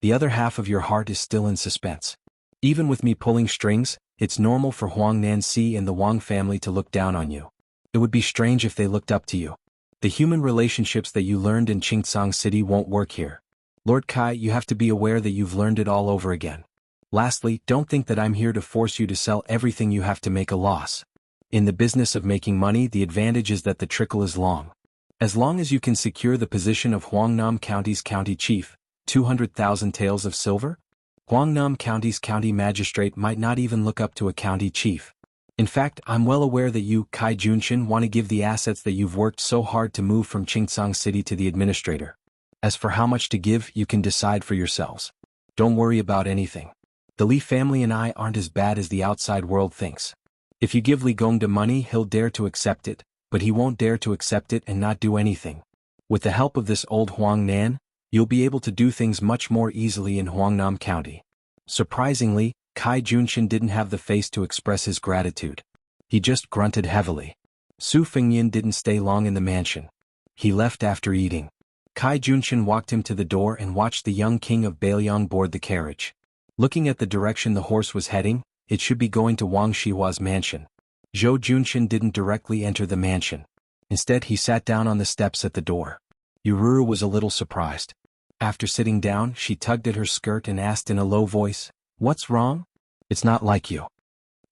The other half of your heart is still in suspense. Even with me pulling strings, it's normal for Huang Nanxi and the Wang family to look down on you. It would be strange if they looked up to you. The human relationships that you learned in Qingcang City won't work here. Lord Kai, you have to be aware that you've learned it all over again. Lastly, don't think that I'm here to force you to sell everything you have to make a loss. In the business of making money, the advantage is that the trickle is long. As long as you can secure the position of Huangnam County's county chief, 200,000 taels of silver? Huangnam County's county magistrate might not even look up to a county chief. In fact, I'm well aware that you, Kai Junshin, want to give the assets that you've worked so hard to move from Qingcang City to the administrator. As for how much to give, you can decide for yourselves. Don't worry about anything. The Li family and I aren't as bad as the outside world thinks. If you give Li Gongda money he'll dare to accept it, but he won't dare to accept it and not do anything. With the help of this old Huang Nan, you'll be able to do things much more easily in Huangnam County. Surprisingly, Kai Junshin didn't have the face to express his gratitude. He just grunted heavily. Su Fengyin didn't stay long in the mansion. He left after eating. Kai Junshin walked him to the door and watched the young king of Bailiang board the carriage. Looking at the direction the horse was heading, it should be going to Wang Shihua's mansion. Zhou Junshin didn't directly enter the mansion. Instead he sat down on the steps at the door. Yururu was a little surprised. After sitting down she tugged at her skirt and asked in a low voice, "What's wrong?" "It's not like you."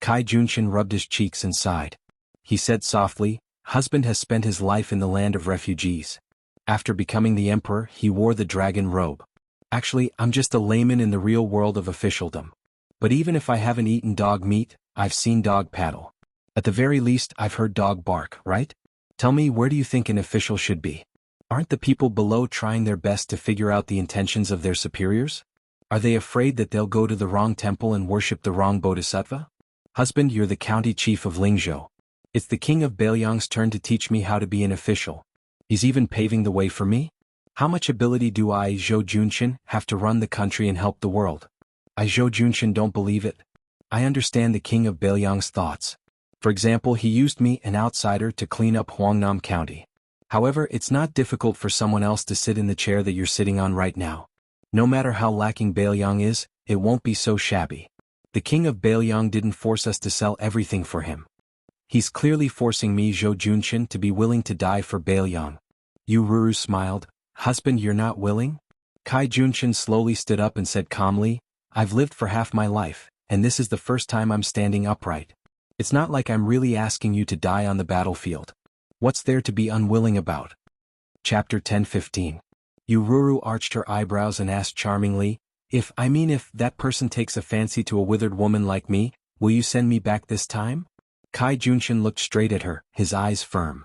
Kai Junshin rubbed his cheeks and sighed. He said softly, "Husband has spent his life in the land of refugees. After becoming the emperor he wore the dragon robe. Actually, I'm just a layman in the real world of officialdom. But even if I haven't eaten dog meat, I've seen dog paddle. At the very least I've heard dog bark, right? Tell me, where do you think an official should be? Aren't the people below trying their best to figure out the intentions of their superiors? Are they afraid that they'll go to the wrong temple and worship the wrong bodhisattva? Husband, you're the county chief of Lingzhou. It's the king of Bailiang's turn to teach me how to be an official. He's even paving the way for me? How much ability do I, Zhou Junshin, have to run the country and help the world? I, Zhou Junshin, don't believe it. I understand the king of Bailiang's thoughts. For example, he used me, an outsider, to clean up Huangnam County. However, it's not difficult for someone else to sit in the chair that you're sitting on right now. No matter how lacking Bailiang is, it won't be so shabby. The king of Bailiang didn't force us to sell everything for him. He's clearly forcing me, Zhou Junshin, to be willing to die for Bailiang." Yururu smiled. "Husband, you're not willing?" Kai Junshin slowly stood up and said calmly, "I've lived for half my life, and this is the first time I'm standing upright. It's not like I'm really asking you to die on the battlefield. What's there to be unwilling about?" Chapter 10:15. Yururu arched her eyebrows and asked charmingly, if that person takes a fancy to a withered woman like me, will you send me back this time?" Kai Junshin looked straight at her, his eyes firm.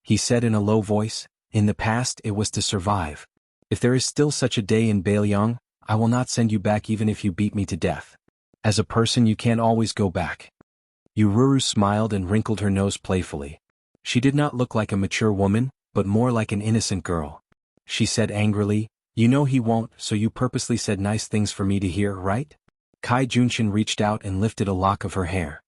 He said in a low voice, "In the past it was to survive. If there is still such a day in Bailiang, I will not send you back even if you beat me to death. As a person you can't always go back." Yururu smiled and wrinkled her nose playfully. She did not look like a mature woman, but more like an innocent girl. She said angrily, "You know he won't, so you purposely said nice things for me to hear, right?" Kai Junshin reached out and lifted a lock of her hair.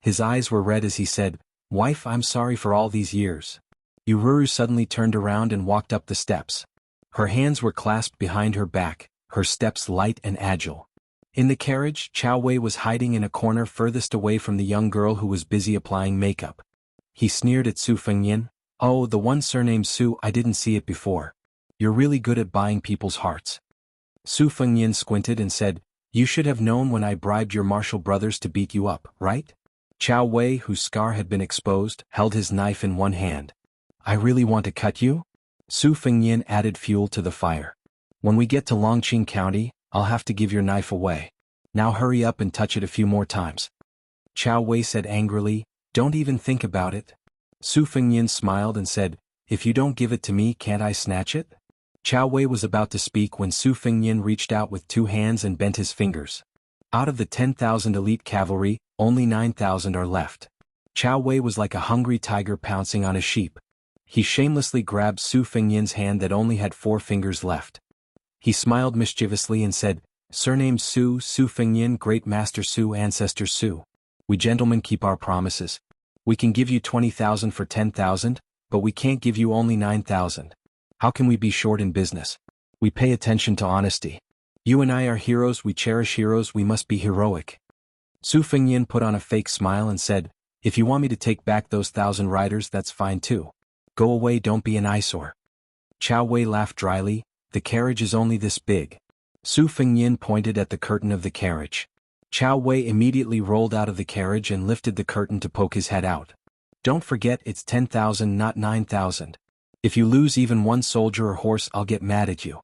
His eyes were red as he said, "Wife, I'm sorry for all these years." Yururu suddenly turned around and walked up the steps. Her hands were clasped behind her back, her steps light and agile. In the carriage, Chao Wei was hiding in a corner furthest away from the young girl who was busy applying makeup. He sneered at Su Fengyin. "Oh, the one surnamed Su, I didn't see it before. You're really good at buying people's hearts." Su Fengyin squinted and said, "You should have known when I bribed your martial brothers to beat you up, right?" Chao Wei, whose scar had been exposed, held his knife in one hand. "I really want to cut you?" Su Fengyin added fuel to the fire. "When we get to Longqing County, I'll have to give your knife away. Now hurry up and touch it a few more times." Chao Wei said angrily, "Don't even think about it." Su Fengyin smiled and said, "If you don't give it to me, can't I snatch it?" Chao Wei was about to speak when Su Fengyin reached out with 2 hands and bent his fingers. Out of the 10,000 elite cavalry, only 9,000 are left. Chao Wei was like a hungry tiger pouncing on a sheep. He shamelessly grabbed Su Fengyin's hand that only had 4 fingers left. He smiled mischievously and said, "Surnamed Su, Su Fengyin, Great Master Su, Ancestor Su. We gentlemen keep our promises. We can give you 20,000 for 10,000, but we can't give you only 9,000. How can we be short in business? We pay attention to honesty. You and I are heroes, we cherish heroes, we must be heroic." Su Fengyin put on a fake smile and said, "If you want me to take back those 1,000 riders, that's fine too. Go away, don't be an eyesore." Chao Wei laughed dryly, "The carriage is only this big." Su Fengyin pointed at the curtain of the carriage. Chao Wei immediately rolled out of the carriage and lifted the curtain to poke his head out. "Don't forget it's 10,000 not 9,000. If you lose even one soldier or horse I'll get mad at you."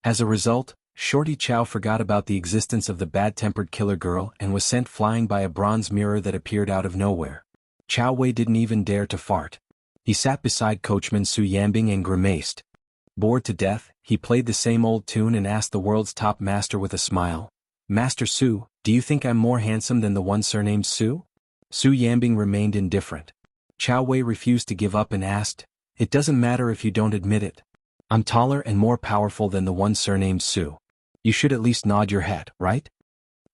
As a result, Shorty Chow forgot about the existence of the bad-tempered killer girl and was sent flying by a bronze mirror that appeared out of nowhere. Chao Wei didn't even dare to fart. He sat beside coachman Su Yambing and grimaced. Bored to death, he played the same old tune and asked the world's top master with a smile, "Master Su, do you think I'm more handsome than the one surnamed Su?" Su Yanbing remained indifferent. Chao Wei refused to give up and asked, "It doesn't matter if you don't admit it. I'm taller and more powerful than the one surnamed Su. You should at least nod your head, right?"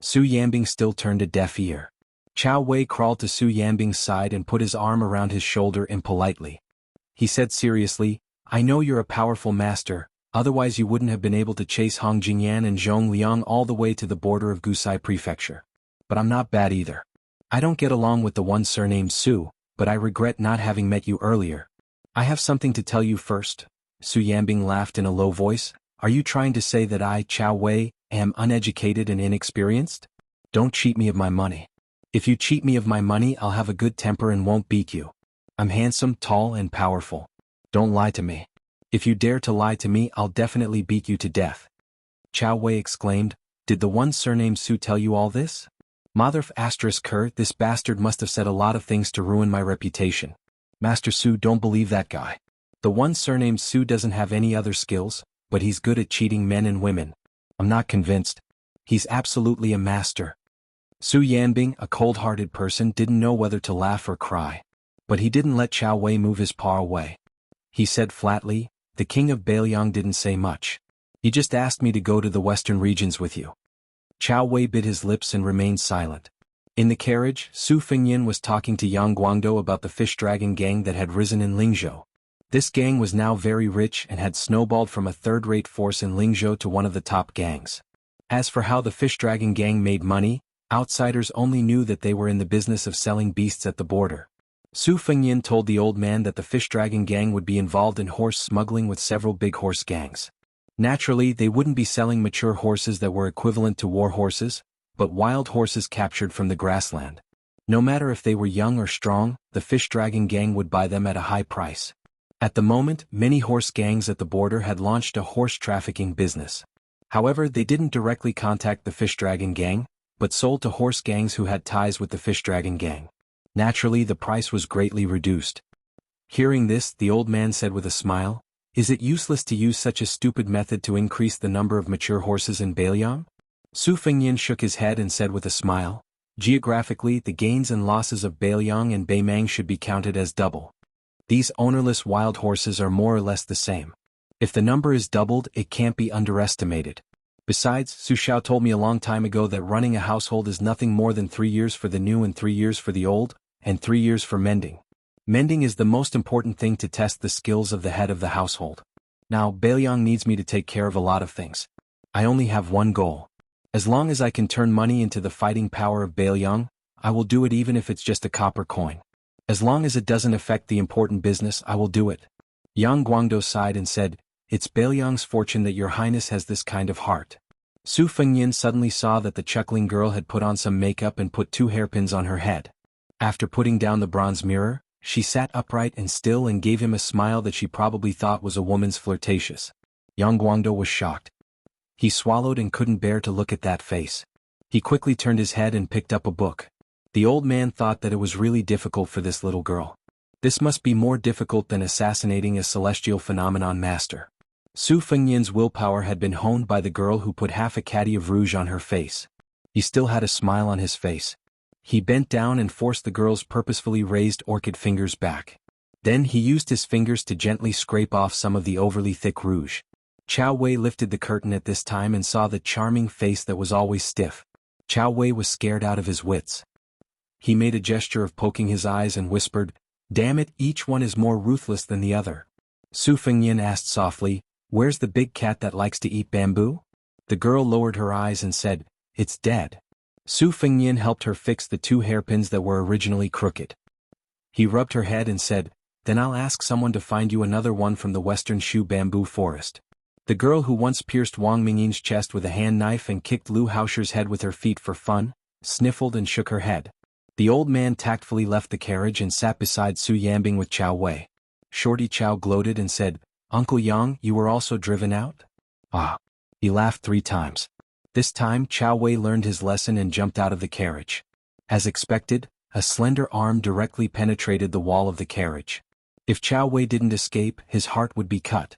Su Yanbing still turned a deaf ear. Chao Wei crawled to Su Yanbing's side and put his arm around his shoulder impolitely. He said seriously, "I know you're a powerful master, otherwise you wouldn't have been able to chase Hong Jingyan and Zhong Liang all the way to the border of Gusai Prefecture. But I'm not bad either. I don't get along with the one surnamed Su, but I regret not having met you earlier. I have something to tell you first." Su Yanbing laughed in a low voice. "Are you trying to say that I, Chao Wei, am uneducated and inexperienced? Don't cheat me of my money. If you cheat me of my money, I'll have a good temper and won't beat you. I'm handsome, tall, and powerful. Don't lie to me. If you dare to lie to me, I'll definitely beat you to death." Chao Wei exclaimed, "Did the one surnamed Su tell you all this?" Motherf *Ker, this bastard must have said a lot of things to ruin my reputation. Master Su, don't believe that guy. The one surnamed Su doesn't have any other skills, but he's good at cheating men and women. I'm not convinced. He's absolutely a master. Su Yanbing, a cold-hearted person, didn't know whether to laugh or cry. But he didn't let Chao Wei move his paw away. He said flatly, "The king of Beiliang didn't say much. He just asked me to go to the western regions with you." Chao Wei bit his lips and remained silent. In the carriage, Su Fengyan was talking to Yang Guangdou about the fish dragon gang that had risen in Lingzhou. This gang was now very rich and had snowballed from a third-rate force in Lingzhou to one of the top gangs. As for how the fish dragon gang made money, outsiders only knew that they were in the business of selling beasts at the border. Su Fengyan told the old man that the fish dragon gang would be involved in horse smuggling with several big horse gangs. Naturally, they wouldn't be selling mature horses that were equivalent to war horses, but wild horses captured from the grassland. No matter if they were young or strong, the fish dragon gang would buy them at a high price. At the moment, many horse gangs at the border had launched a horse trafficking business. However, they didn't directly contact the fish dragon gang, but sold to horse gangs who had ties with the fish dragon gang. Naturally, the price was greatly reduced. Hearing this, the old man said with a smile, "Is it useless to use such a stupid method to increase the number of mature horses in Beiliang?" Su Fengyan shook his head and said with a smile, "Geographically, the gains and losses of Beiliang and Beimang should be counted as double. These ownerless wild horses are more or less the same. If the number is doubled, it can't be underestimated. Besides, Su Xiao told me a long time ago that running a household is nothing more than 3 years for the new and 3 years for the old, and 3 years for mending. Mending is the most important thing to test the skills of the head of the household. Now, Beiliang needs me to take care of a lot of things. I only have one goal. As long as I can turn money into the fighting power of Beiliang, I will do it even if it's just a copper coin. As long as it doesn't affect the important business, I will do it." Yang Guangdou sighed and said, "It's Beiliang's fortune that your highness has this kind of heart." Su Fengyan suddenly saw that the chuckling girl had put on some makeup and put 2 hairpins on her head. After putting down the bronze mirror, she sat upright and still and gave him a smile that she probably thought was a woman's flirtatious. Yang Guangdou was shocked. He swallowed and couldn't bear to look at that face. He quickly turned his head and picked up a book. The old man thought that it was really difficult for this little girl. This must be more difficult than assassinating a celestial phenomenon master. Su Fengyan's willpower had been honed by the girl who put half a caddy of rouge on her face. He still had a smile on his face. He bent down and forced the girl's purposefully raised orchid fingers back. Then he used his fingers to gently scrape off some of the overly thick rouge. Chao Wei lifted the curtain at this time and saw the charming face that was always stiff. Chao Wei was scared out of his wits. He made a gesture of poking his eyes and whispered, "Damn it, each one is more ruthless than the other." Su Fengyan asked softly, "Where's the big cat that likes to eat bamboo?" The girl lowered her eyes and said, "It's dead." Su Fengyan helped her fix the 2 hairpins that were originally crooked. He rubbed her head and said, "Then I'll ask someone to find you another one from the western Shu bamboo forest." The girl who once pierced Wang Mingyin's chest with a hand knife and kicked Lu Haosher's head with her feet for fun, sniffled and shook her head. The old man tactfully left the carriage and sat beside Su Yanbing with Chao Wei. Shorty Chao gloated and said, "Uncle Yang, you were also driven out?" "Ah." He laughed 3 times. This time Chao Wei learned his lesson and jumped out of the carriage. As expected, a slender arm directly penetrated the wall of the carriage. If Chao Wei didn't escape, his heart would be cut.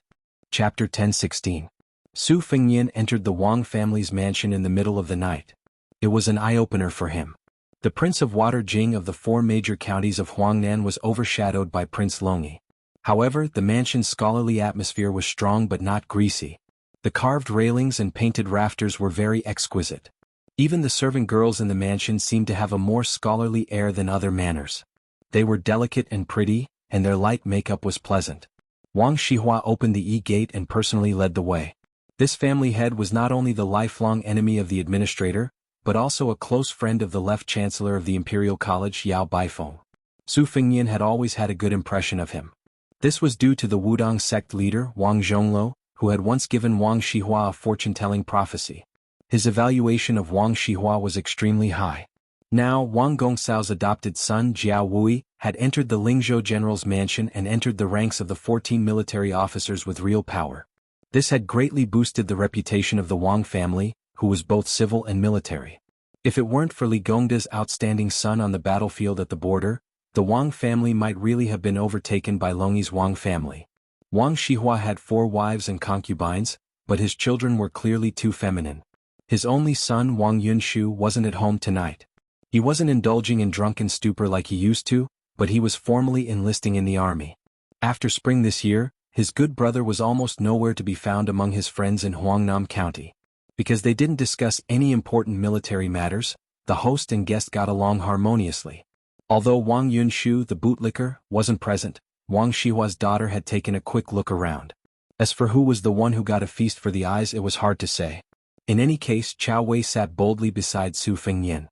Chapter 10:16. Su Fengyan entered the Wang family's mansion in the middle of the night. It was an eye-opener for him. The Prince of Water Jing of the 4 major counties of Huangnan was overshadowed by Prince Longyi. However, the mansion's scholarly atmosphere was strong but not greasy. The carved railings and painted rafters were very exquisite. Even the servant girls in the mansion seemed to have a more scholarly air than other manors. They were delicate and pretty, and their light makeup was pleasant. Wang Shihua opened the E-gate and personally led the way. This family head was not only the lifelong enemy of the administrator, but also a close friend of the left chancellor of the Imperial College Yao Baifeng. Su Fengnian had always had a good impression of him. This was due to the Wudong sect leader Wang Zhongluo, who had once given Wang Shihua a fortune-telling prophecy. His evaluation of Wang Shihua was extremely high. Now Wang Gongsao's adopted son Jiao Wui had entered the Lingzhou general's mansion and entered the ranks of the 14 military officers with real power. This had greatly boosted the reputation of the Wang family, who was both civil and military. If it weren't for Li Gongda's outstanding son on the battlefield at the border, the Wang family might really have been overtaken by Longyi's Wang family. Wang Shihua had 4 wives and concubines, but his children were clearly too feminine. His only son Wang Yunshu wasn't at home tonight. He wasn't indulging in drunken stupor like he used to, but he was formally enlisting in the army. After spring this year, his good brother was almost nowhere to be found among his friends in Huangnam County. Because they didn't discuss any important military matters, the host and guest got along harmoniously. Although Wang Yunshu, the bootlicker, wasn't present, Wang Shihua's daughter had taken a quick look around. As for who was the one who got a feast for the eyes, it was hard to say. In any case, Chao Wei sat boldly beside Su Fengnian.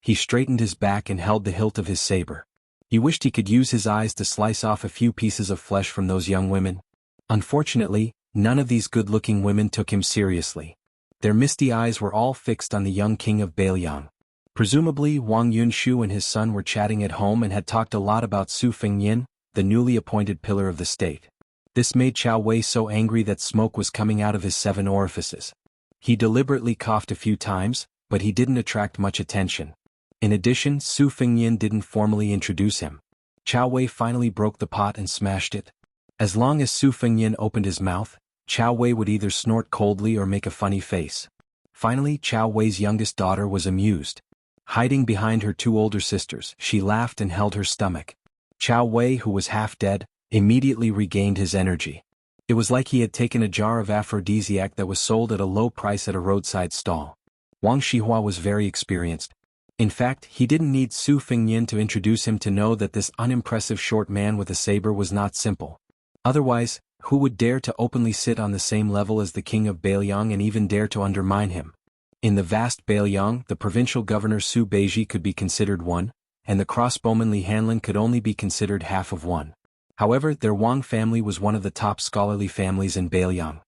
He straightened his back and held the hilt of his saber. He wished he could use his eyes to slice off a few pieces of flesh from those young women. Unfortunately, none of these good-looking women took him seriously. Their misty eyes were all fixed on the young king of Beiliang. Presumably, Wang Yunshu and his son were chatting at home and had talked a lot about Su Fengnian, the newly appointed pillar of the state. This made Chao Wei so angry that smoke was coming out of his 7 orifices. He deliberately coughed a few times, but he didn't attract much attention. In addition, Su Fengnian didn't formally introduce him. Chao Wei finally broke the pot and smashed it. As long as Su Fengnian opened his mouth, Chao Wei would either snort coldly or make a funny face. Finally, Chao Wei's youngest daughter was amused. Hiding behind her 2 older sisters, she laughed and held her stomach. Chao Wei, who was half dead, immediately regained his energy. It was like he had taken a jar of aphrodisiac that was sold at a low price at a roadside stall. Wang Shihua was very experienced. In fact, he didn't need Su Fengnian to introduce him to know that this unimpressive short man with a saber was not simple. Otherwise, who would dare to openly sit on the same level as the king of Beiliang and even dare to undermine him? In the vast Beiliang, the provincial governor Su Beiji could be considered one, and the crossbowman Li Hanlin could only be considered half of one. However, their Wang family was one of the top scholarly families in Beiliang.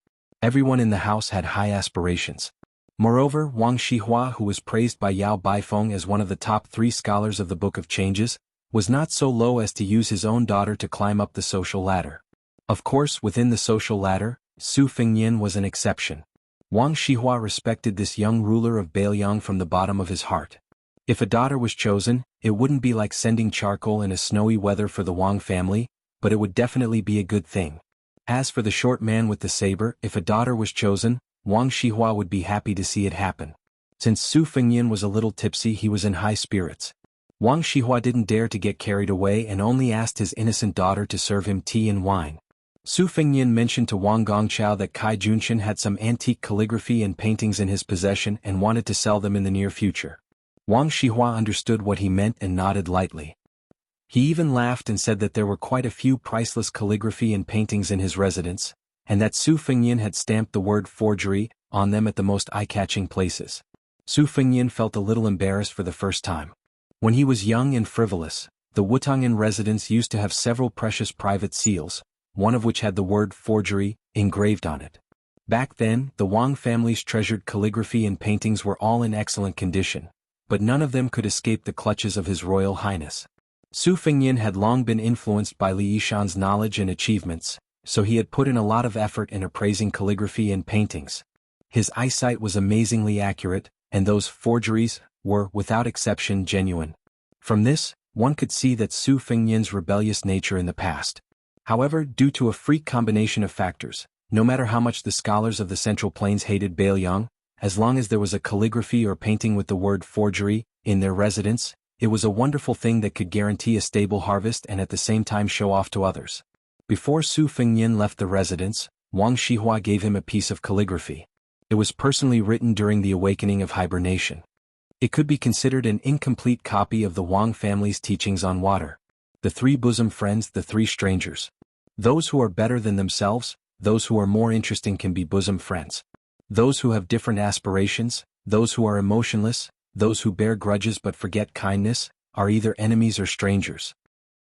Everyone in the house had high aspirations. Moreover, Wang Shihua, who was praised by Yao Baifeng as one of the top 3 scholars of the Book of Changes, was not so low as to use his own daughter to climb up the social ladder. Of course, within the social ladder, Su Fengnian was an exception. Wang Shihua respected this young ruler of Beiliang from the bottom of his heart. If a daughter was chosen, it wouldn't be like sending charcoal in a snowy weather for the Wang family, but it would definitely be a good thing. As for the short man with the saber, if a daughter was chosen, Wang Shihua would be happy to see it happen. Since Su Fengnian was a little tipsy, he was in high spirits. Wang Shihua didn't dare to get carried away and only asked his innocent daughter to serve him tea and wine. Su Fengnian mentioned to Wang Gongchao that Kai Junshin had some antique calligraphy and paintings in his possession and wanted to sell them in the near future. Wang Shihua understood what he meant and nodded lightly. He even laughed and said that there were quite a few priceless calligraphy and paintings in his residence, and that Su Fengnian had stamped the word forgery on them at the most eye-catching places. Su Fengnian felt a little embarrassed for the first time. When he was young and frivolous, the Wutangan residence used to have several precious private seals, one of which had the word forgery engraved on it. Back then, the Wang family's treasured calligraphy and paintings were all in excellent condition, but none of them could escape the clutches of His Royal Highness. Su Fengnian had long been influenced by Li Yishan's knowledge and achievements, so he had put in a lot of effort in appraising calligraphy and paintings. His eyesight was amazingly accurate, and those forgeries were, without exception, genuine. From this, one could see that Su Fengnian's rebellious nature in the past. However, due to a freak combination of factors, no matter how much the scholars of the Central Plains hated Beiliang, as long as there was a calligraphy or painting with the word forgery in their residence, it was a wonderful thing that could guarantee a stable harvest and at the same time show off to others. Before Su Fengnian left the residence, Wang Shihua gave him a piece of calligraphy. It was personally written during the awakening of hibernation. It could be considered an incomplete copy of the Wang family's teachings on water. The three bosom friends, the three strangers. Those who are better than themselves, those who are more interesting can be bosom friends. Those who have different aspirations, those who are emotionless, those who bear grudges but forget kindness, are either enemies or strangers.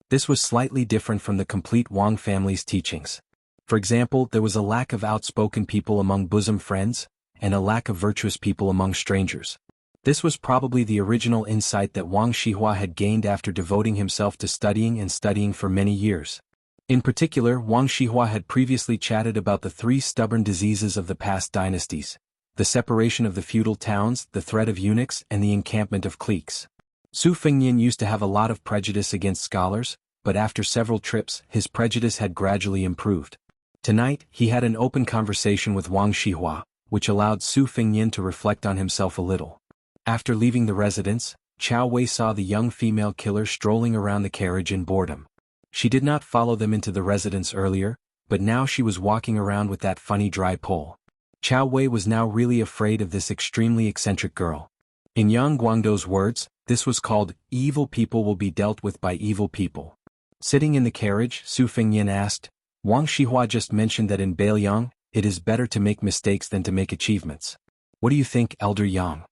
This was slightly different from the complete Wang family's teachings. For example, there was a lack of outspoken people among bosom friends, and a lack of virtuous people among strangers. This was probably the original insight that Wang Shihua had gained after devoting himself to studying for many years. In particular, Wang Shihua had previously chatted about the three stubborn diseases of the past dynasties: the separation of the feudal towns, the threat of eunuchs, and the encampment of cliques. Su Fengnian used to have a lot of prejudice against scholars, but after several trips, his prejudice had gradually improved. Tonight, he had an open conversation with Wang Shihua, which allowed Su Fengnian to reflect on himself a little. After leaving the residence, Chao Wei saw the young female killer strolling around the carriage in boredom. She did not follow them into the residence earlier, but now she was walking around with that funny dry pole. Chao Wei was now really afraid of this extremely eccentric girl. In Yang Guangdou's words, this was called, "Evil people will be dealt with by evil people." Sitting in the carriage, Su Fengnian asked, "Wang Shihua just mentioned that in Beiliang, it is better to make mistakes than to make achievements. What do you think, Elder Yang?"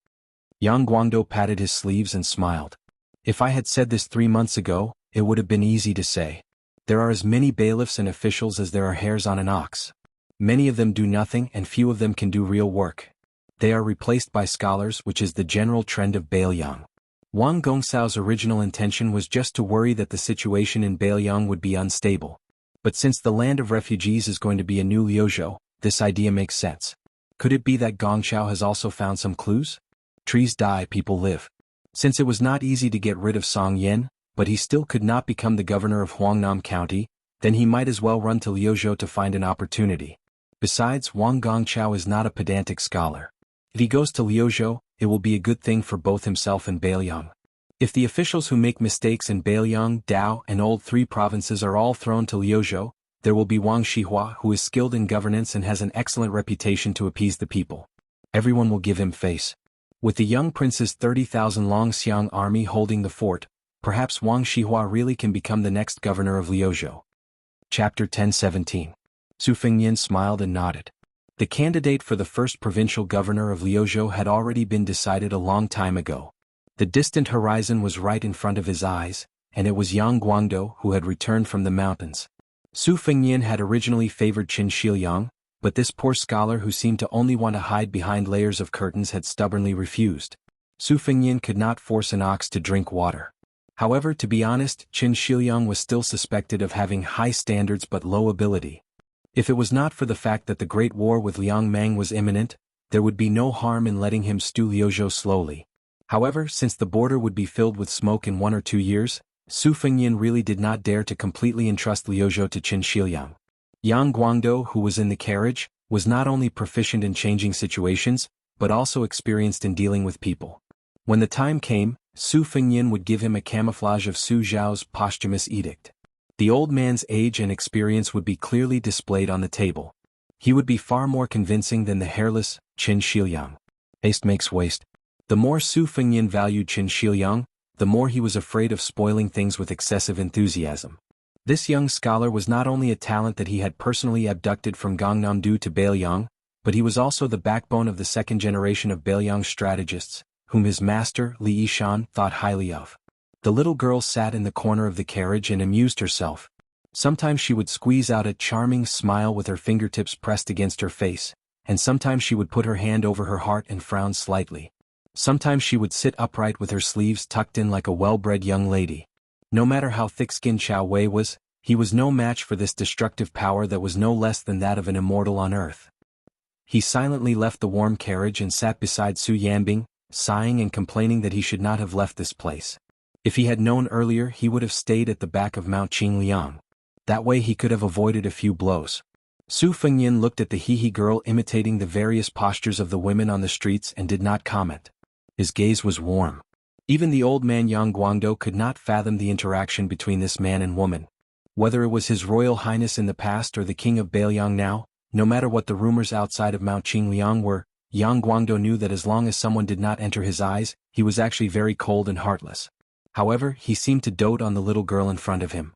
Yang Guangdou patted his sleeves and smiled. "If I had said this 3 months ago, it would have been easy to say. There are as many bailiffs and officials as there are hairs on an ox. Many of them do nothing and few of them can do real work. They are replaced by scholars, which is the general trend of Beiliang." Wang Gongsao's original intention was just to worry that the situation in Beiliang would be unstable. But since the land of refugees is going to be a new Liuzhou, this idea makes sense. Could it be that Gongxiao has also found some clues? Trees die, people live. Since it was not easy to get rid of Song Yen, but he still could not become the governor of Huangnam County, then he might as well run to Liuzhou to find an opportunity. Besides, Wang Gongxiao is not a pedantic scholar. If he goes to Liuzhou, it will be a good thing for both himself and Beiliang. If the officials who make mistakes in Beiliang, Dao, and Old Three provinces are all thrown to Liuzhou, there will be Wang Shihua, who is skilled in governance and has an excellent reputation to appease the people. Everyone will give him face. With the young prince's 30,000 Longxiang army holding the fort, perhaps Wang Shihua really can become the next governor of Liuzhou. Chapter 1017. Su Fengnian smiled and nodded. The candidate for the first provincial governor of Liuzhou had already been decided a long time ago. The distant horizon was right in front of his eyes, and it was Yang Guangdou who had returned from the mountains. Su Fengnian had originally favored Qin Shiliang, but this poor scholar who seemed to only want to hide behind layers of curtains had stubbornly refused. Su Fengnian could not force an ox to drink water. However, to be honest, Qin Shiliang was still suspected of having high standards but low ability. If it was not for the fact that the Great War with Liang Mang was imminent, there would be no harm in letting him stew Liuzhou slowly. However, since the border would be filled with smoke in 1 or 2 years, Su Fengnian really did not dare to completely entrust Liuzhou to Qin Shiliang. Yang Guangdou, who was in the carriage, was not only proficient in changing situations, but also experienced in dealing with people. When the time came, Su Fengnian would give him a camouflage of Su Zhao's posthumous edict. The old man's age and experience would be clearly displayed on the table. He would be far more convincing than the hairless Qin Shiliang. Haste makes waste. The more Su Fengnian valued Qin Shiliang, the more he was afraid of spoiling things with excessive enthusiasm. This young scholar was not only a talent that he had personally abducted from Gangnam-do to Beiliang, but he was also the backbone of the second generation of Beiliang strategists, whom his master, Li Yishan, thought highly of. The little girl sat in the corner of the carriage and amused herself. Sometimes she would squeeze out a charming smile with her fingertips pressed against her face, and sometimes she would put her hand over her heart and frown slightly. Sometimes she would sit upright with her sleeves tucked in like a well-bred young lady. No matter how thick-skinned Chao Wei was, he was no match for this destructive power that was no less than that of an immortal on earth. He silently left the warm carriage and sat beside Su Yanbing, sighing and complaining that he should not have left this place. If he had known earlier, he would have stayed at the back of Mount Qingliang. That way he could have avoided a few blows. Su Fengnian looked at the He girl imitating the various postures of the women on the streets and did not comment. His gaze was warm. Even the old man Yang Guangdou could not fathom the interaction between this man and woman. Whether it was His Royal Highness in the past or the King of Baliang now, no matter what the rumors outside of Mount Qingliang were, Yang Guangdou knew that as long as someone did not enter his eyes, he was actually very cold and heartless. However, he seemed to dote on the little girl in front of him.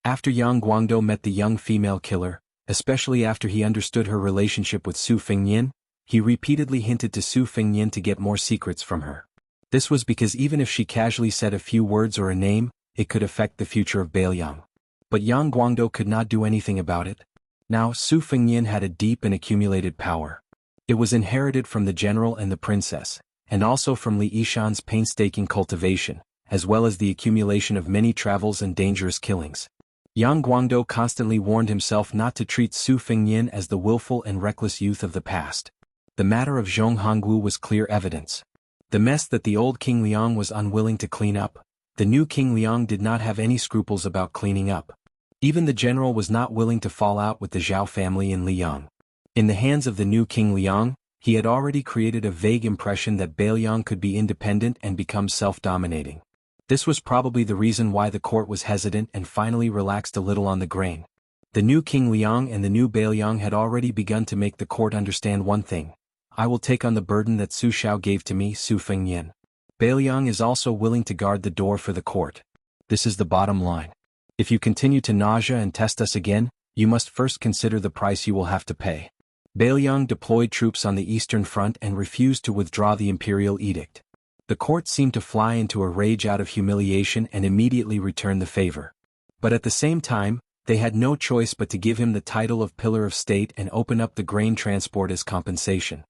After Yang Guangdou met the young female killer, especially after he understood her relationship with Su Fengnian, he repeatedly hinted to Su Fengnian to get more secrets from her. This was because even if she casually said a few words or a name, it could affect the future of Baliang. But Yang Guangdou could not do anything about it. Now, Su Fengnian had a deep and accumulated power. It was inherited from the general and the princess, and also from Li Yishan's painstaking cultivation, as well as the accumulation of many travels and dangerous killings. Yang Guangdou constantly warned himself not to treat Su Fengnian as the willful and reckless youth of the past. The matter of Zhong Hongwu was clear evidence. The mess that the old King Liang was unwilling to clean up, the new King Liang did not have any scruples about cleaning up. Even the general was not willing to fall out with the Zhao family in Liang. In the hands of the new King Liang, he had already created a vague impression that Baliang could be independent and become self-dominating. This was probably the reason why the court was hesitant and finally relaxed a little on the grain. The new King Liang and the new Baliang had already begun to make the court understand one thing. I will take on the burden that Su Xiao gave to me, Su Fengnian. Baliang is also willing to guard the door for the court. This is the bottom line. If you continue to nausea and test us again, you must first consider the price you will have to pay. Baliang deployed troops on the eastern front and refused to withdraw the imperial edict. The court seemed to fly into a rage out of humiliation and immediately return the favor. But at the same time, they had no choice but to give him the title of Pillar of State and open up the grain transport as compensation.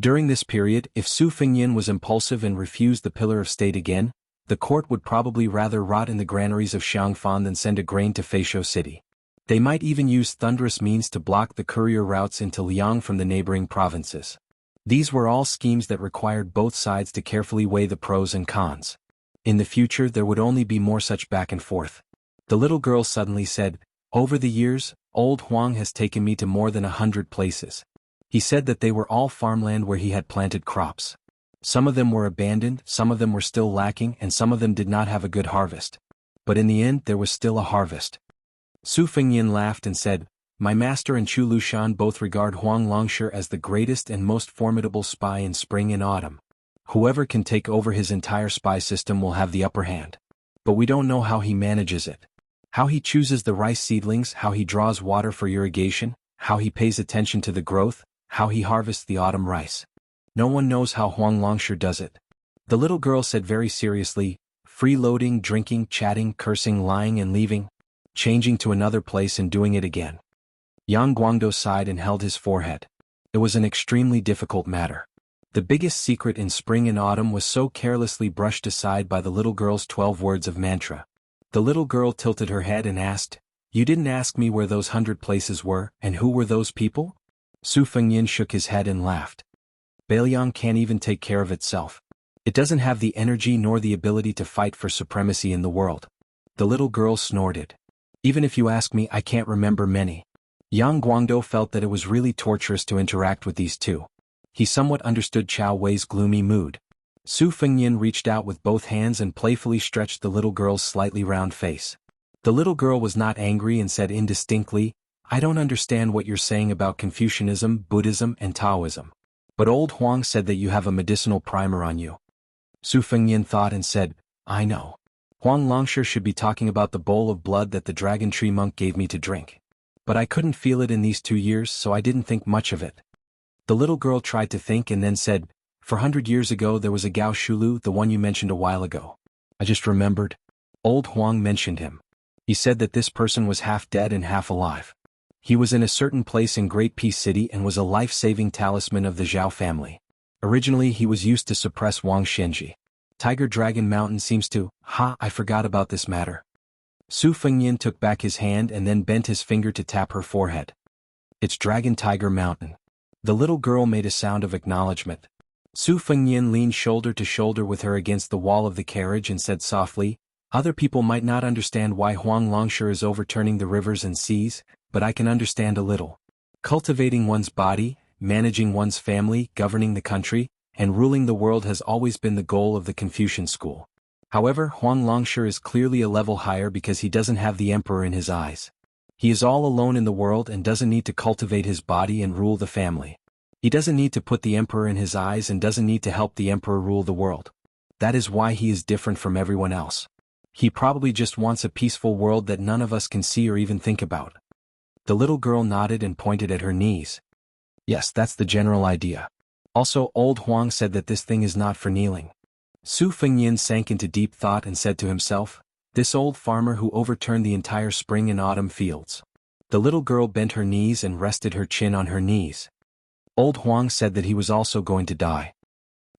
During this period, if Su Fengnian was impulsive and refused the Pillar of State again, the court would probably rather rot in the granaries of Xiangfan than send a grain to Feishou City. They might even use thunderous means to block the courier routes into Liang from the neighboring provinces. These were all schemes that required both sides to carefully weigh the pros and cons. In the future there would only be more such back and forth. The little girl suddenly said, "Over the years, old Huang has taken me to more than 100 places. He said that they were all farmland where he had planted crops. Some of them were abandoned, some of them were still lacking, and some of them did not have a good harvest. But in the end there was still a harvest." Su Fengnian laughed and said, "My master and Chu Lushan both regard Huang Longshi as the greatest and most formidable spy in spring and autumn. Whoever can take over his entire spy system will have the upper hand. But we don't know how he manages it. How he chooses the rice seedlings, how he draws water for irrigation, how he pays attention to the growth, how he harvests the autumn rice. No one knows how Huang Longshi does it." The little girl said very seriously, "Freeloading, drinking, chatting, cursing, lying and leaving, changing to another place and doing it again." Yang Guangdou sighed and held his forehead. It was an extremely difficult matter. The biggest secret in spring and autumn was so carelessly brushed aside by the little girl's 12 words of mantra. The little girl tilted her head and asked, "You didn't ask me where those 100 places were, and who were those people?" Su Fengnian shook his head and laughed. "Baliang can't even take care of itself. It doesn't have the energy nor the ability to fight for supremacy in the world." The little girl snorted. "Even if you ask me, I can't remember many." Yang Guangdou felt that it was really torturous to interact with these two. He somewhat understood Chao Wei's gloomy mood. Su Fengnian reached out with both hands and playfully stretched the little girl's slightly round face. The little girl was not angry and said indistinctly, "I don't understand what you're saying about Confucianism, Buddhism and Taoism. But old Huang said that you have a medicinal primer on you." Su Fengnian thought and said, "I know. Huang Longshi should be talking about the bowl of blood that the dragon tree monk gave me to drink. But I couldn't feel it in these 2 years, so I didn't think much of it." The little girl tried to think and then said, "400 years ago there was a Gao Shulu, the one you mentioned a while ago. I just remembered. Old Huang mentioned him. He said that this person was half dead and half alive. He was in a certain place in Great Peace City and was a life-saving talisman of the Zhao family. Originally he was used to suppress Wang Shenji. Tiger Dragon Mountain seems to, I forgot about this matter." Su Fengnian took back his hand and then bent his finger to tap her forehead. "It's Dragon Tiger Mountain." The little girl made a sound of acknowledgement. Su Fengnian leaned shoulder to shoulder with her against the wall of the carriage and said softly, "Other people might not understand why Huang Longshi is overturning the rivers and seas, but I can understand a little. Cultivating one's body, managing one's family, governing the country, and ruling the world has always been the goal of the Confucian school. However, Huang Longshi is clearly a level higher because he doesn't have the emperor in his eyes. He is all alone in the world and doesn't need to cultivate his body and rule the family. He doesn't need to put the emperor in his eyes and doesn't need to help the emperor rule the world. That is why he is different from everyone else. He probably just wants a peaceful world that none of us can see or even think about. The little girl nodded and pointed at her knees. Yes, that's the general idea. Also, old Huang said that this thing is not for kneeling. Su Fengyin sank into deep thought and said to himself, this old farmer who overturned the entire spring and autumn fields. The little girl bent her knees and rested her chin on her knees. Old Huang said that he was also going to die.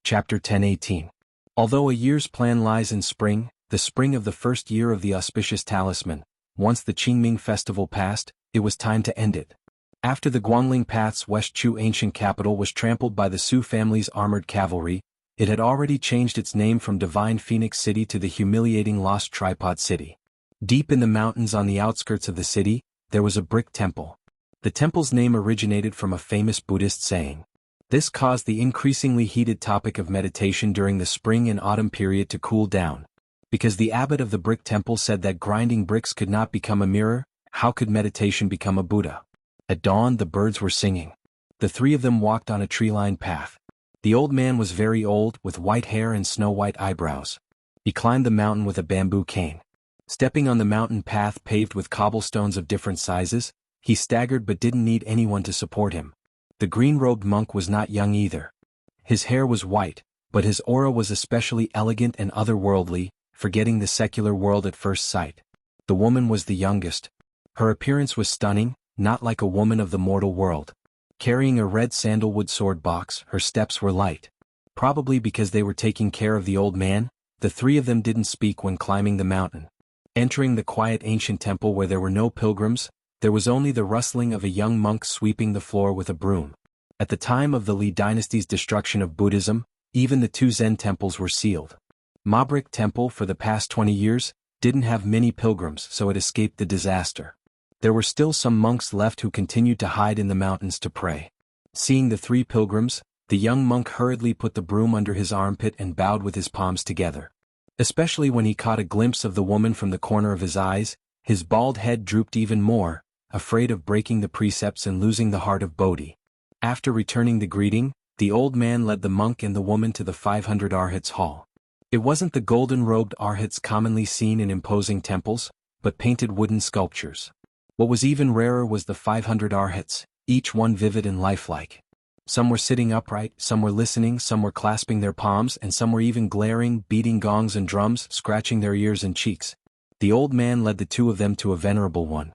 Chapter 10:18. Although a year's plan lies in spring, the spring of the first year of the auspicious talisman, once the Qingming festival passed, it was time to end it. After the Guangling Path's West Chu ancient capital was trampled by the Su family's armored cavalry, it had already changed its name from Divine Phoenix City to the humiliating Lost Tripod City. Deep in the mountains on the outskirts of the city, there was a brick temple. The temple's name originated from a famous Buddhist saying. This caused the increasingly heated topic of meditation during the spring and autumn period to cool down. Because the abbot of the brick temple said that grinding bricks could not become a mirror, how could meditation become a Buddha? At dawn the birds were singing. The three of them walked on a tree-lined path. The old man was very old, with white hair and snow-white eyebrows. He climbed the mountain with a bamboo cane. Stepping on the mountain path paved with cobblestones of different sizes, he staggered but didn't need anyone to support him. The green-robed monk was not young either. His hair was white, but his aura was especially elegant and otherworldly, forgetting the secular world at first sight. The woman was the youngest. Her appearance was stunning, not like a woman of the mortal world. Carrying a red sandalwood sword box, her steps were light. Probably because they were taking care of the old man, the three of them didn't speak when climbing the mountain. Entering the quiet ancient temple where there were no pilgrims, there was only the rustling of a young monk sweeping the floor with a broom. At the time of the Li dynasty's destruction of Buddhism, even the two Zen temples were sealed. Mabrick Temple for the past 20 years didn't have many pilgrims, so it escaped the disaster. There were still some monks left who continued to hide in the mountains to pray. Seeing the three pilgrims, the young monk hurriedly put the broom under his armpit and bowed with his palms together. Especially when he caught a glimpse of the woman from the corner of his eyes, his bald head drooped even more, afraid of breaking the precepts and losing the heart of Bodhi. After returning the greeting, the old man led the monk and the woman to the 500 Arhats hall. It wasn't the golden-robed Arhats commonly seen in imposing temples, but painted wooden sculptures. What was even rarer was the 500 Arhats, each one vivid and lifelike. Some were sitting upright, some were listening, some were clasping their palms, and some were even glaring, beating gongs and drums, scratching their ears and cheeks. The old man led the two of them to a venerable one.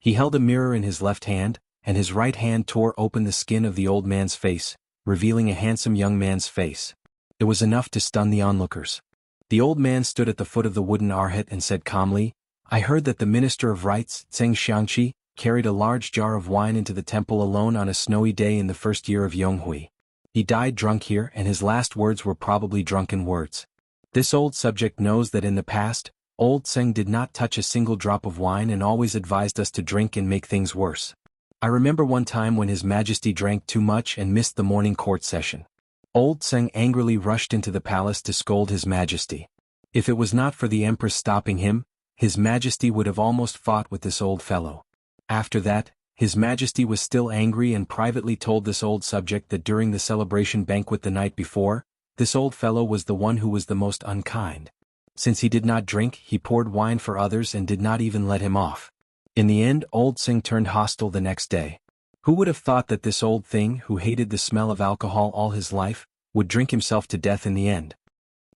He held a mirror in his left hand, and his right hand tore open the skin of the old man's face, revealing a handsome young man's face. It was enough to stun the onlookers. The old man stood at the foot of the wooden Arhat and said calmly, I heard that the Minister of Rites, Xianxia, carried a large jar of wine into the temple alone on a snowy day in the first year of Jianghu. He died drunk here and his last words were probably drunken words. This old subject knows that in the past, old Tseng did not touch a single drop of wine and always advised us to drink and make things worse. I remember one time when His Majesty drank too much and missed the morning court session. Old Tseng angrily rushed into the palace to scold His Majesty. If it was not for the Empress stopping him, His Majesty would have almost fought with this old fellow. After that, His Majesty was still angry and privately told this old subject that during the celebration banquet the night before, this old fellow was the one who was the most unkind. Since he did not drink, he poured wine for others and did not even let him off. In the end, old Tseng turned hostile the next day. Who would have thought that this old thing, who hated the smell of alcohol all his life, would drink himself to death in the end?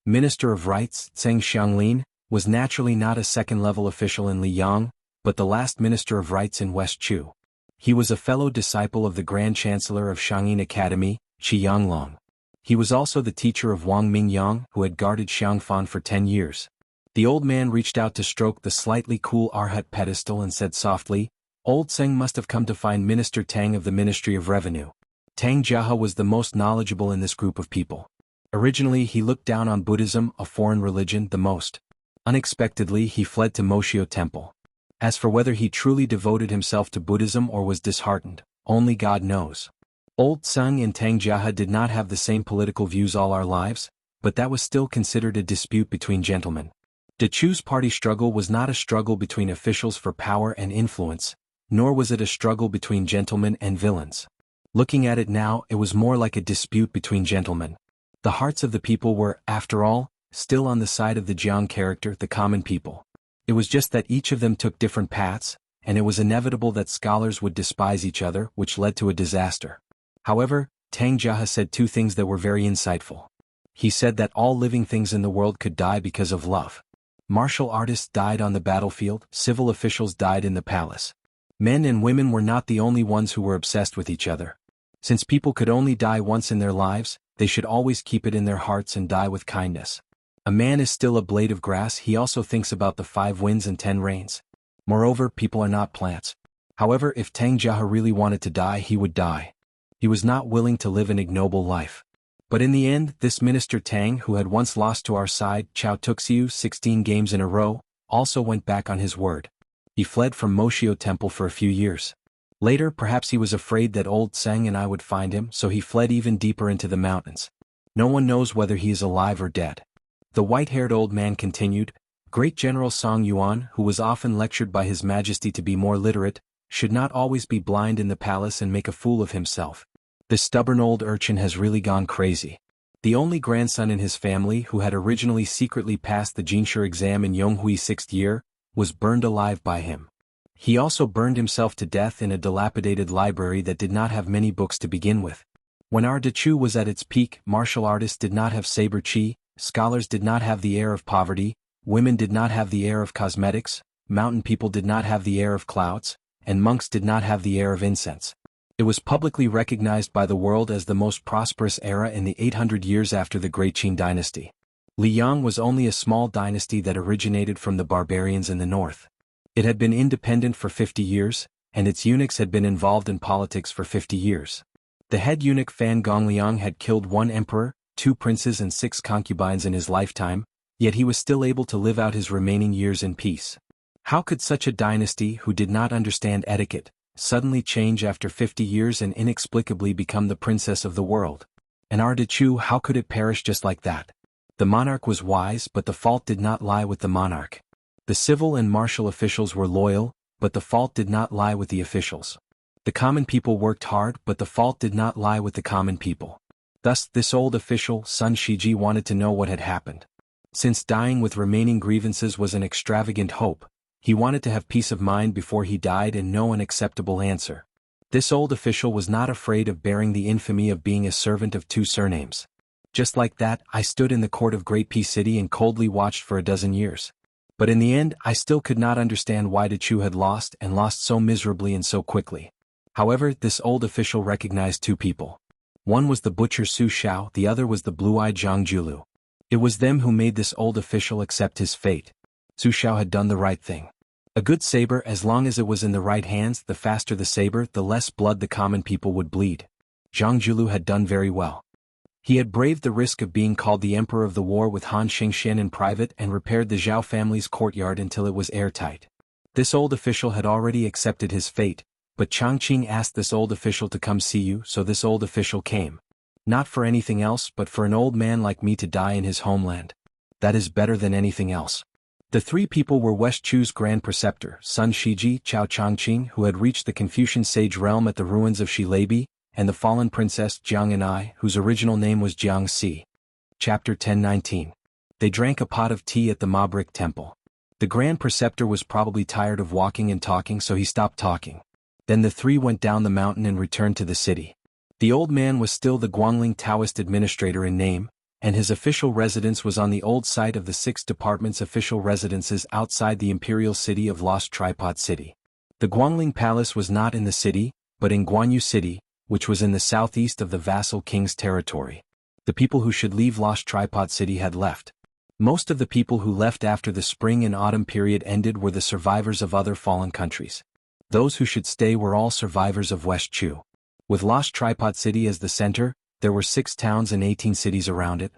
Minister of Rites, Tseng Xianglin, was naturally not a second-level official in Liyang, but the last Minister of Rites in West Chu. He was a fellow disciple of the Grand Chancellor of Shangyin Academy, Qi Yanglong. He was also the teacher of Wang Mingyang, who had guarded Xiangfan for 10 years. The old man reached out to stroke the slightly cool Arhat pedestal and said softly, Old Tseng must have come to find Minister Tang of the Ministry of Revenue. Tang Jianghu was the most knowledgeable in this group of people. Originally he looked down on Buddhism, a foreign religion, the most. Unexpectedly he fled to Moshio Temple. As for whether he truly devoted himself to Buddhism or was disheartened, only God knows. Old Tseng and Tang Jianghu did not have the same political views all our lives, but that was still considered a dispute between gentlemen. De Chu's party struggle was not a struggle between officials for power and influence, nor was it a struggle between gentlemen and villains. Looking at it now, it was more like a dispute between gentlemen. The hearts of the people were, after all, still on the side of the Jiang character, the common people. It was just that each of them took different paths, and it was inevitable that scholars would despise each other, which led to a disaster. However, Tang Jia said two things that were very insightful. He said that all living things in the world could die because of love. Martial artists died on the battlefield, civil officials died in the palace. Men and women were not the only ones who were obsessed with each other. Since people could only die once in their lives, they should always keep it in their hearts and die with kindness. A man is still a blade of grass. He also thinks about the 5 winds and 10 rains. Moreover, people are not plants. However, if Tang Jia really wanted to die, he would die. He was not willing to live an ignoble life. But in the end, this Minister Tang, who had once lost to our side, Chao Tuxiu, 16 games in a row, also went back on his word. He fled from Moshio Temple for a few years. Later, perhaps he was afraid that old Tseng and I would find him, so he fled even deeper into the mountains. No one knows whether he is alive or dead. The white-haired old man continued, Great General Song Yuan, who was often lectured by His Majesty to be more literate, should not always be blind in the palace and make a fool of himself. This stubborn old urchin has really gone crazy. The only grandson in his family who had originally secretly passed the Jinshi exam in Yonghui 6th year, was burned alive by him. He also burned himself to death in a dilapidated library that did not have many books to begin with. When our De Chu was at its peak, martial artists did not have saber chi, scholars did not have the air of poverty, women did not have the air of cosmetics, mountain people did not have the air of clouds, and monks did not have the air of incense. It was publicly recognized by the world as the most prosperous era in the 800 years after the Great Qin dynasty. Liang was only a small dynasty that originated from the barbarians in the north. It had been independent for 50 years, and its eunuchs had been involved in politics for 50 years. The head eunuch Fan Gongliang had killed 1 emperor, 2 princes and 6 concubines in his lifetime, yet he was still able to live out his remaining years in peace. How could such a dynasty who did not understand etiquette, suddenly change after 50 years and inexplicably become the princess of the world? And our De Chu, how could it perish just like that? The monarch was wise, but the fault did not lie with the monarch. The civil and martial officials were loyal, but the fault did not lie with the officials. The common people worked hard, but the fault did not lie with the common people. Thus, this old official, Sun Shiji, wanted to know what had happened. Since dying with remaining grievances was an extravagant hope, he wanted to have peace of mind before he died and know an acceptable answer. This old official was not afraid of bearing the infamy of being a servant of 2 surnames. Just like that, I stood in the court of Great Peace City and coldly watched for a dozen years. But in the end, I still could not understand why De Chu had lost and lost so miserably and so quickly. However, this old official recognized 2 people. One was the butcher Su Xiao, the other was the blue-eyed Zhang Julu. It was them who made this old official accept his fate. Su Xiao had done the right thing. A good saber, as long as it was in the right hands, the faster the saber, the less blood the common people would bleed. Zhang Julu had done very well. He had braved the risk of being called the Emperor of the War with Han Xingxian in private and repaired the Zhao family's courtyard until it was airtight. This old official had already accepted his fate, but Changqing asked this old official to come see you, so this old official came. Not for anything else, but for an old man like me to die in his homeland. That is better than anything else. The 3 people were West Chu's Grand Preceptor, Sun Shiji, Chao Changqing, who had reached the Confucian sage realm at the ruins of Shileibi, and the fallen princess Jiang and I, whose original name was Jiangxi. Chapter 10:19. They drank a pot of tea at the Mabrick Temple. The Grand Preceptor was probably tired of walking and talking, so he stopped talking. Then the 3 went down the mountain and returned to the city. The old man was still the Guangling Taoist administrator in name, and his official residence was on the old site of the 6 departments' official residences outside the imperial city of Lost Tripod City. The Guangling Palace was not in the city, but in Guanyu City, which was in the southeast of the vassal king's territory. The people who should leave Lost Tripod City had left. Most of the people who left after the spring and autumn period ended were the survivors of other fallen countries. Those who should stay were all survivors of West Chu. With Lost Tripod City as the center, there were 6 towns and 18 cities around it.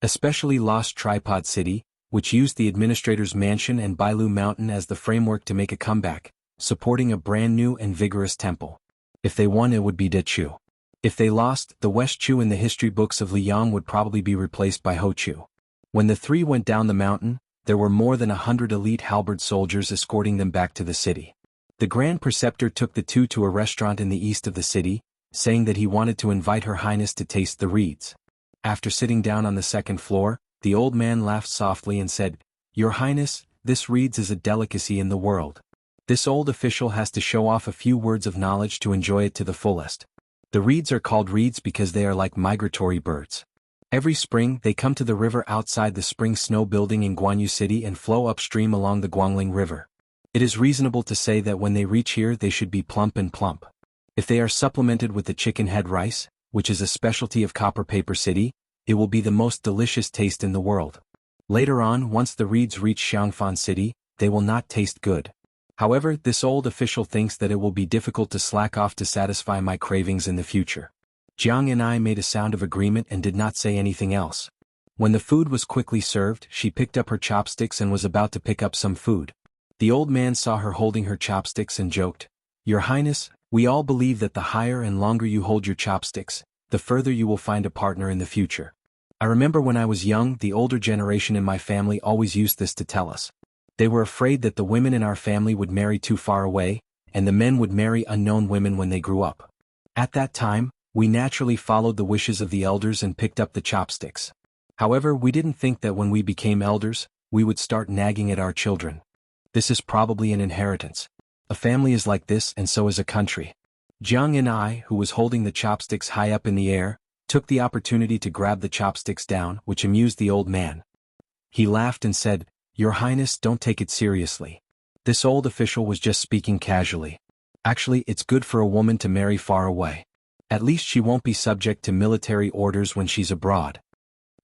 Especially Lost Tripod City, which used the administrator's mansion and Bailu Mountain as the framework to make a comeback, supporting a brand new and vigorous temple. If they won, it would be De Chu. If they lost, the West Chu in the history books of Liang would probably be replaced by Ho Chu. When the three went down the mountain, there were more than 100 elite halberd soldiers escorting them back to the city. The Grand Preceptor took the two to a restaurant in the east of the city, saying that he wanted to invite Her Highness to taste the reeds. After sitting down on the second floor, the old man laughed softly and said, "Your Highness, this reeds is a delicacy in the world. This old official has to show off a few words of knowledge to enjoy it to the fullest. The reeds are called reeds because they are like migratory birds. Every spring they come to the river outside the spring snow building in Guanyu City and flow upstream along the Guangling River. It is reasonable to say that when they reach here they should be plump and plump. If they are supplemented with the chicken head rice, which is a specialty of Copper Paper City, it will be the most delicious taste in the world. Later on, once the reeds reach Xiangfan City, they will not taste good. However, this old official thinks that it will be difficult to slack off to satisfy my cravings in the future." Jiang and I made a sound of agreement and did not say anything else. When the food was quickly served, she picked up her chopsticks and was about to pick up some food. The old man saw her holding her chopsticks and joked, "Your Highness, we all believe that the higher and longer you hold your chopsticks, the further you will find a partner in the future. I remember when I was young, the older generation in my family always used this to tell us. They were afraid that the women in our family would marry too far away, and the men would marry unknown women when they grew up. At that time, we naturally followed the wishes of the elders and picked up the chopsticks. However, we didn't think that when we became elders, we would start nagging at our children. This is probably an inheritance. A family is like this and so is a country." Jiang and I, who was holding the chopsticks high up in the air, took the opportunity to grab the chopsticks down, which amused the old man. He laughed and said, "Your Highness, don't take it seriously. This old official was just speaking casually. Actually, it's good for a woman to marry far away. At least she won't be subject to military orders when she's abroad."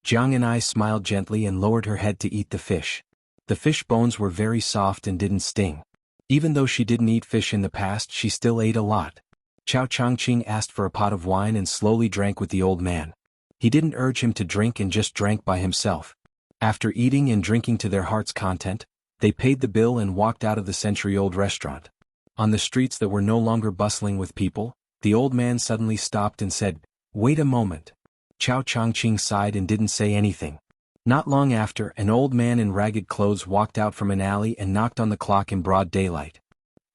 Jiang and I smiled gently and lowered her head to eat the fish. The fish bones were very soft and didn't sting. Even though she didn't eat fish in the past, she still ate a lot. Chao Changqing asked for a pot of wine and slowly drank with the old man. He didn't urge him to drink and just drank by himself. After eating and drinking to their heart's content, they paid the bill and walked out of the century-old restaurant. On the streets that were no longer bustling with people, the old man suddenly stopped and said, "Wait a moment." Chao Changqing sighed and didn't say anything. Not long after, an old man in ragged clothes walked out from an alley and knocked on the clock in broad daylight.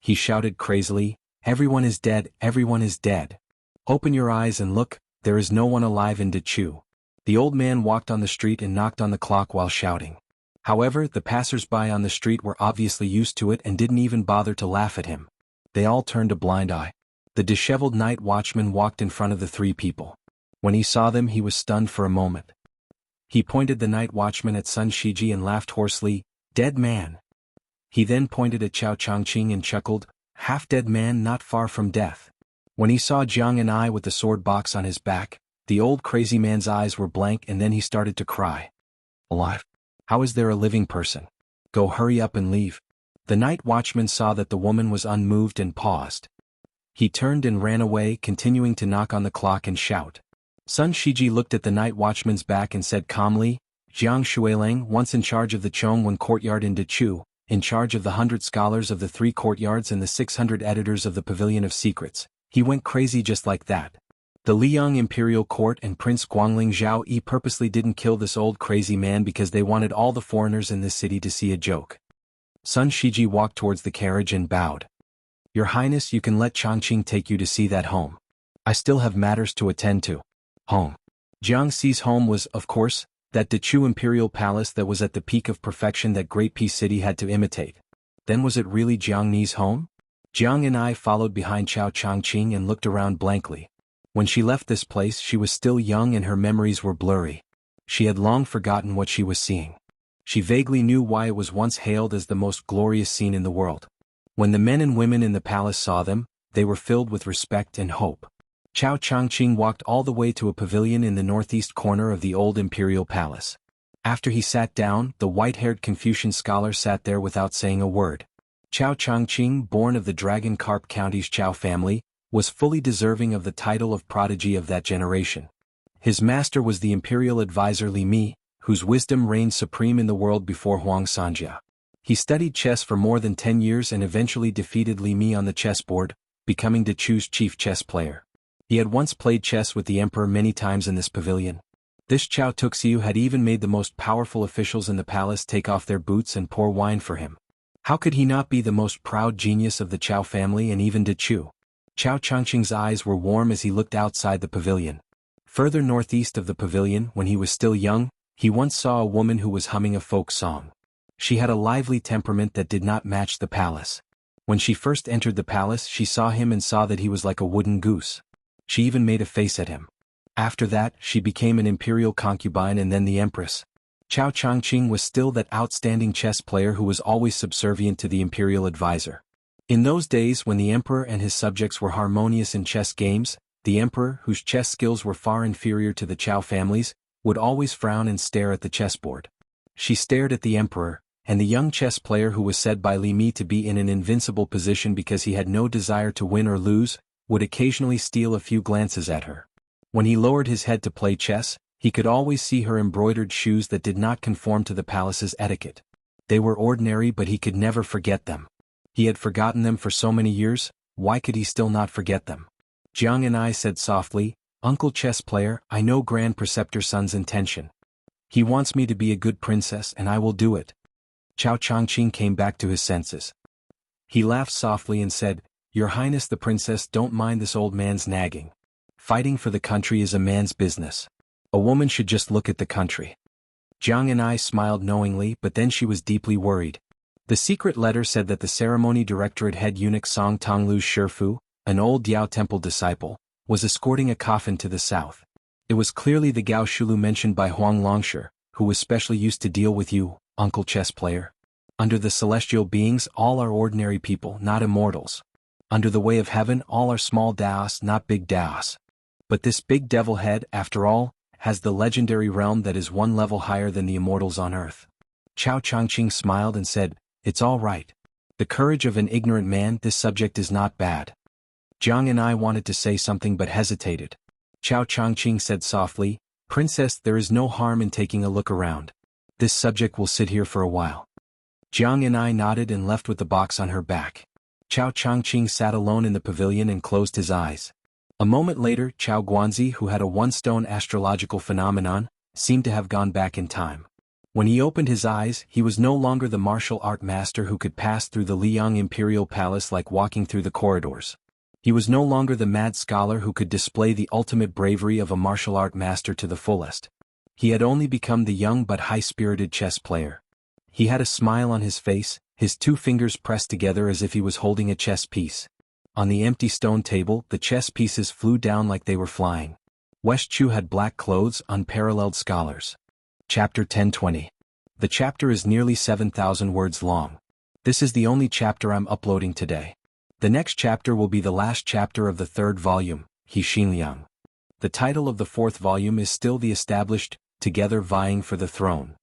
He shouted crazily, "Everyone is dead, everyone is dead. Open your eyes and look, there is no one alive in Dechu." The old man walked on the street and knocked on the clock while shouting. However, the passers-by on the street were obviously used to it and didn't even bother to laugh at him. They all turned a blind eye. The disheveled night watchman walked in front of the three people. When he saw them, he was stunned for a moment. He pointed the night watchman at Sun Shiji and laughed hoarsely, "Dead man." He then pointed at Chao Changqing and chuckled, "Half-dead man not far from death." When he saw Jiang and I with the sword box on his back, the old crazy man's eyes were blank and then he started to cry. "Alive? How is there a living person? Go hurry up and leave." The night watchman saw that the woman was unmoved and paused. He turned and ran away, continuing to knock on the clock and shout. Sun Shiji looked at the night watchman's back and said calmly, "Jiang Shuileng, once in charge of the Chongwen courtyard in Dechu, in charge of the 100 scholars of the 3 courtyards and the 600 editors of the Pavilion of Secrets, he went crazy just like that. The Liang Imperial Court and Prince Guangling Zhao Yi purposely didn't kill this old crazy man because they wanted all the foreigners in this city to see a joke." Sun Shiji walked towards the carriage and bowed. "Your Highness, you can let Changqing take you to see that home. I still have matters to attend to." Home. Jiang Xi's home was, of course, that Dechu imperial palace that was at the peak of perfection that Great Peace City had to imitate. Then was it really Jiang Ni's home? Jiang and I followed behind Chao Changqing and looked around blankly. When she left this place, she was still young and her memories were blurry. She had long forgotten what she was seeing. She vaguely knew why it was once hailed as the most glorious scene in the world. When the men and women in the palace saw them, they were filled with respect and hope. Chao Changqing walked all the way to a pavilion in the northeast corner of the old imperial palace. After he sat down, the white-haired Confucian scholar sat there without saying a word. Chao Changqing, born of the Dragon Carp County's Chao family, was fully deserving of the title of prodigy of that generation. His master was the imperial advisor Li Mi, whose wisdom reigned supreme in the world before Xianxia. He studied chess for more than 10 years and eventually defeated Li Mi on the chessboard, becoming Dechu's chief chess player. He had once played chess with the emperor many times in this pavilion. This Chao Tuxiu had even made the most powerful officials in the palace take off their boots and pour wine for him. How could he not be the most proud genius of the Chao family and even de Chu? Chao Changqing's eyes were warm as he looked outside the pavilion. Further northeast of the pavilion, when he was still young, he once saw a woman who was humming a folk song. She had a lively temperament that did not match the palace. When she first entered the palace, she saw him and saw that he was like a wooden goose. She even made a face at him. After that, she became an imperial concubine and then the empress. Chao Changqing was still that outstanding chess player who was always subservient to the imperial advisor. In those days when the emperor and his subjects were harmonious in chess games, the emperor, whose chess skills were far inferior to the Chao family's, would always frown and stare at the chessboard. She stared at the emperor, and the young chess player who was said by Li Mi to be in an invincible position because he had no desire to win or lose, would occasionally steal a few glances at her. When he lowered his head to play chess, he could always see her embroidered shoes that did not conform to the palace's etiquette. They were ordinary, but he could never forget them. He had forgotten them for so many years, why could he still not forget them? Jiang and I said softly, "Uncle chess player, I know Grand Preceptor Sun's intention. He wants me to be a good princess and I will do it." Chao Changqing came back to his senses. He laughed softly and said, "Your Highness the princess, don't mind this old man's nagging. Fighting for the country is a man's business. A woman should just look at the country." Jiang and I smiled knowingly, but then she was deeply worried. The secret letter said that the ceremony directorate head eunuch Song Tonglu's Shifu, an old Diao Temple disciple, was escorting a coffin to the south. It was clearly the Gao Shulu mentioned by Huang Longshi, who was specially used to deal with you, Uncle chess player. Under the celestial beings, all are ordinary people, not immortals. Under the way of heaven, all are small Daos, not big Daos. But this big devil head, after all, has the legendary realm that is one level higher than the immortals on earth. Chao Changqing smiled and said, "It's all right. The courage of an ignorant man, this subject is not bad." Jiang and I wanted to say something but hesitated. Chao Changqing said softly, "Princess, there is no harm in taking a look around. This subject will sit here for a while." Jiang and I nodded and left with the box on her back. Chao Changqing sat alone in the pavilion and closed his eyes. A moment later, Chao Guanzi, who had a one-stone astrological phenomenon, seemed to have gone back in time. When he opened his eyes, he was no longer the martial art master who could pass through the Liang Imperial Palace like walking through the corridors. He was no longer the mad scholar who could display the ultimate bravery of a martial art master to the fullest. He had only become the young but high-spirited chess player. He had a smile on his face, his two fingers pressed together as if he was holding a chess piece. On the empty stone table, the chess pieces flew down like they were flying. West Chu had black clothes, unparalleled scholars. Chapter 1020. The chapter is nearly 7,000 words long. This is the only chapter I'm uploading today. The next chapter will be the last chapter of the third volume, Xianxia. The title of the fourth volume is still the established, Together Vying for the Throne.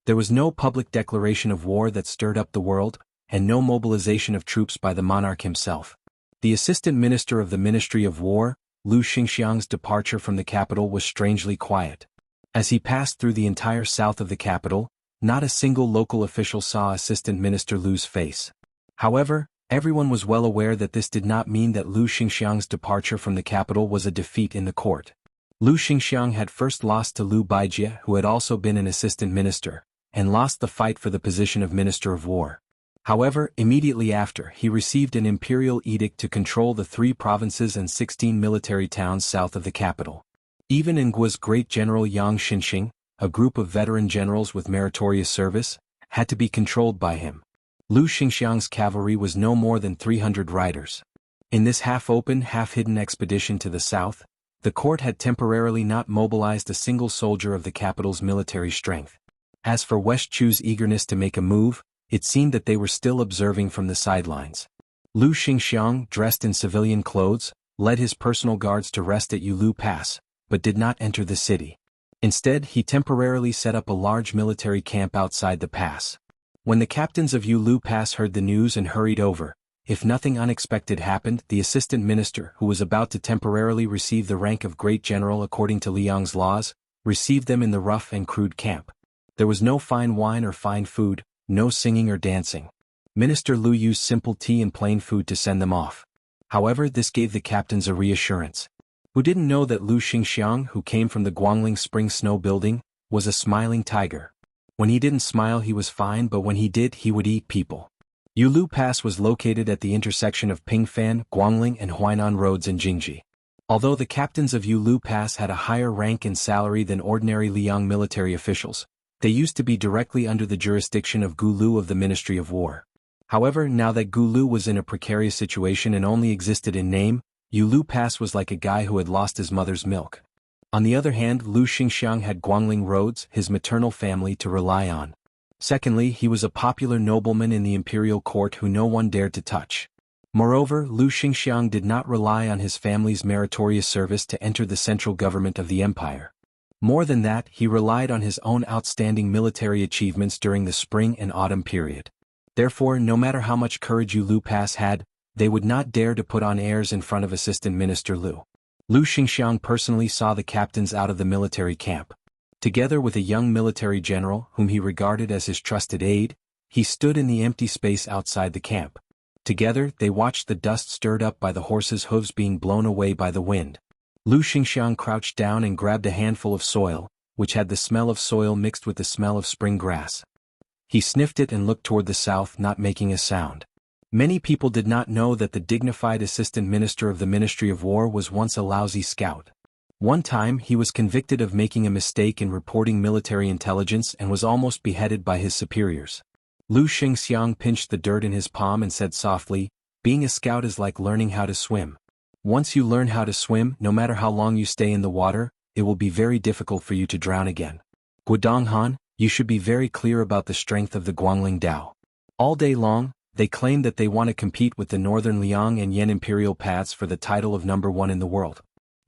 There was no public declaration of war that stirred up the world, and no mobilization of troops by the monarch himself. The assistant minister of the Ministry of War, Lu Xingxiang's departure from the capital was strangely quiet. As he passed through the entire south of the capital, not a single local official saw Assistant Minister Lu's face. However, everyone was well aware that this did not mean that Lu Xingxiang's departure from the capital was a defeat in the court. Lu Xingxiang had first lost to Lu Baijie, who had also been an assistant minister, and lost the fight for the position of Minister of War. However, immediately after, he received an imperial edict to control the 3 provinces and 16 military towns south of the capital. Even in Guo's great general Yang Xinxing, a group of veteran generals with meritorious service, had to be controlled by him. Lu Xingxiang's cavalry was no more than 300 riders. In this half-open, half-hidden expedition to the south, the court had temporarily not mobilized a single soldier of the capital's military strength. As for West Chu's eagerness to make a move, it seemed that they were still observing from the sidelines. Lu Xingxiang, dressed in civilian clothes, led his personal guards to rest at Yulu Pass, but did not enter the city. Instead, he temporarily set up a large military camp outside the pass. When the captains of Yulu Pass heard the news and hurried over, if nothing unexpected happened, the assistant minister, who was about to temporarily receive the rank of great general according to Liang's laws, received them in the rough and crude camp. There was no fine wine or fine food, no singing or dancing. Minister Lu used simple tea and plain food to send them off. However, this gave the captains a reassurance. Who didn't know that Lu Xingxiang, who came from the Guangling Spring Snow Building, was a smiling tiger? When he didn't smile he was fine, but when he did he would eat people. Yulu Pass was located at the intersection of Pingfan, Guangling and Huainan roads in Jingji. Although the captains of Yulu Pass had a higher rank and salary than ordinary Liang military officials, they used to be directly under the jurisdiction of Gulu of the Ministry of War. However, now that Gulu was in a precarious situation and only existed in name, Yulu Pass was like a guy who had lost his mother's milk. On the other hand, Lu Xingxiang had Guangling roads, his maternal family, to rely on. Secondly, he was a popular nobleman in the imperial court who no one dared to touch. Moreover, Lu Xingxiang did not rely on his family's meritorious service to enter the central government of the empire. More than that, he relied on his own outstanding military achievements during the spring and autumn period. Therefore, no matter how much courage Yulu Pass had, they would not dare to put on airs in front of Assistant Minister Lu. Lu Xingxiang personally saw the captains out of the military camp. Together with a young military general whom he regarded as his trusted aide, he stood in the empty space outside the camp. Together, they watched the dust stirred up by the horses' hooves being blown away by the wind. Lu Xingxiang crouched down and grabbed a handful of soil, which had the smell of soil mixed with the smell of spring grass. He sniffed it and looked toward the south, not making a sound. Many people did not know that the dignified assistant minister of the Ministry of War was once a lousy scout. One time he was convicted of making a mistake in reporting military intelligence and was almost beheaded by his superiors. Lu Xingxiang pinched the dirt in his palm and said softly, "Being a scout is like learning how to swim. Once you learn how to swim, no matter how long you stay in the water, it will be very difficult for you to drown again. Guodonghan, you should be very clear about the strength of the Guangling Dao." All day long, they claim that they want to compete with the Northern Liang and Yan imperial paths for the title of #1 in the world.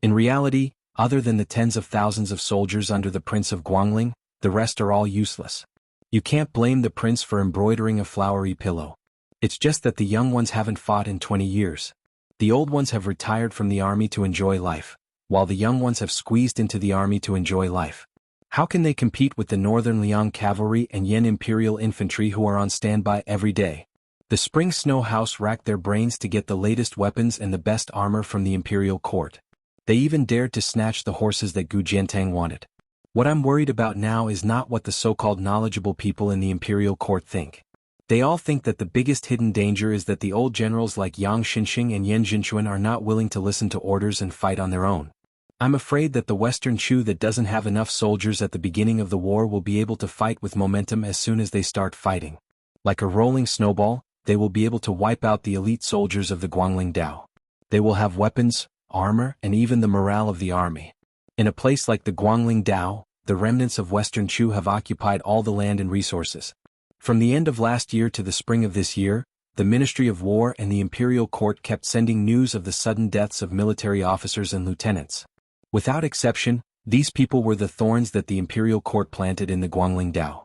In reality, other than the tens of thousands of soldiers under the Prince of Guangling, the rest are all useless. You can't blame the prince for embroidering a flowery pillow. It's just that the young ones haven't fought in 20 years. The old ones have retired from the army to enjoy life, while the young ones have squeezed into the army to enjoy life. How can they compete with the Northern Liang cavalry and Yan imperial infantry who are on standby every day? The Spring Snow House racked their brains to get the latest weapons and the best armor from the imperial court. They even dared to snatch the horses that Gu Jiantang wanted. What I'm worried about now is not what the so-called knowledgeable people in the imperial court think. They all think that the biggest hidden danger is that the old generals like Yang Xinxing and Yan Jinchuan are not willing to listen to orders and fight on their own. I'm afraid that the Western Chu that doesn't have enough soldiers at the beginning of the war will be able to fight with momentum as soon as they start fighting. Like a rolling snowball, they will be able to wipe out the elite soldiers of the Guangling Dao. They will have weapons, armor, and even the morale of the army. In a place like the Guangling Dao, the remnants of Western Chu have occupied all the land and resources. From the end of last year to the spring of this year, the Ministry of War and the Imperial Court kept sending news of the sudden deaths of military officers and lieutenants. Without exception, these people were the thorns that the Imperial Court planted in the Guangling Dao.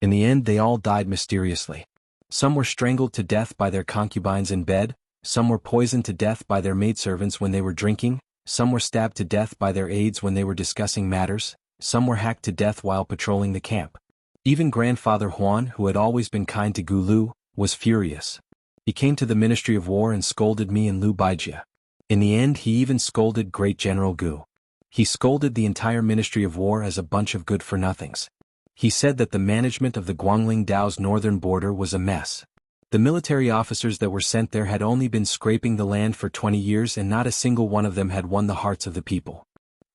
In the end, they all died mysteriously. Some were strangled to death by their concubines in bed, some were poisoned to death by their maidservants when they were drinking, some were stabbed to death by their aides when they were discussing matters, some were hacked to death while patrolling the camp. Even Grandfather Huan, who had always been kind to Gulu, was furious. He came to the Ministry of War and scolded me and Lu Baijia. In the end, he even scolded Great General Gu. He scolded the entire Ministry of War as a bunch of good-for-nothings. He said that the management of the Guangling Dao's northern border was a mess. The military officers that were sent there had only been scraping the land for 20 years and not a single one of them had won the hearts of the people.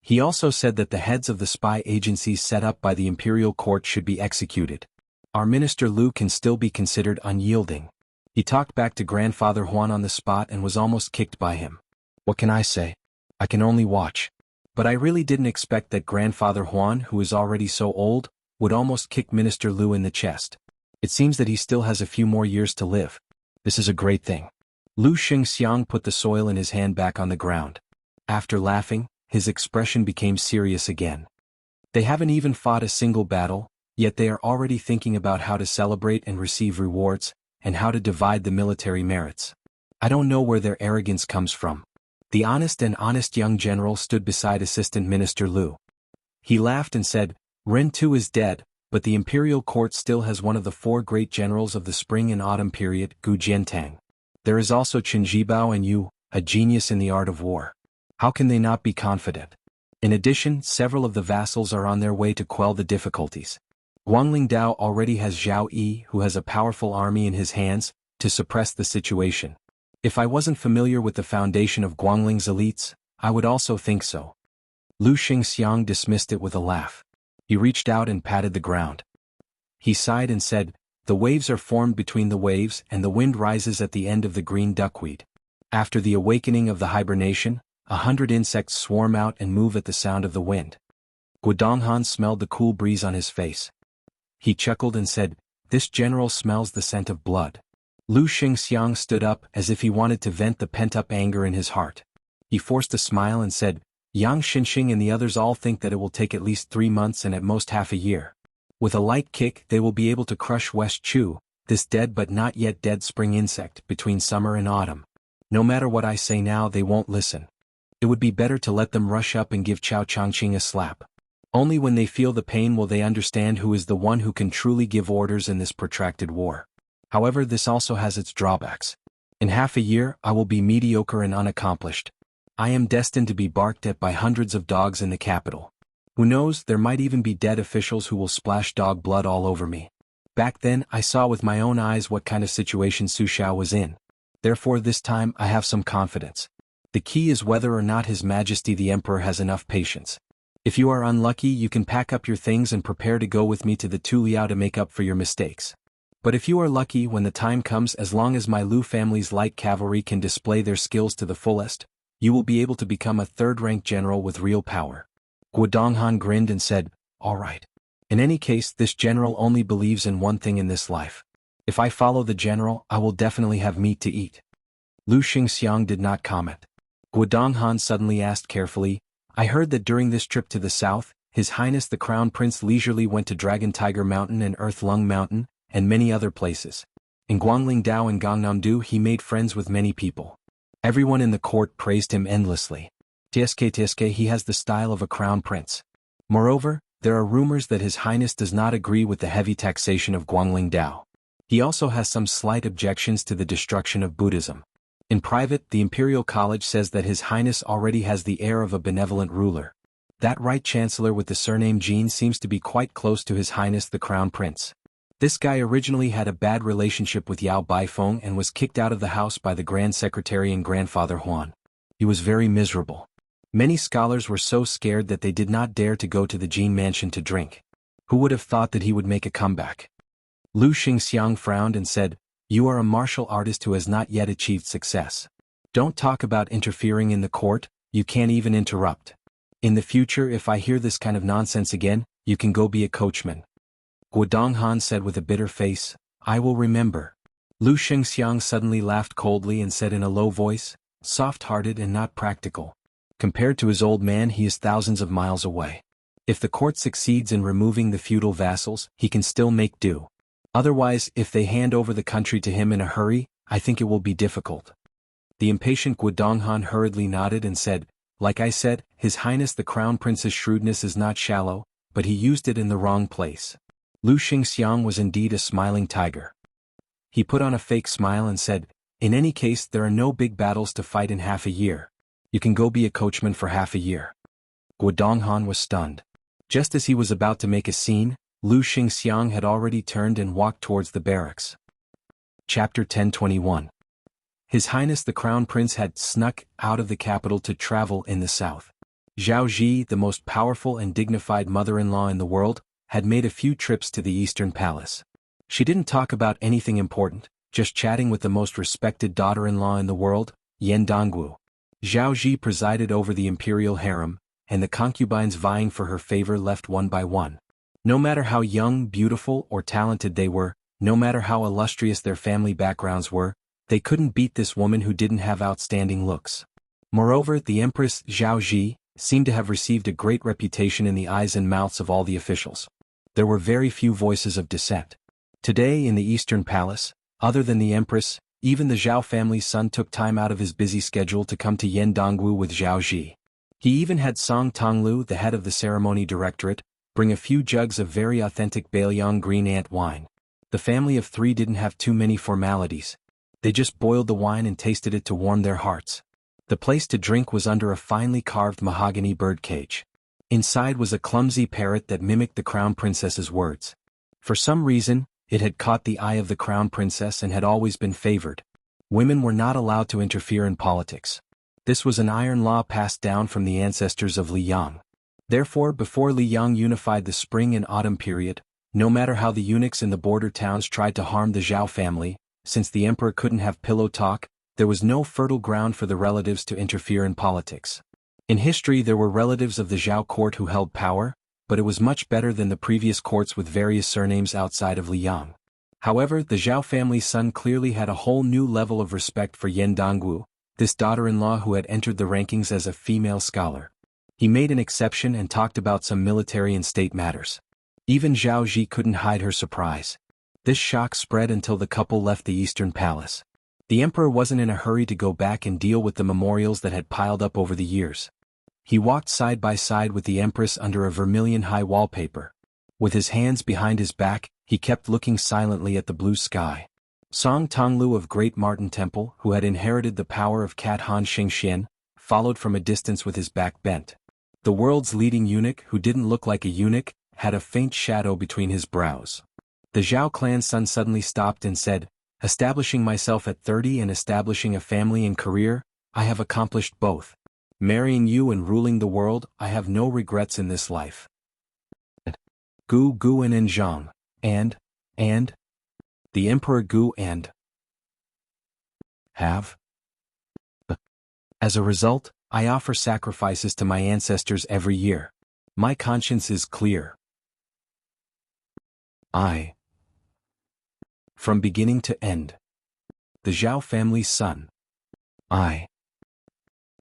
He also said that the heads of the spy agencies set up by the imperial court should be executed. Our Minister Lu can still be considered unyielding. He talked back to Grandfather Huan on the spot and was almost kicked by him. What can I say? I can only watch. But I really didn't expect that Grandfather Huan, who is already so old, would almost kick Minister Lu in the chest. It seems that he still has a few more years to live. This is a great thing. Lu Xingxiang put the soil in his hand back on the ground. After laughing, his expression became serious again. They haven't even fought a single battle, yet they are already thinking about how to celebrate and receive rewards, and how to divide the military merits. I don't know where their arrogance comes from. The honest young general stood beside Assistant Minister Lu. He laughed and said, Ren Tu is dead, but the imperial court still has one of the 4 great generals of the spring and autumn period, Gu Jiantang. There is also Chen Jibao and Yu, a genius in the art of war. How can they not be confident? In addition, several of the vassals are on their way to quell the difficulties. Guangling Dao already has Zhao Yi, who has a powerful army in his hands, to suppress the situation. If I wasn't familiar with the foundation of Guangling's elites, I would also think so. Lu Xingxiang dismissed it with a laugh. He reached out and patted the ground. He sighed and said, "The waves are formed between the waves and the wind rises at the end of the green duckweed. After the awakening of the hibernation, 100 insects swarm out and move at the sound of the wind." Guodonghan smelled the cool breeze on his face. He chuckled and said, "This general smells the scent of blood." Lu Xingxiang stood up as if he wanted to vent the pent-up anger in his heart. He forced a smile and said, "Yang Xinxing and the others all think that it will take at least 3 months and at most half a year. With a light kick they will be able to crush West Chu, this dead but not yet dead spring insect, between summer and autumn. No matter what I say now they won't listen. It would be better to let them rush up and give Chao Changqing a slap. Only when they feel the pain will they understand who is the one who can truly give orders in this protracted war. However, this also has its drawbacks. In half a year I will be mediocre and unaccomplished. I am destined to be barked at by hundreds of dogs in the capital. Who knows, there might even be dead officials who will splash dog blood all over me. Back then I saw with my own eyes what kind of situation Su Xiao was in. Therefore this time I have some confidence. The key is whether or not His Majesty the Emperor has enough patience. If you are unlucky you can pack up your things and prepare to go with me to the Tuliao to make up for your mistakes. But if you are lucky, when the time comes, as long as my Lu family's light cavalry can display their skills to the fullest, you will be able to become a third-rank general with real power." Guodonghan grinned and said, "All right. In any case, this general only believes in one thing in this life. If I follow the general, I will definitely have meat to eat." Lu Xingxiang did not comment. Guodonghan suddenly asked carefully, "I heard that during this trip to the south, His Highness the Crown Prince leisurely went to Dragon Tiger Mountain and Earth Lung Mountain, and many other places. In Guangling Dao and Gangnam-do he made friends with many people. Everyone in the court praised him endlessly. Tsk he has the style of a crown prince. Moreover, there are rumors that His Highness does not agree with the heavy taxation of Guangling Dao. He also has some slight objections to the destruction of Buddhism. In private, the Imperial College says that His Highness already has the air of a benevolent ruler. That right chancellor with the surname Jin seems to be quite close to His Highness the Crown Prince. This guy originally had a bad relationship with Yao Baifeng and was kicked out of the house by the Grand Secretary and Grandfather Huan. He was very miserable. Many scholars were so scared that they did not dare to go to the Jin mansion to drink. Who would have thought that he would make a comeback? Lu Xingxiang frowned and said, "You are a martial artist who has not yet achieved success. Don't talk about interfering in the court, you can't even interrupt. In the future if I hear this kind of nonsense again, you can go be a coachman." Guodonghan said with a bitter face, "I will remember." Lu Xingxiang suddenly laughed coldly and said in a low voice, "Soft-hearted and not practical. Compared to his old man he is thousands of miles away. If the court succeeds in removing the feudal vassals, he can still make do. Otherwise, if they hand over the country to him in a hurry, I think it will be difficult." The impatient Guodonghan hurriedly nodded and said, "Like I said, His Highness the Crown Prince's shrewdness is not shallow, but he used it in the wrong place." Lu Xingxiang was indeed a smiling tiger. He put on a fake smile and said, "In any case there are no big battles to fight in half a year. You can go be a coachman for half a year." Guodonghan was stunned. Just as he was about to make a scene, Lu Xingxiang had already turned and walked towards the barracks. Chapter 1021. His Highness the Crown Prince had snuck out of the capital to travel in the south. Zhao Ji, the most powerful and dignified mother-in-law in the world, had made a few trips to the Eastern Palace. She didn't talk about anything important, just chatting with the most respected daughter-in-law in the world, Yan Dongwu. Zhao Ji presided over the imperial harem, and the concubines vying for her favor left one by one. No matter how young, beautiful, or talented they were, no matter how illustrious their family backgrounds were, they couldn't beat this woman who didn't have outstanding looks. Moreover, the Empress Zhao Ji seemed to have received a great reputation in the eyes and mouths of all the officials. There were very few voices of dissent. Today in the Eastern Palace, other than the Empress, even the Zhao family's son took time out of his busy schedule to come to Yan Dongwu with Zhao Ji. He even had Song Tonglu, the head of the ceremony directorate, bring a few jugs of very authentic Bailiang green ant wine. The family of 3 didn't have too many formalities. They just boiled the wine and tasted it to warm their hearts. The place to drink was under a finely carved mahogany birdcage. Inside was a clumsy parrot that mimicked the crown princess's words. For some reason, it had caught the eye of the crown princess and had always been favored. Women were not allowed to interfere in politics. This was an iron law passed down from the ancestors of Liang. Therefore, before Liang unified the spring and autumn period, no matter how the eunuchs in the border towns tried to harm the Zhao family, since the emperor couldn't have pillow talk, there was no fertile ground for the relatives to interfere in politics. In history there were relatives of the Zhao court who held power, but it was much better than the previous courts with various surnames outside of Liang. However, the Zhao family's son clearly had a whole new level of respect for Yan Dongwu, this daughter-in-law who had entered the rankings as a female scholar. He made an exception and talked about some military and state matters. Even Zhao Ji couldn't hide her surprise. This shock spread until the couple left the Eastern Palace. The emperor wasn't in a hurry to go back and deal with the memorials that had piled up over the years. He walked side by side with the empress under a vermilion-high wallpaper. With his hands behind his back, he kept looking silently at the blue sky. Song Tonglu of Great Martin Temple, who had inherited the power of Cat Han Xingxian, followed from a distance with his back bent. The world's leading eunuch, who didn't look like a eunuch, had a faint shadow between his brows. The Zhao clan's son suddenly stopped and said, "Establishing myself at 30 and establishing a family and career, I have accomplished both. Marrying you and ruling the world, I have no regrets in this life." Gu Guan and Zhang, and, the Emperor Gu and have. As a result, I offer sacrifices to my ancestors every year. My conscience is clear. From beginning to end. The Zhao family's son.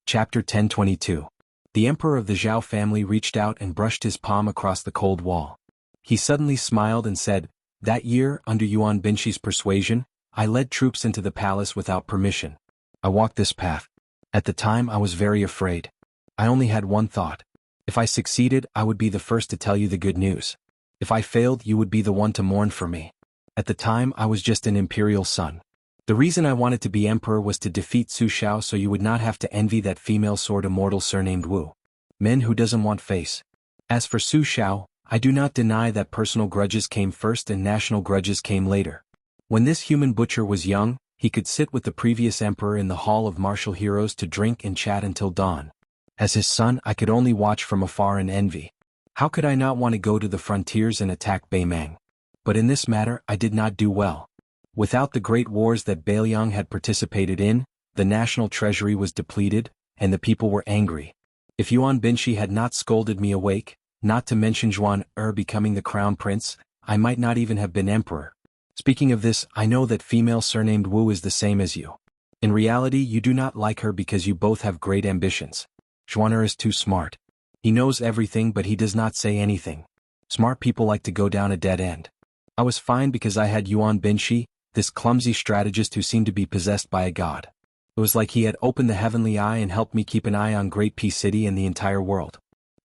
Chapter 1022. The emperor of the Zhao family reached out and brushed his palm across the cold wall. He suddenly smiled and said, "That year, under Yuan Binshi's persuasion, I led troops into the palace without permission. I walked this path. At the time I was very afraid. I only had one thought. If I succeeded, I would be the first to tell you the good news. If I failed, you would be the one to mourn for me. At the time, I was just an imperial son. The reason I wanted to be emperor was to defeat Su Xiao so you would not have to envy that female sword immortal surnamed Wu. Men who doesn't want face. As for Su Xiao, I do not deny that personal grudges came first and national grudges came later. When this human butcher was young, he could sit with the previous emperor in the hall of martial heroes to drink and chat until dawn. As his son, I could only watch from afar and envy. How could I not want to go to the frontiers and attack Beimang? But in this matter, I did not do well. Without the great wars that Beiliang had participated in, the national treasury was depleted, and the people were angry. If Yuan Binshi had not scolded me awake, not to mention Zhuan becoming the crown prince, I might not even have been emperor. Speaking of this, I know that female surnamed Wu is the same as you. In reality, you do not like her because you both have great ambitions. Zhuan is too smart. He knows everything but he does not say anything. Smart people like to go down a dead end. I was fine because I had Yuan Binshi, this clumsy strategist who seemed to be possessed by a god. It was like he had opened the heavenly eye and helped me keep an eye on Great Peace City and the entire world.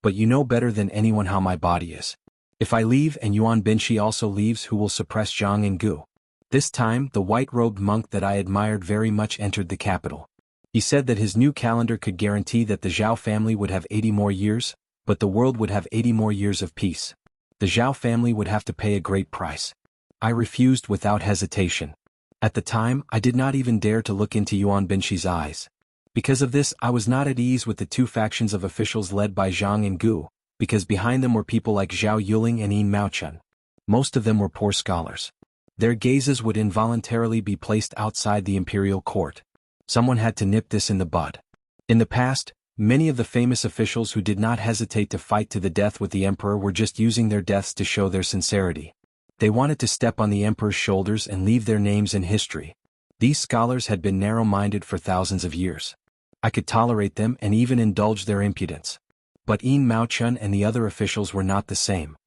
But you know better than anyone how my body is. If I leave and Yuan Binshi also leaves, who will suppress Zhang and Gu? This time, the white-robed monk that I admired very much entered the capital. He said that his new calendar could guarantee that the Zhao family would have 80 more years, but the world would have 80 more years of peace. The Zhao family would have to pay a great price. I refused without hesitation. At the time, I did not even dare to look into Yuan Binshi's eyes. Because of this, I was not at ease with the two factions of officials led by Zhang and Gu, because behind them were people like Zhao Yuling and Yin Maochun. Most of them were poor scholars. Their gazes would involuntarily be placed outside the imperial court. Someone had to nip this in the bud. In the past, many of the famous officials who did not hesitate to fight to the death with the emperor were just using their deaths to show their sincerity. They wanted to step on the emperor's shoulders and leave their names in history. These scholars had been narrow-minded for thousands of years. I could tolerate them and even indulge their impudence. But Yin Maochun and the other officials were not the same.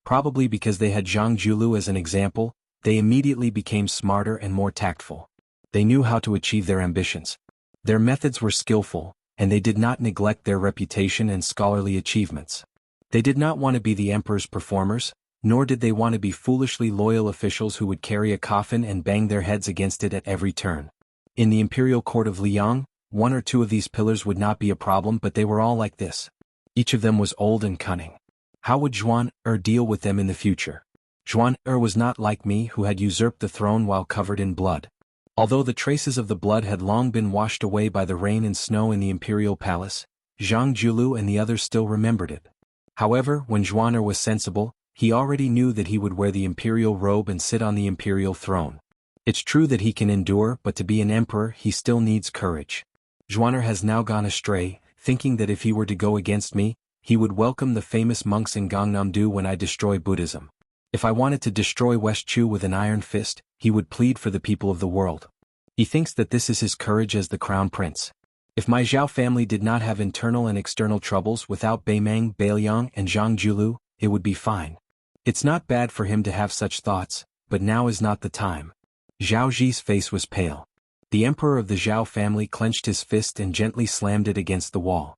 Probably because they had Zhang Julu as an example, they immediately became smarter and more tactful. They knew how to achieve their ambitions. Their methods were skillful, and they did not neglect their reputation and scholarly achievements. They did not want to be the emperor's performers, nor did they want to be foolishly loyal officials who would carry a coffin and bang their heads against it at every turn. In the imperial court of Liang, one or two of these pillars would not be a problem, but they were all like this. Each of them was old and cunning. How would Zhuan deal with them in the future? Zhuan was not like me, who had usurped the throne while covered in blood. Although the traces of the blood had long been washed away by the rain and snow in the imperial palace, Zhang Julu and the others still remembered it. However, when Zhuan was sensible, he already knew that he would wear the imperial robe and sit on the imperial throne. It's true that he can endure, but to be an emperor he still needs courage. Zhuan has now gone astray, thinking that if he were to go against me, he would welcome the famous monks in Gangnam-do when I destroy Buddhism. If I wanted to destroy West Chu with an iron fist, he would plead for the people of the world. He thinks that this is his courage as the crown prince. If my Zhao family did not have internal and external troubles without Beimeng, Beiliang and Zhang Julu, it would be fine. It's not bad for him to have such thoughts, but now is not the time. Zhao Ji's face was pale. The emperor of the Zhao family clenched his fist and gently slammed it against the wall.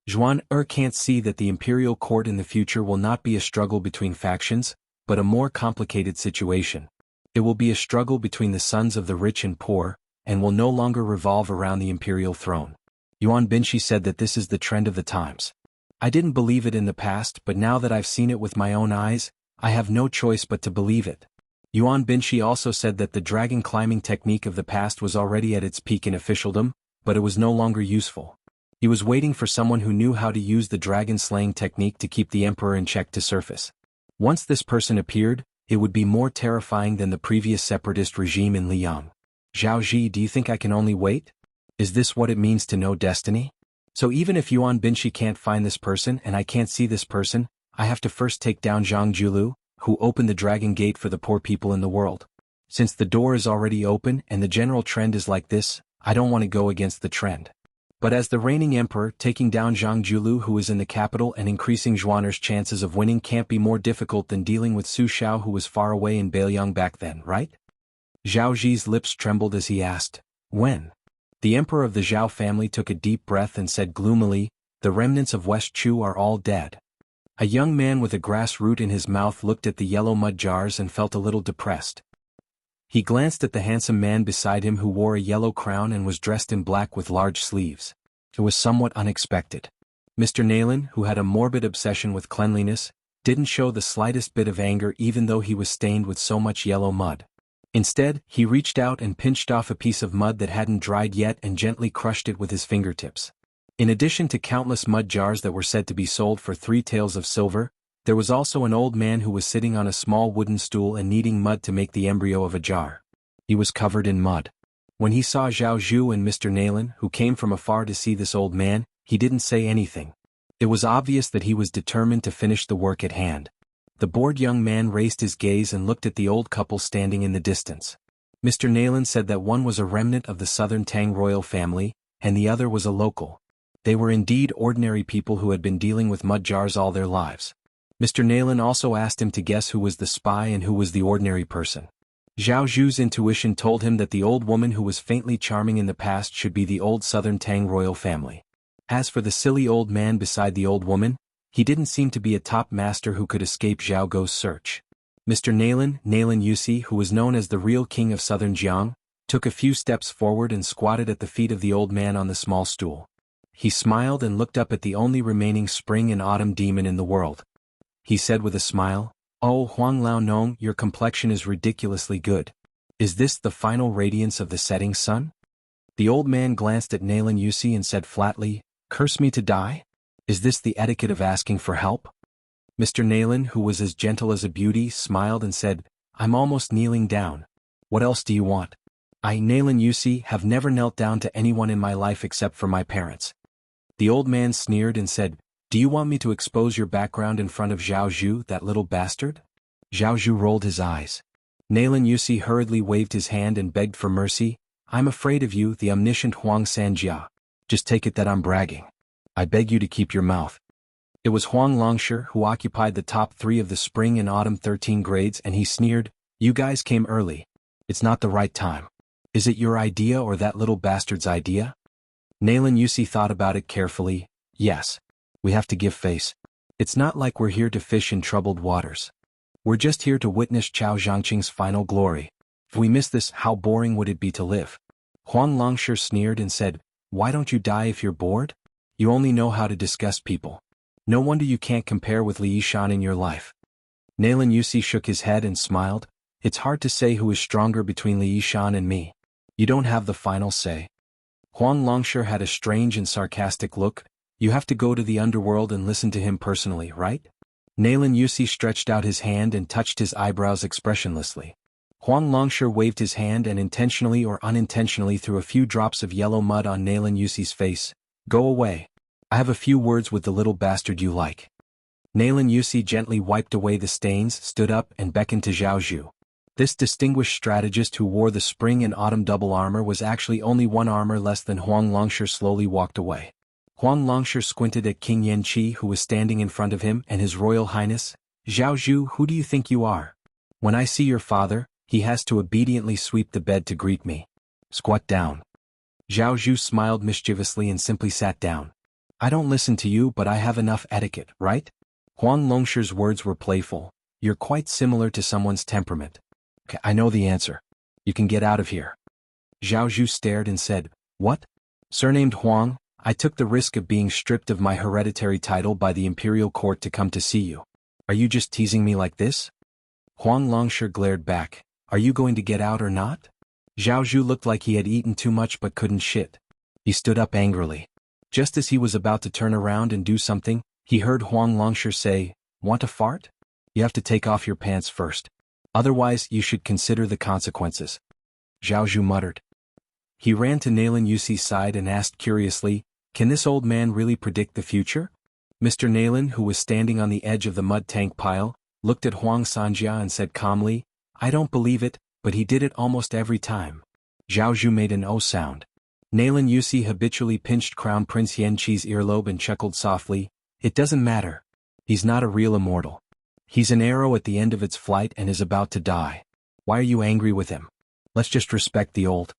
Zhuan can't see that the imperial court in the future will not be a struggle between factions, but a more complicated situation. It will be a struggle between the sons of the rich and poor, and will no longer revolve around the imperial throne. Yuan Binshi said that this is the trend of the times. I didn't believe it in the past, but now that I've seen it with my own eyes, I have no choice but to believe it. Yuan Binshi also said that the dragon climbing technique of the past was already at its peak in officialdom, but it was no longer useful. He was waiting for someone who knew how to use the dragon slaying technique to keep the emperor in check to surface. Once this person appeared, it would be more terrifying than the previous separatist regime in Liang. Zhao Ji, do you think I can only wait? Is this what it means to know destiny? So even if Yuan Binshi can't find this person and I can't see this person, I have to first take down Zhang Julu, who opened the dragon gate for the poor people in the world. Since the door is already open and the general trend is like this, I don't want to go against the trend. But as the reigning emperor, taking down Zhang Julu, who is in the capital, and increasing Zhuaner's chances of winning can't be more difficult than dealing with Su Xiao, who was far away in Beiliang back then, right? Zhao Ji's lips trembled as he asked, when? The emperor of the Zhao family took a deep breath and said gloomily, the remnants of West Chu are all dead. A young man with a grass root in his mouth looked at the yellow mud jars and felt a little depressed. He glanced at the handsome man beside him who wore a yellow crown and was dressed in black with large sleeves. It was somewhat unexpected. Mr. Nayland, who had a morbid obsession with cleanliness, didn't show the slightest bit of anger even though he was stained with so much yellow mud. Instead, he reached out and pinched off a piece of mud that hadn't dried yet and gently crushed it with his fingertips. In addition to countless mud jars that were said to be sold for 3 taels of silver, there was also an old man who was sitting on a small wooden stool and kneading mud to make the embryo of a jar. He was covered in mud. When he saw Zhao Zhu and Mr. Nayland, who came from afar to see this old man, he didn't say anything. It was obvious that he was determined to finish the work at hand. The bored young man raised his gaze and looked at the old couple standing in the distance. Mr. Nayland said that one was a remnant of the southern Tang royal family, and the other was a local. They were indeed ordinary people who had been dealing with mud jars all their lives. Mr. Nayland also asked him to guess who was the spy and who was the ordinary person. Zhao Zhu's intuition told him that the old woman who was faintly charming in the past should be the old southern Tang royal family. As for the silly old man beside the old woman, he didn't seem to be a top master who could escape Zhao Gou's search. Mr. Nayland Yusi, who was known as the real king of southern Jianghu, took a few steps forward and squatted at the feet of the old man on the small stool. He smiled and looked up at the only remaining spring and autumn demon in the world. He said with a smile, "Oh, Huang Lao Nong, your complexion is ridiculously good. Is this the final radiance of the setting sun?" The old man glanced at Nayland Yusi and said flatly, "Curse me to die? Is this the etiquette of asking for help?" Mr. Nayland, who was as gentle as a beauty, smiled and said, "I'm almost kneeling down. What else do you want? I, Nayland Yusi, have never knelt down to anyone in my life except for my parents." The old man sneered and said, "Do you want me to expose your background in front of Zhao Zhu, that little bastard?" Zhao Zhu rolled his eyes. Nayland Yusi hurriedly waved his hand and begged for mercy. "I'm afraid of you, the omniscient Huang Sanjia. Just take it that I'm bragging. I beg you to keep your mouth." It was Huang Longshi who occupied the top 3 of the spring and autumn 13 grades, and he sneered, "You guys came early. It's not the right time. Is it your idea or that little bastard's idea?" Nayland Yusi thought about it carefully. "Yes. We have to give face. It's not like we're here to fish in troubled waters. We're just here to witness Chao Zhangqing's final glory. If we miss this, how boring would it be to live?" Huang Longshi sneered and said, Why don't you die if you're bored? You only know how to disgust people. No wonder you can't compare with Li Yishan in your life. Nalan Yusi shook his head and smiled. It's hard to say who is stronger between Li Yishan and me. You don't have the final say. Huang Longshi had a strange and sarcastic look. You have to go to the underworld and listen to him personally, right? Nalan Yusi stretched out his hand and touched his eyebrows expressionlessly. Huang Longshi waved his hand and intentionally or unintentionally threw a few drops of yellow mud on Nalan Yusi's face. Go away. I have a few words with the little bastard you like. Nalan Yusi gently wiped away the stains, stood up and beckoned to Jianghu. This distinguished strategist who wore the spring and autumn double armor was actually only one armor less than Huang Longshi slowly walked away. Huang Longshi squinted at King Yanqi who was standing in front of him and His Royal Highness. Jianghu, who do you think you are? When I see your father, he has to obediently sweep the bed to greet me. Squat down. Jianghu smiled mischievously and simply sat down. I don't listen to you but I have enough etiquette, right? Huang Longshi's words were playful. You're quite similar to someone's temperament. Okay, I know the answer. You can get out of here. Jianghu stared and said, What? Surnamed Huang, I took the risk of being stripped of my hereditary title by the imperial court to come to see you. Are you just teasing me like this? Huang Longshi glared back. Are you going to get out or not? Jianghu looked like he had eaten too much but couldn't shit. He stood up angrily. Just as he was about to turn around and do something, he heard Huang Longshi say, Want to fart? You have to take off your pants first. Otherwise, you should consider the consequences. Jianghu muttered. He ran to Nalan Yusi's side and asked curiously, Can this old man really predict the future? Mr. Nalan, who was standing on the edge of the mud tank pile, looked at Huang Xianxia and said calmly, I don't believe it, but he did it almost every time. Jianghu made an O sound. Nalan Yusi habitually pinched Crown Prince Yanqi's earlobe and chuckled softly, It doesn't matter. He's not a real immortal. He's an arrow at the end of its flight and is about to die. Why are you angry with him? Let's just respect the old.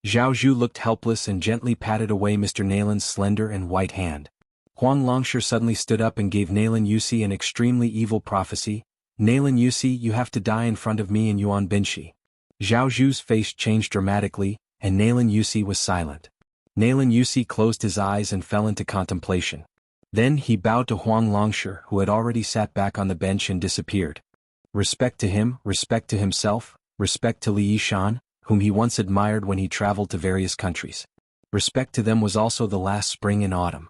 Jianghu looked helpless and gently patted away Mr. Nalan's slender and white hand. Huang Longshi suddenly stood up and gave Nalan Yusi an extremely evil prophecy. Nalan Yusi, you have to die in front of me and Yuan Binshi. Jianghu's face changed dramatically, and Nalan Yusi was silent. Nalan Yusi closed his eyes and fell into contemplation. Then he bowed to Huang Longshi, who had already sat back on the bench and disappeared. Respect to him, respect to himself, respect to Li Yishan, whom he once admired when he traveled to various countries. Respect to them was also the last spring and autumn.